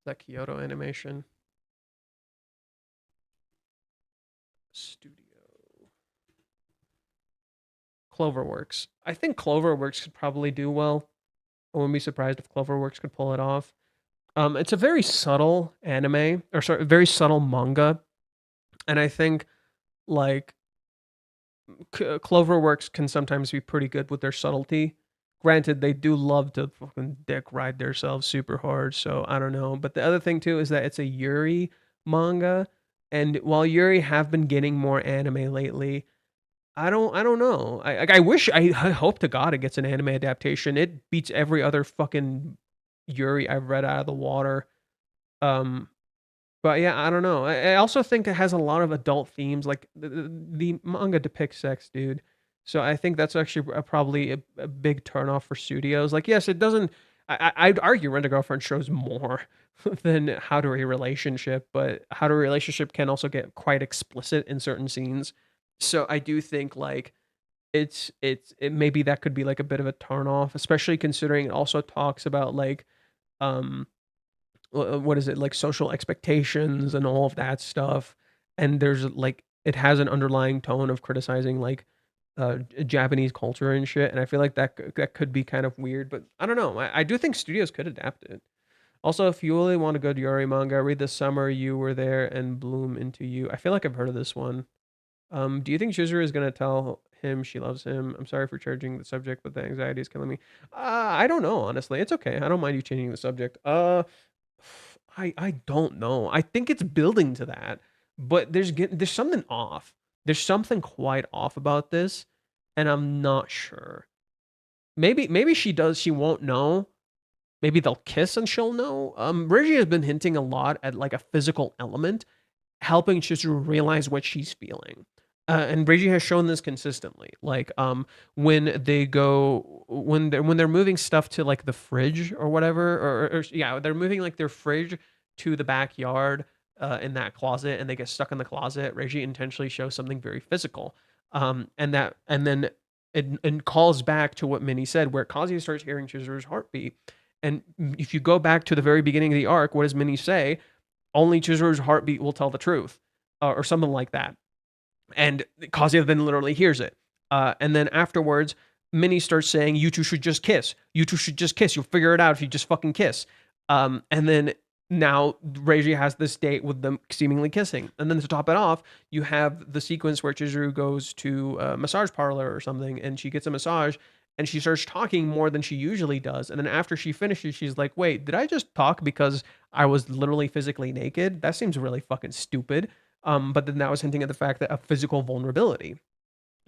That Kyoto Animation Studio. Cloverworks. I think Cloverworks could probably do well. I wouldn't be surprised if Cloverworks could pull it off. It's a very subtle anime, or sorry, very subtle manga, and I think like Cloverworks can sometimes be pretty good with their subtlety. Granted, they do love to fucking dick ride themselves super hard, so I don't know. But the other thing too is that it's a Yuri manga, and while Yuri have been getting more anime lately, I don't know. I wish I hope to God it gets an anime adaptation. It beats every other fucking Yuri I've read out of the water. Um, but yeah, I don't know. I also think it has a lot of adult themes. Like the manga depicts sex, dude. So I think that's actually probably a big turnoff for studios. Like, yes, it doesn't. I'd argue Rent a Girlfriend shows more than How to a Relationship, but How to a Relationship can also get quite explicit in certain scenes. So I do think like it maybe that could be like a bit of a turn off, especially considering it also talks about like um what is it, like social expectations and all of that stuff, and there's like it has an underlying tone of criticizing like Japanese culture and shit, and I feel like that could be kind of weird, but I don't know. I do think studios could adapt it. Also, if you really want to go to Yuri manga, read This Summer You Were There and Bloom Into You. I feel like I've heard of this one. Do you think Chizuru is gonna tell him she loves him? I'm sorry for charging the subject, but the anxiety is killing me. I don't know, honestly. It's okay. I don't mind you changing the subject. I don't know. I think it's building to that, but there's something off. There's something quite off about this, and I'm not sure. Maybe she does. She won't know. Maybe they'll kiss and she'll know. Reggie has been hinting a lot at like a physical element helping Chizuru realize what she's feeling. And Reiji has shown this consistently. Like when they're moving stuff to like the fridge or whatever, or yeah, they're moving like their fridge to the backyard in that closet, and they get stuck in the closet. Reiji intentionally shows something very physical, and then it calls back to what Minnie said, where Kazuya starts hearing Chizuru's heartbeat. And if you go back to the very beginning of the arc, what does Minnie say? Only Chizuru's heartbeat will tell the truth, or something like that. And Kazuya then literally hears it. And then afterwards, Minnie starts saying, "You two should just kiss. You two should just kiss. You'll figure it out if you just fucking kiss." And then now Reiji has this date with them seemingly kissing. And then to top it off, you have the sequence where Chizuru goes to a massage parlor or something, and she gets a massage, and she starts talking more than she usually does. And then after she finishes, she's like, "Wait, did I just talk because I was literally physically naked? That seems really fucking stupid." But then that was hinting at the fact that a physical vulnerability.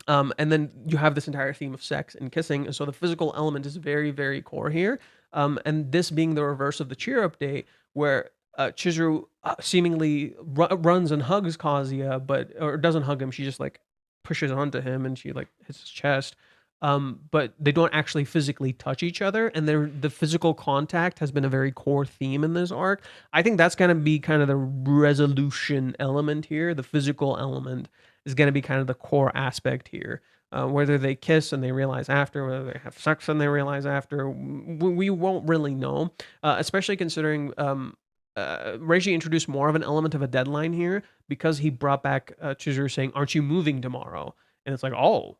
And then you have this entire theme of sex and kissing, and so the physical element is very, very core here. And this being the reverse of the cheer update, where Chizuru seemingly runs and hugs Kazuya, but or doesn't hug him. She just like pushes onto him, and she like hits his chest. But they don't actually physically touch each other, and the physical contact has been a very core theme in this arc. I think that's gonna be kind of the resolution element here. The physical element is gonna be kind of the core aspect here. Whether they kiss and they realize after, whether they have sex and they realize after, we won't really know. Especially considering Reishi introduced more of an element of a deadline here because he brought back Chizuru saying, "Aren't you moving tomorrow?" And it's like, oh,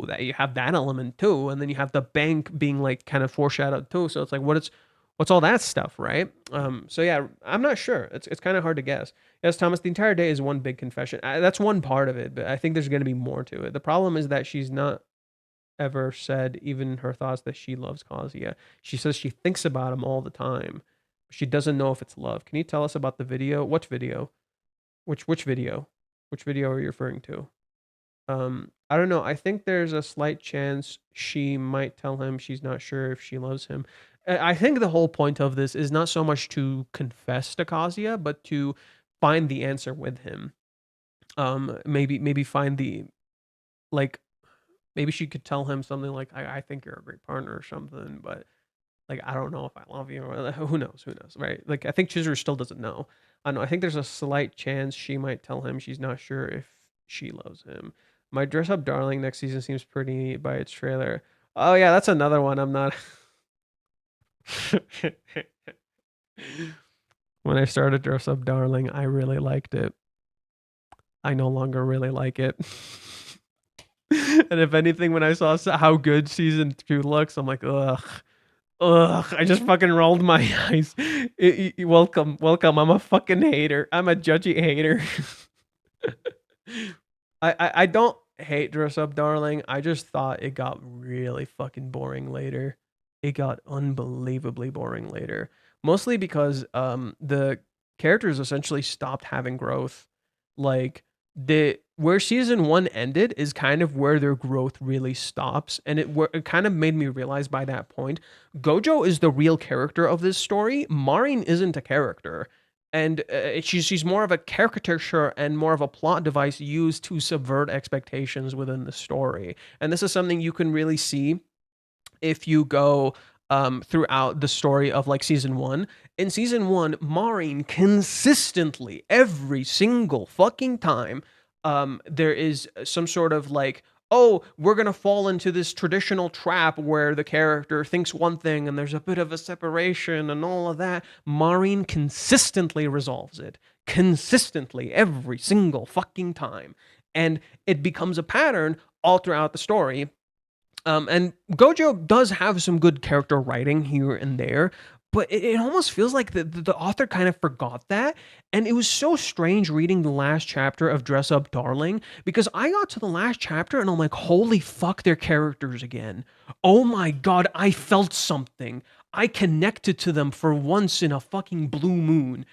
that you have that element too, and then you have the bank being like kind of foreshadowed too. So it's like, what's all that stuff, right? So yeah, I'm not sure. It's kind of hard to guess. Yes, Thomas, the entire day is one big confession. That's one part of it, but I think there's going to be more to it. The problem is that she's not ever said even her thoughts that she loves Kazuya. She says she thinks about him all the time. She doesn't know if it's love. Can you tell us about the video? What video? Which video? Which video are you referring to? I don't know. I think there's a slight chance she might tell him she's not sure if she loves him. I think the whole point of this is not so much to confess to Kazuya, but to find the answer with him. Maybe find the like. Maybe she could tell him something like, "I think you're a great partner" or something, but like I don't know if I love you, or who knows, right? Like I think Chizuru still doesn't know. I don't know. I think there's a slight chance she might tell him she's not sure if she loves him. My dress up darling next season seems pretty neat by its trailer. Oh yeah, that's another one. I'm not. When I started Dress Up Darling, I really liked it. I no longer really like it. And if anything, when I saw how good season 2 looks, I'm like, ugh. Ugh, I just fucking rolled my eyes. Welcome, welcome. I'm a fucking hater. I'm a judgy hater. I don't hate Dress Up Darling. I just thought it got really fucking boring later. It got unbelievably boring later. Mostly because the characters essentially stopped having growth. Like the where season 1 ended is kind of where their growth really stops, and it kind of made me realize by that point Gojo is the real character of this story. Marin isn't a character, and she's more of a caricature and more of a plot device used to subvert expectations within the story. And this is something you can really see if you go throughout the story of like season 1. In season 1, Marin consistently every single fucking time there is some sort of like, oh, we're going to fall into this traditional trap where the character thinks one thing and there's a bit of a separation and all of that. Marin consistently resolves it. Consistently, every single fucking time. And it becomes a pattern all throughout the story. And Gojo does have some good character writing here and there, but it almost feels like the author kind of forgot that. And it was so strange reading the last chapter of Dress Up Darling, because I got to the last chapter and I'm like, holy fuck, they're characters again. Oh my god, I felt something. I connected to them for once in a fucking blue moon.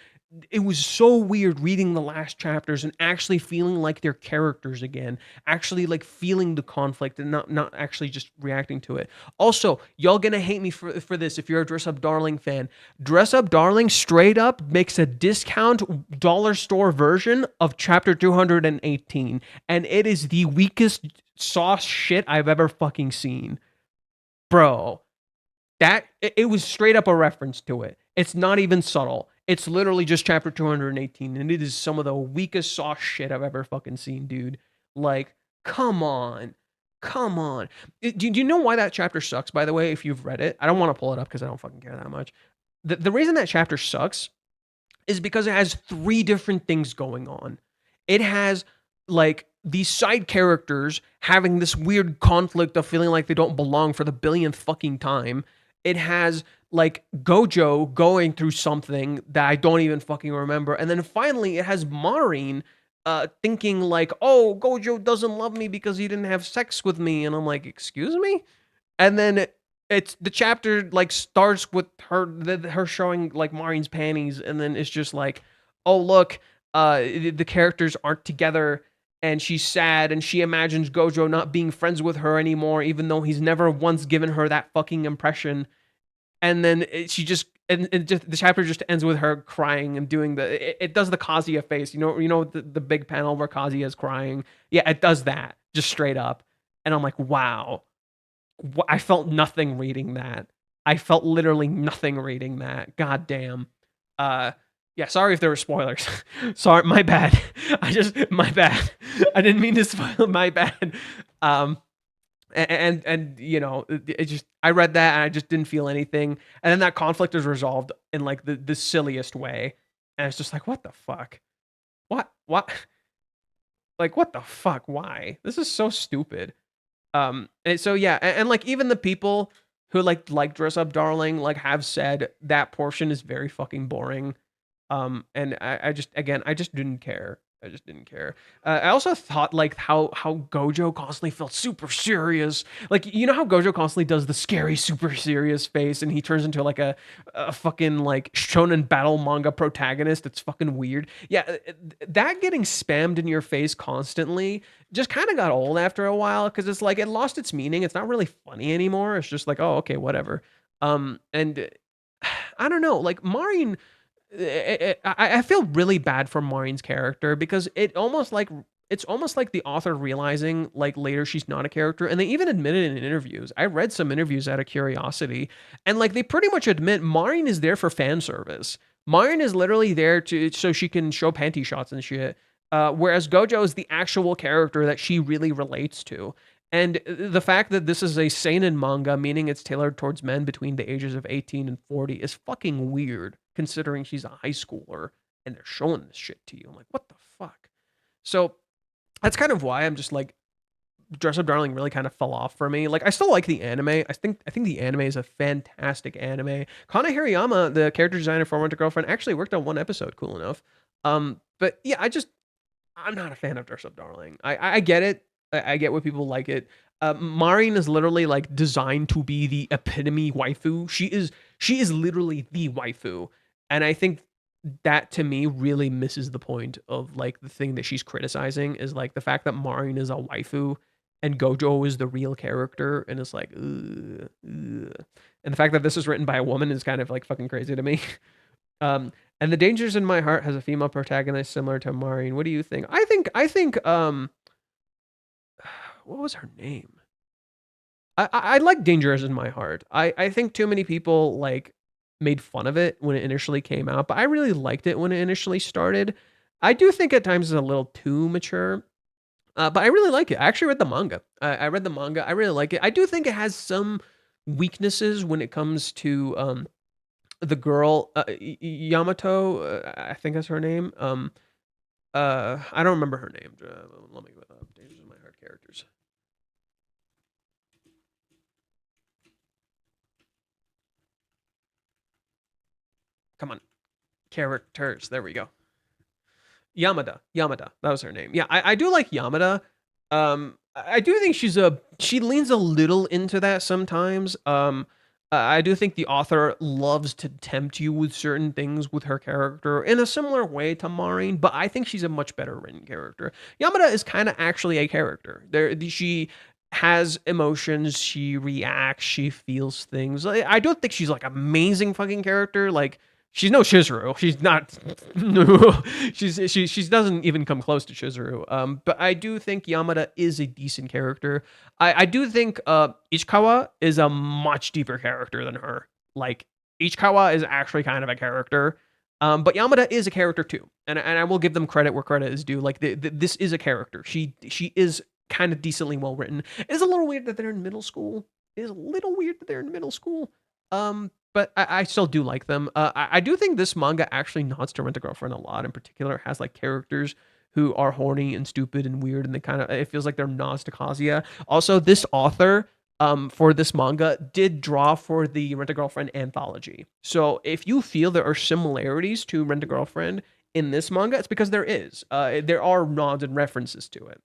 It was so weird reading the last chapters and actually feeling like they're characters again, actually like feeling the conflict and not actually just reacting to it. Also, y'all gonna hate me for this if you're a Dress Up Darling fan. Dress Up Darling straight up makes a discount dollar store version of chapter 218, and it is the weakest sauce shit I've ever fucking seen. Bro, that it was straight up a reference to it. It's not even subtle. It's literally just chapter 218, and it is some of the weakest sauce shit I've ever fucking seen, dude. Like, come on. Come on. Do you know why that chapter sucks, by the way, if you've read it? I don't want to pull it up because I don't fucking care that much. The reason that chapter sucks is because it has three different things going on. It has, like, these side characters having this weird conflict of feeling like they don't belong for the billionth fucking time. It has like Gojo going through something that I don't even fucking remember. And then finally it has Marin thinking like, oh, Gojo doesn't love me because he didn't have sex with me. And I'm like, excuse me? And then it's the chapter like starts with her showing like Marin's panties, and then it's just like, oh look, the characters aren't together, and she's sad, and she imagines Gojo not being friends with her anymore, even though he's never once given her that fucking impression. And then she just the chapter just ends with her crying and doing it does the Kazuya face, the big panel where Kazuya is crying. Yeah, it does that just straight up, and I'm like, wow. I felt nothing reading that. I felt literally nothing reading that. God damn. Yeah, sorry if there were spoilers. Sorry, my bad. My bad. I didn't mean to spoil. My bad. And it just, I read that and I just didn't feel anything. And then that conflict is resolved in like the silliest way. And it's just like, what the fuck? What? Like, what the fuck? Why? This is so stupid. And so yeah, and like even the people who like Dress Up Darling like have said that portion is very fucking boring. And I just didn't care. I just didn't care. I also thought like how Gojo constantly felt super serious. Like, you know how Gojo constantly does the scary super serious face and he turns into like a fucking like shonen battle manga protagonist. It's fucking weird. Yeah, that getting spammed in your face constantly just kind of got old after a while, because it's like it lost its meaning. It's not really funny anymore. It's just like, oh, okay, whatever. And I don't know, like Marin, I feel really bad for Maureen's character, because it's almost like the author realizing like later she's not a character, and they even admit it in interviews. I read some interviews out of curiosity, and like they pretty much admit Maureen is there for fan service. Maureen is literally there so she can show panty shots and shit. Whereas Gojo is the actual character that she really relates to. And the fact that this is a seinen manga, meaning it's tailored towards men between the ages of 18 and 40, is fucking weird, considering she's a high schooler and they're showing this shit to you. I'm like, what the fuck? So that's kind of why I'm just like, Dress Up Darling really kind of fell off for me. Like, I still like the anime. I think the anime is a fantastic anime. Kana Hirayama, the character designer for Winter Girlfriend, actually worked on one episode. Cool enough. But yeah, I'm not a fan of Dress Up Darling. I get it. I get why people like it. Marin is literally like designed to be the epitome waifu. She is literally the waifu, and I think that to me really misses the point of like the thing that she's criticizing is like the fact that Marin is a waifu and Gojo is the real character, and it's like, ugh, ugh. And the fact that this is written by a woman is kind of like fucking crazy to me. And The Dangers in My Heart has a female protagonist similar to Maureen. What do you think? I think what was her name? I like Dangers in My Heart. I think too many people like made fun of it when it initially came out, but I really liked it when it initially started. I do think at times it's a little too mature, but I really like it. I actually read the manga. I read the manga. I really like it. I do think it has some weaknesses when it comes to the girl Yamato. I think that's her name. I don't remember her name. Let me go up. Dangers in My Heart characters. Come on, characters. There we go. Yamada. That was her name. Yeah, I do like Yamada. I do think she leans a little into that sometimes. I do think the author loves to tempt you with certain things with her character in a similar way to Maureen, but I think she's a much better written character. Yamada is kind of actually a character. She has emotions, she reacts, she feels things. I don't think she's like amazing fucking character. Like she's no Chizuru. She's not. No, she doesn't even come close to Chizuru. But I do think Yamada is a decent character. I do think Ichikawa is a much deeper character than her. Like Ichikawa is actually kind of a character. But Yamada is a character too, and I will give them credit where credit is due. Like this is a character. She is kind of decently well written. It is a little weird that they're in middle school. It is a little weird that they're in middle school. But I still do like them. I do think this manga actually nods to Rent a Girlfriend a lot. In particular, has like characters who are horny and stupid and weird, and they kind of it feels like they're nods to Kazuya. Also, this author for this manga did draw for the Rent a Girlfriend anthology. So if you feel there are similarities to Rent a Girlfriend in this manga, it's because there is. There are nods and references to it.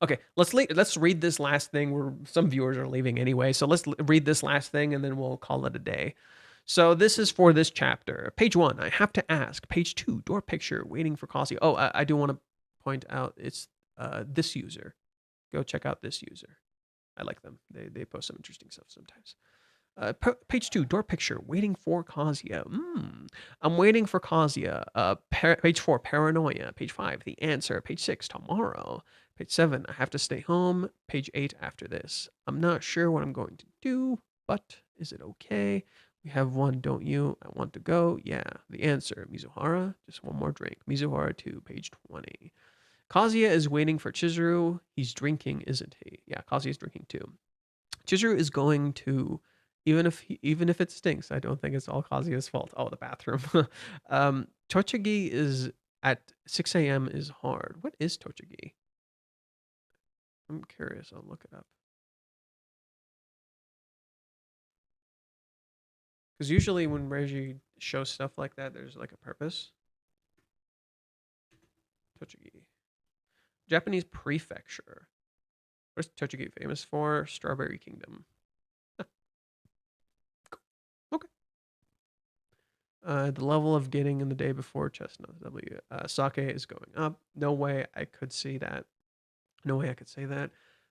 Okay, let's read this last thing. Where some viewers are leaving anyway, so let's read this last thing and then we'll call it a day. So this is for this chapter. Page 1, I have to ask. Page 2, door picture, waiting for Kazi. Oh, I do want to point out it's this user. Go check out this user. I like them. They post some interesting stuff sometimes. Page 2, door picture, waiting for Kazuya. I'm waiting for Kazuya. Page 4, paranoia. Page 5, the answer. Page 6, tomorrow. Page 7, I have to stay home. Page 8, after this. I'm not sure what I'm going to do, but is it okay? We have one, don't you? I want to go. Yeah. The answer, Mizuhara. Just one more drink. Mizuhara 2, page 20. Kazuya is waiting for Chizuru. He's drinking, isn't he? Yeah, Kazuya's drinking too. Chizuru is going to even if it stinks, I don't think it's all Kazuya's fault. Oh, the bathroom. Tochigi is at 6 a.m. is hard. What is Tochigi? I'm curious. I'll look it up. Because usually when Reggie shows stuff like that, there's like a purpose. Tochigi. Japanese prefecture. What is Tochigi famous for? Strawberry Kingdom. Okay. The level of getting in the day before chestnut W. Sake is going up. No way I could see that. No way I could say that.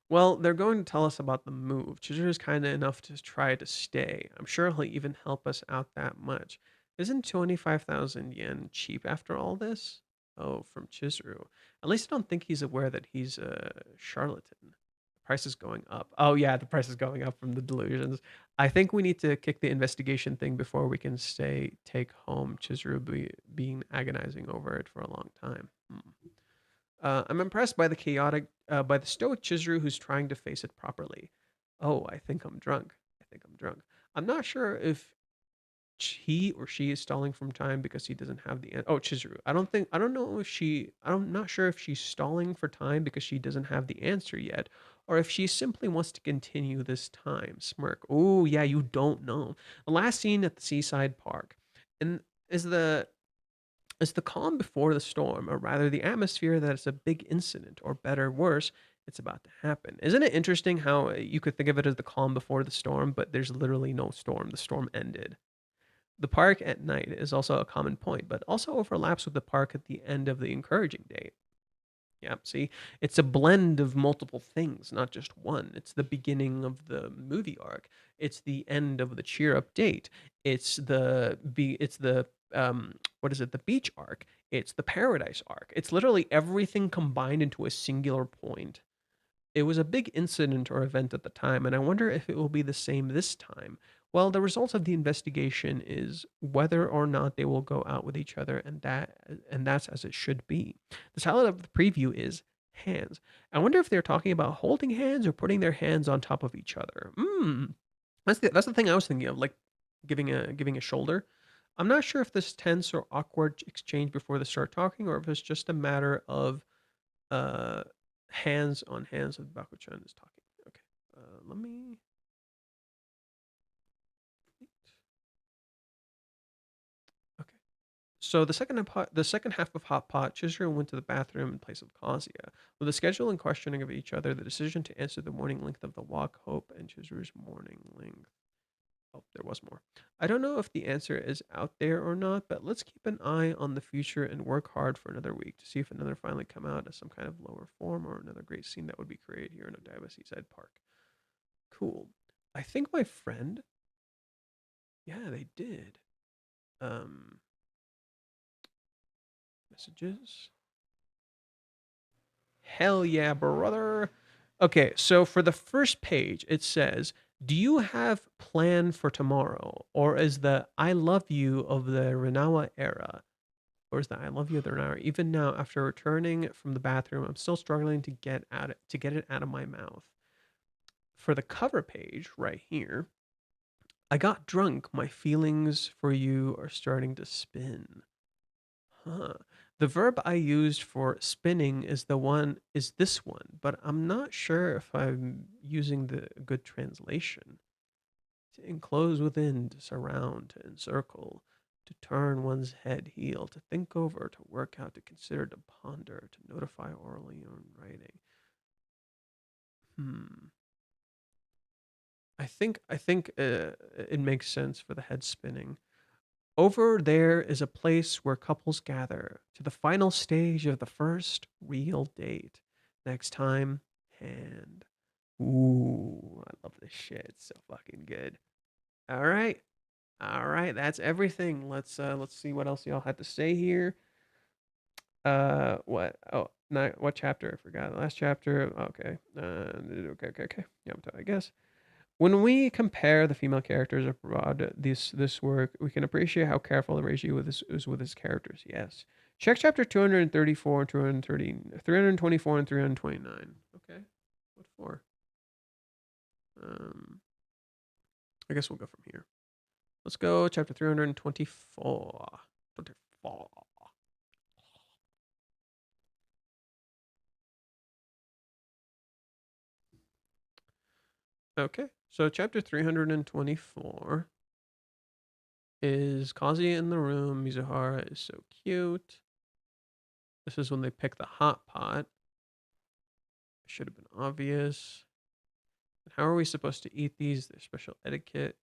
Well, they're going to tell us about the move. Chizuru is kind of enough to try to stay. I'm sure he'll even help us out that much. Isn't 25,000 yen cheap after all this? Oh, from Chizuru. At least I don't think he's aware that he's a charlatan. The price is going up. Oh, yeah, the price is going up from the delusions. I think we need to kick the investigation thing before we can take home Chizuru being agonizing over it for a long time. I'm impressed by the by the stoic Chizuru who's trying to face it properly. Oh, I think I'm drunk. I think I'm drunk. I'm not sure if he or she is stalling from time because he doesn't have the oh Chizuru. I don't know if I'm not sure if she's stalling for time because she doesn't have the answer yet, or if she simply wants to continue this time. Smirk. Oh yeah, you don't know. The last scene at the seaside park, and is the calm before the storm, or rather the atmosphere that it's a big incident, or better, worse, it's about to happen. Isn't it interesting how you could think of it as the calm before the storm, but there's literally no storm. The storm ended. The park at night is also a common point, but also overlaps with the park at the end of the encouraging date. Yeah, see, it's a blend of multiple things, not just one. It's the beginning of the movie arc. It's the end of the cheer up date. It's the what is it? The beach arc. It's the paradise arc. It's literally everything combined into a singular point. It was a big incident or event at the time, and I wonder if it will be the same this time. Well, the result of the investigation is whether or not they will go out with each other, and that's as it should be. The title of the preview is hands. I wonder if they're talking about holding hands or putting their hands on top of each other. That's the thing I was thinking of, like giving a shoulder. I'm not sure if this tense or awkward exchange before they start talking, or if it's just a matter of uh hands on hands with Bakuchan is talking. Okay. Let me. Okay. So the second half of Hot Pot, Chizuru went to the bathroom in place of Kazuya. With the schedule and questioning of each other, the decision to answer the morning length of the walk, Hope, and Chizuru's morning length. Oh, there was more. I don't know if the answer is out there or not, but let's keep an eye on the future and work hard for another week to see if another finally come out as some kind of lower form or another great scene that would be created here in Odaiba Seaside Park. Cool. I think my friend. Yeah, they did. Um, messages. Hell yeah, brother. Okay, so for the first page, it says, "Do you have plan for tomorrow, or is the I love you of the Renawa era, or is the I love you of the Renawa era? Even now, after returning from the bathroom, I'm still struggling to get it out of my mouth." For the cover page right here, I got drunk. My feelings for you are starting to spin. Huh. The verb I used for spinning is this one, but I'm not sure if I'm using the good translation. To enclose within, to surround, to encircle, to turn one's head heel, to think over, to work out, to consider, to ponder, to notify orally or in writing. Hmm. I think it makes sense for the head spinning. Over there is a place where couples gather to the final stage of the first real date. Next time, hand. Ooh, I love this shit. It's so fucking good. All right. All right, that's everything. Let's see what else y'all had to say here. What? Oh, not what chapter? I forgot. The last chapter. Okay. Okay. Yeah, I guess. When we compare the female characters abroad this work, we can appreciate how careful Reiji is with his characters. Yes. Check chapter 234 and 230, 324 and 329. Okay. What for? Um, I guess we'll go from here. Let's go chapter 324. 24. Okay. So chapter 324 is Kazuya in the room. Mizuhara is so cute. This is when they pick the hot pot. Should have been obvious. And how are we supposed to eat these? There's special etiquette.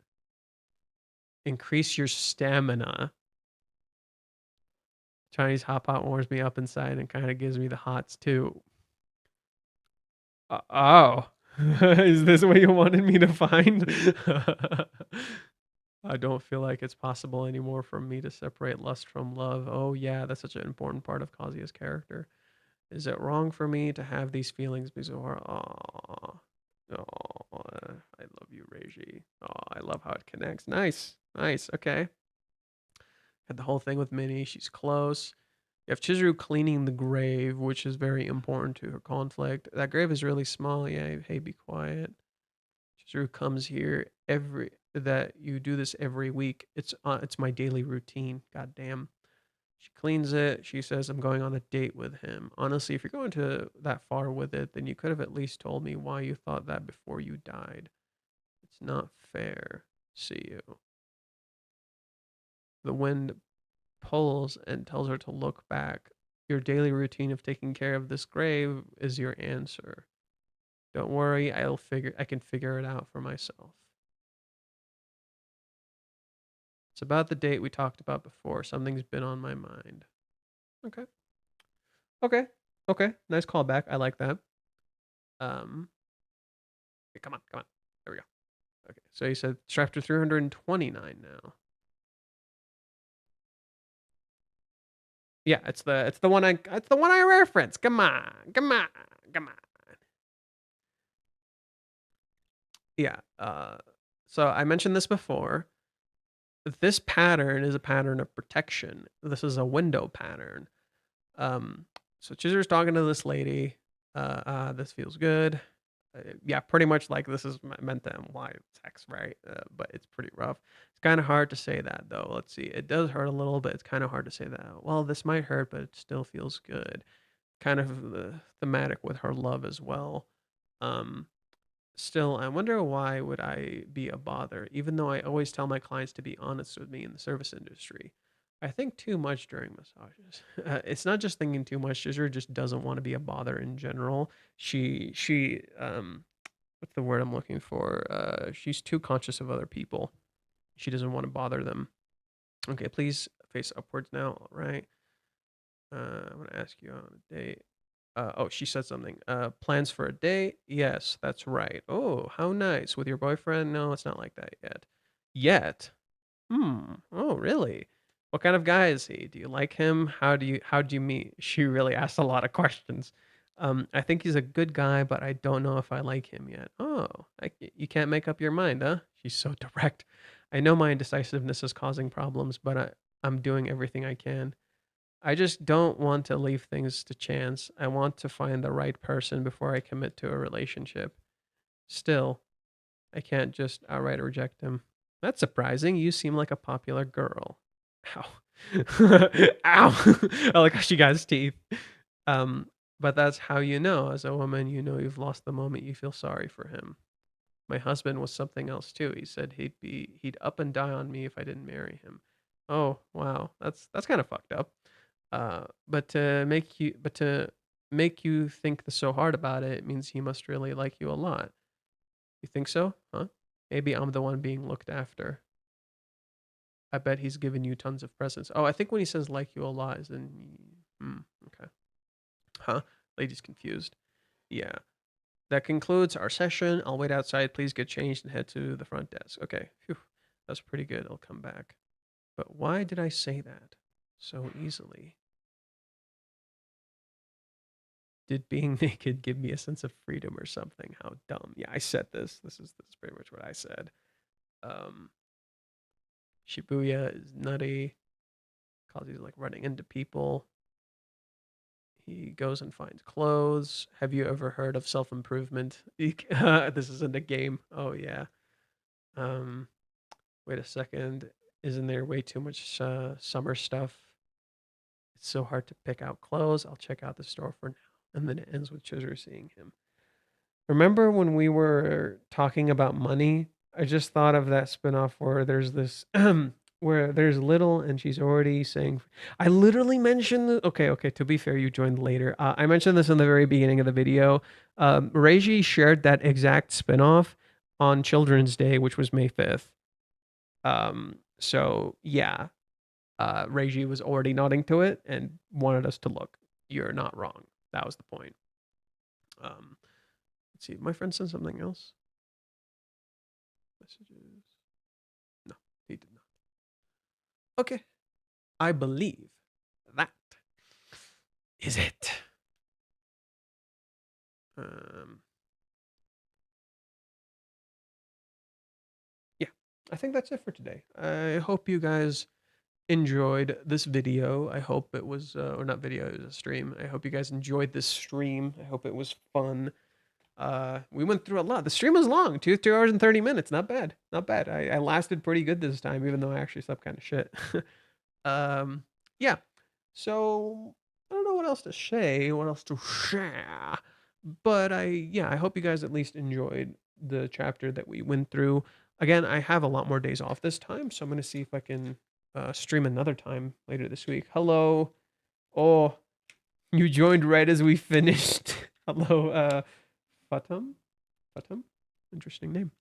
Increase your stamina. Chinese hot pot warms me up inside and kind of gives me the hots too. Oh, is this what you wanted me to find? I don't feel like it's possible anymore for me to separate lust from love. Oh yeah, that's such an important part of Kazuya's character. Is it wrong for me to have these feelings, Mizuhara? Oh, oh, I love you, Reiji. Oh, I love how it connects. Nice, nice. Okay, had the whole thing with Minnie. She's close. You have Chizuru cleaning the grave, which is very important to her conflict. That grave is really small. Yeah, hey, be quiet. Chizuru comes here every that you do this every week. It's my daily routine. God damn. She cleans it. She says, I'm going on a date with him. Honestly, if you're going to that far with it, then you could have at least told me why you thought that before you died. It's not fair. See you. The wind pulls and tells her to look back. Your daily routine of taking care of this grave is your answer. Don't worry, I can figure it out for myself. It's about the date we talked about before. Something's been on my mind. Okay. Okay. Okay. Nice callback. I like that. Um okay, come on, come on. There we go. Okay. So you said chapter 329 now. Yeah, it's the one I reference. Come on. Come on. Come on. Yeah. So I mentioned this before. This pattern is a pattern of protection. This is a window pattern. So Chizuru's talking to this lady. This feels good. Yeah, pretty much like this is meant to imply sex, right? But it's pretty rough. It's kind of hard to say that though. Let's see. It does hurt a little, but it's kind of hard to say that. Well, this might hurt, but it still feels good. Kind of the thematic with her love as well. Um, Still, I wonder why would I be a bother, even though I always tell my clients to be honest with me in the service industry. I think too much during massages. It's not just thinking too much. Ginger just doesn't want to be a bother in general. What's the word I'm looking for? She's too conscious of other people. She doesn't want to bother them. Okay, please face upwards now. All right. I'm gonna ask you on a date. Oh, she said something. Plans for a date? Yes, that's right. Oh, how nice. With your boyfriend? No, it's not like that yet. Yet? Hmm. Oh, really? What kind of guy is he? Do you like him? How'd you meet? She really asked a lot of questions. I think he's a good guy, but I don't know if I like him yet. Oh, you can't make up your mind, huh? She's so direct. I know my indecisiveness is causing problems, but I'm doing everything I can. I just don't want to leave things to chance. I want to find the right person before I commit to a relationship. Still, I can't just outright reject him. That's surprising. You seem like a popular girl. Ow. Ow. I like how she got his teeth. Um, but that's how you know. As a woman, you know you've lost the moment you feel sorry for him. My husband was something else too. He said he'd up and die on me if I didn't marry him. Oh, wow. That's kind of fucked up. But to make you think so hard about it means he must really like you a lot. You think so? Huh? Maybe I'm the one being looked after. I bet he's given you tons of presents. Oh, I think when he says like you a lot is in okay. Huh? Lady's confused. Yeah. That concludes our session. I'll wait outside. Please get changed and head to the front desk. Okay. Phew. That's pretty good. I'll come back. But why did I say that so easily? Did being naked give me a sense of freedom or something? How dumb. Yeah, I said this. This is pretty much what I said. Um Shibuya is nutty because he's like running into people. He goes and finds clothes. Have you ever heard of self-improvement? This isn't a game. Oh yeah. Um Wait a second. Isn't there way too much summer stuff? It's so hard to pick out clothes. I'll check out the store for now. And then it ends with Chizuru seeing him. Remember when we were talking about money? I just thought of that spinoff where there's this where there's little and she's already saying I literally mentioned okay, to be fair, you joined later. I mentioned this in the very beginning of the video. Reiji shared that exact spinoff on Children's Day, which was May 5th. So yeah, Reiji was already nodding to it and wanted us to look. You're not wrong. That was the point. Um, let's see. My friend sent something else. Messages. No, he did not. Okay. I believe that is it. Um, yeah, I think that's it for today. I hope you guys enjoyed this video. I hope it was, or not video, it was a stream. I hope you guys enjoyed this stream. I hope it was fun. We went through a lot. The stream was long, 2 hours and 30 minutes. Not bad, not bad. I lasted pretty good this time, even though I actually slept kind of shit. um, yeah. So I don't know what else to say, what else to share, but I hope you guys at least enjoyed the chapter that we went through. Again, I have a lot more days off this time, so I'm gonna see if I can stream another time later this week. Hello. Oh, you joined right as we finished. Hello, Fatum? Fatum? Interesting name.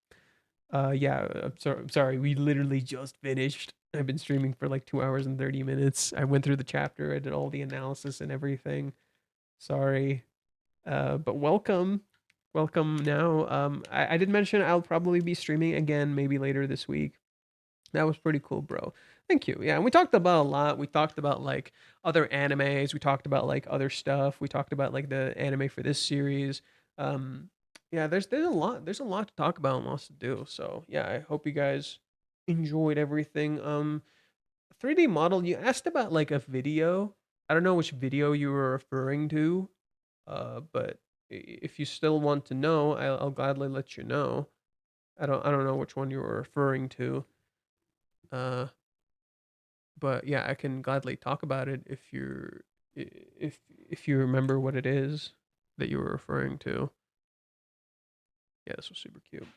Yeah, I'm sorry. We literally just finished. I've been streaming for like 2 hours and 30 minutes. I went through the chapter. I did all the analysis and everything. Sorry. But welcome. Welcome now. I did mention I'll probably be streaming again maybe later this week. That was pretty cool, bro. Thank you. Yeah, and we talked about a lot. We talked about like other animes. We talked about like other stuff. We talked about like the anime for this series. Um, yeah, there's a lot to talk about and lots to do. So yeah, I hope you guys enjoyed everything. 3D model. You asked about like a video. I don't know which video you were referring to. But if you still want to know, I'll gladly let you know. I don't know which one you were referring to. Uh, but yeah, I can gladly talk about it if if you remember what it is that you were referring to. Yeah, this was super cute.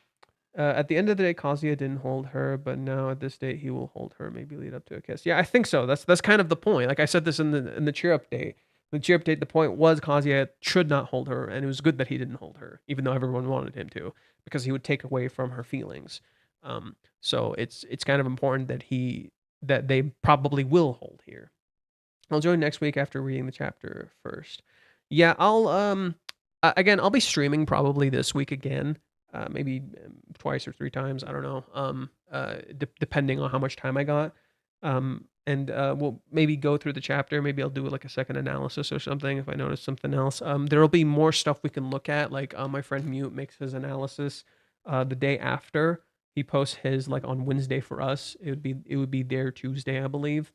At the end of the day, Kazuya didn't hold her, but now at this date he will hold her. Maybe lead up to a kiss. Yeah, I think so. That's kind of the point. Like I said this in the cheer update. The cheer update, the point was Kazuya should not hold her, and it was good that he didn't hold her, even though everyone wanted him to, because he would take away from her feelings. So it's kind of important that they probably will hold here. I'll join next week after reading the chapter first. Yeah, again, I'll be streaming probably this week again. Maybe twice or three times. I don't know. Depending on how much time I got. And we'll maybe go through the chapter. Maybe I'll do like a second analysis or something if I notice something else. There will be more stuff we can look at. Like my friend Mute makes his analysis the day after. He posts his like on Wednesday for us. It would be their Tuesday, I believe.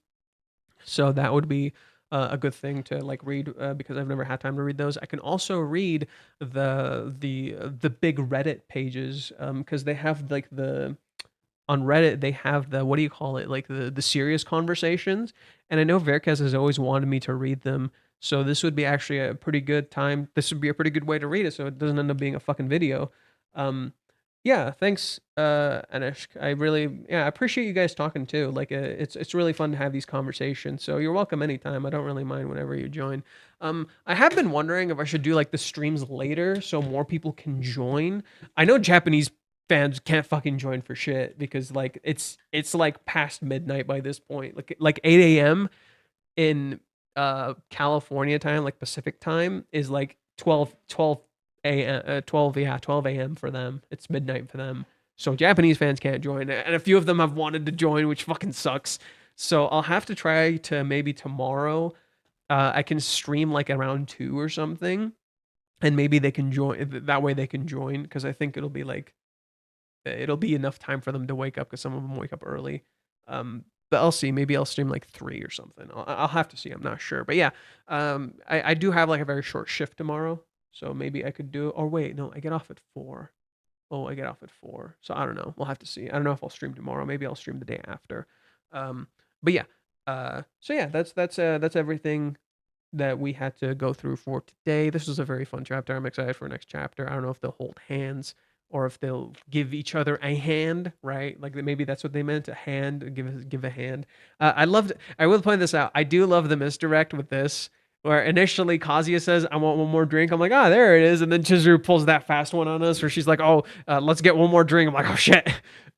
So that would be a good thing to like read because I've never had time to read those. I can also read the big Reddit pages because they have like the on Reddit they have the what do you call it, like the serious conversations, and I know Verkes has always wanted me to read them. So this would be actually a pretty good time. This would be a pretty good way to read it, so it doesn't end up being a fucking video. Um, yeah, thanks, Anish. I appreciate you guys talking too. Like, it's really fun to have these conversations. So you're welcome anytime. I don't really mind whenever you join. I have been wondering if I should do like the streams later so more people can join. I know Japanese fans can't fucking join for shit because like it's like past midnight by this point. Like 8 a.m. in California time, like Pacific time, is like 12 a.m. 12 a.m. for them. It's midnight for them. So Japanese fans can't join, and a few of them have wanted to join, which fucking sucks. So I'll have to try to maybe tomorrow. I can stream like around 2 or something, and maybe they can join. That way they can join because I think it'll be enough time for them to wake up because some of them wake up early. But I'll see. Maybe I'll stream like 3 or something. I'll have to see. I'm not sure. But yeah, I do have like a very short shift tomorrow. So maybe I could do. Or wait, no, I get off at 4. Oh, I get off at 4. So I don't know. We'll have to see. I don't know if I'll stream tomorrow. Maybe I'll stream the day after. But yeah. So yeah, that's everything that we had to go through for today. This was a very fun chapter. I'm excited for next chapter. I don't know if they'll hold hands or if they'll give each other a hand, right? Like maybe that's what they meant, a hand, give a hand. I will point this out. I do love the misdirect with this, where initially Kazuya says, "I want one more drink." I'm like, "Ah, there it is," and then Chizuru pulls that fast one on us, where she's like, "Oh, let's get one more drink." I'm like, "Oh shit."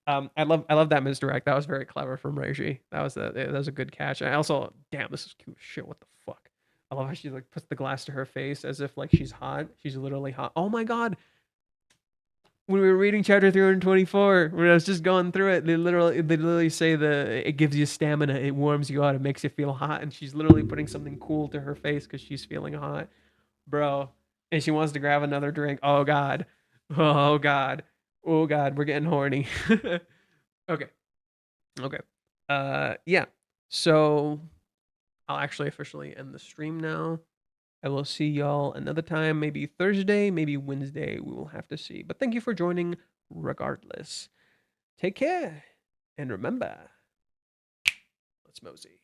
I love that misdirect. That was very clever from Reiji. That was a good catch. I also, damn, this is cute as shit. What the fuck? I love how she like puts the glass to her face as if like she's hot. She's literally hot. Oh my god, when we were reading chapter 324, when I was just going through it, they literally say it gives you stamina, it warms you out, it makes you feel hot, and she's literally putting something cool to her face because she's feeling hot, bro. And she wants to grab another drink. Oh god, oh god, oh god, we're getting horny. Okay, okay, yeah. So I'll actually officially end the stream now. I will see y'all another time, maybe Thursday, maybe Wednesday. We will have to see. But thank you for joining regardless. Take care. And remember, let's mosey.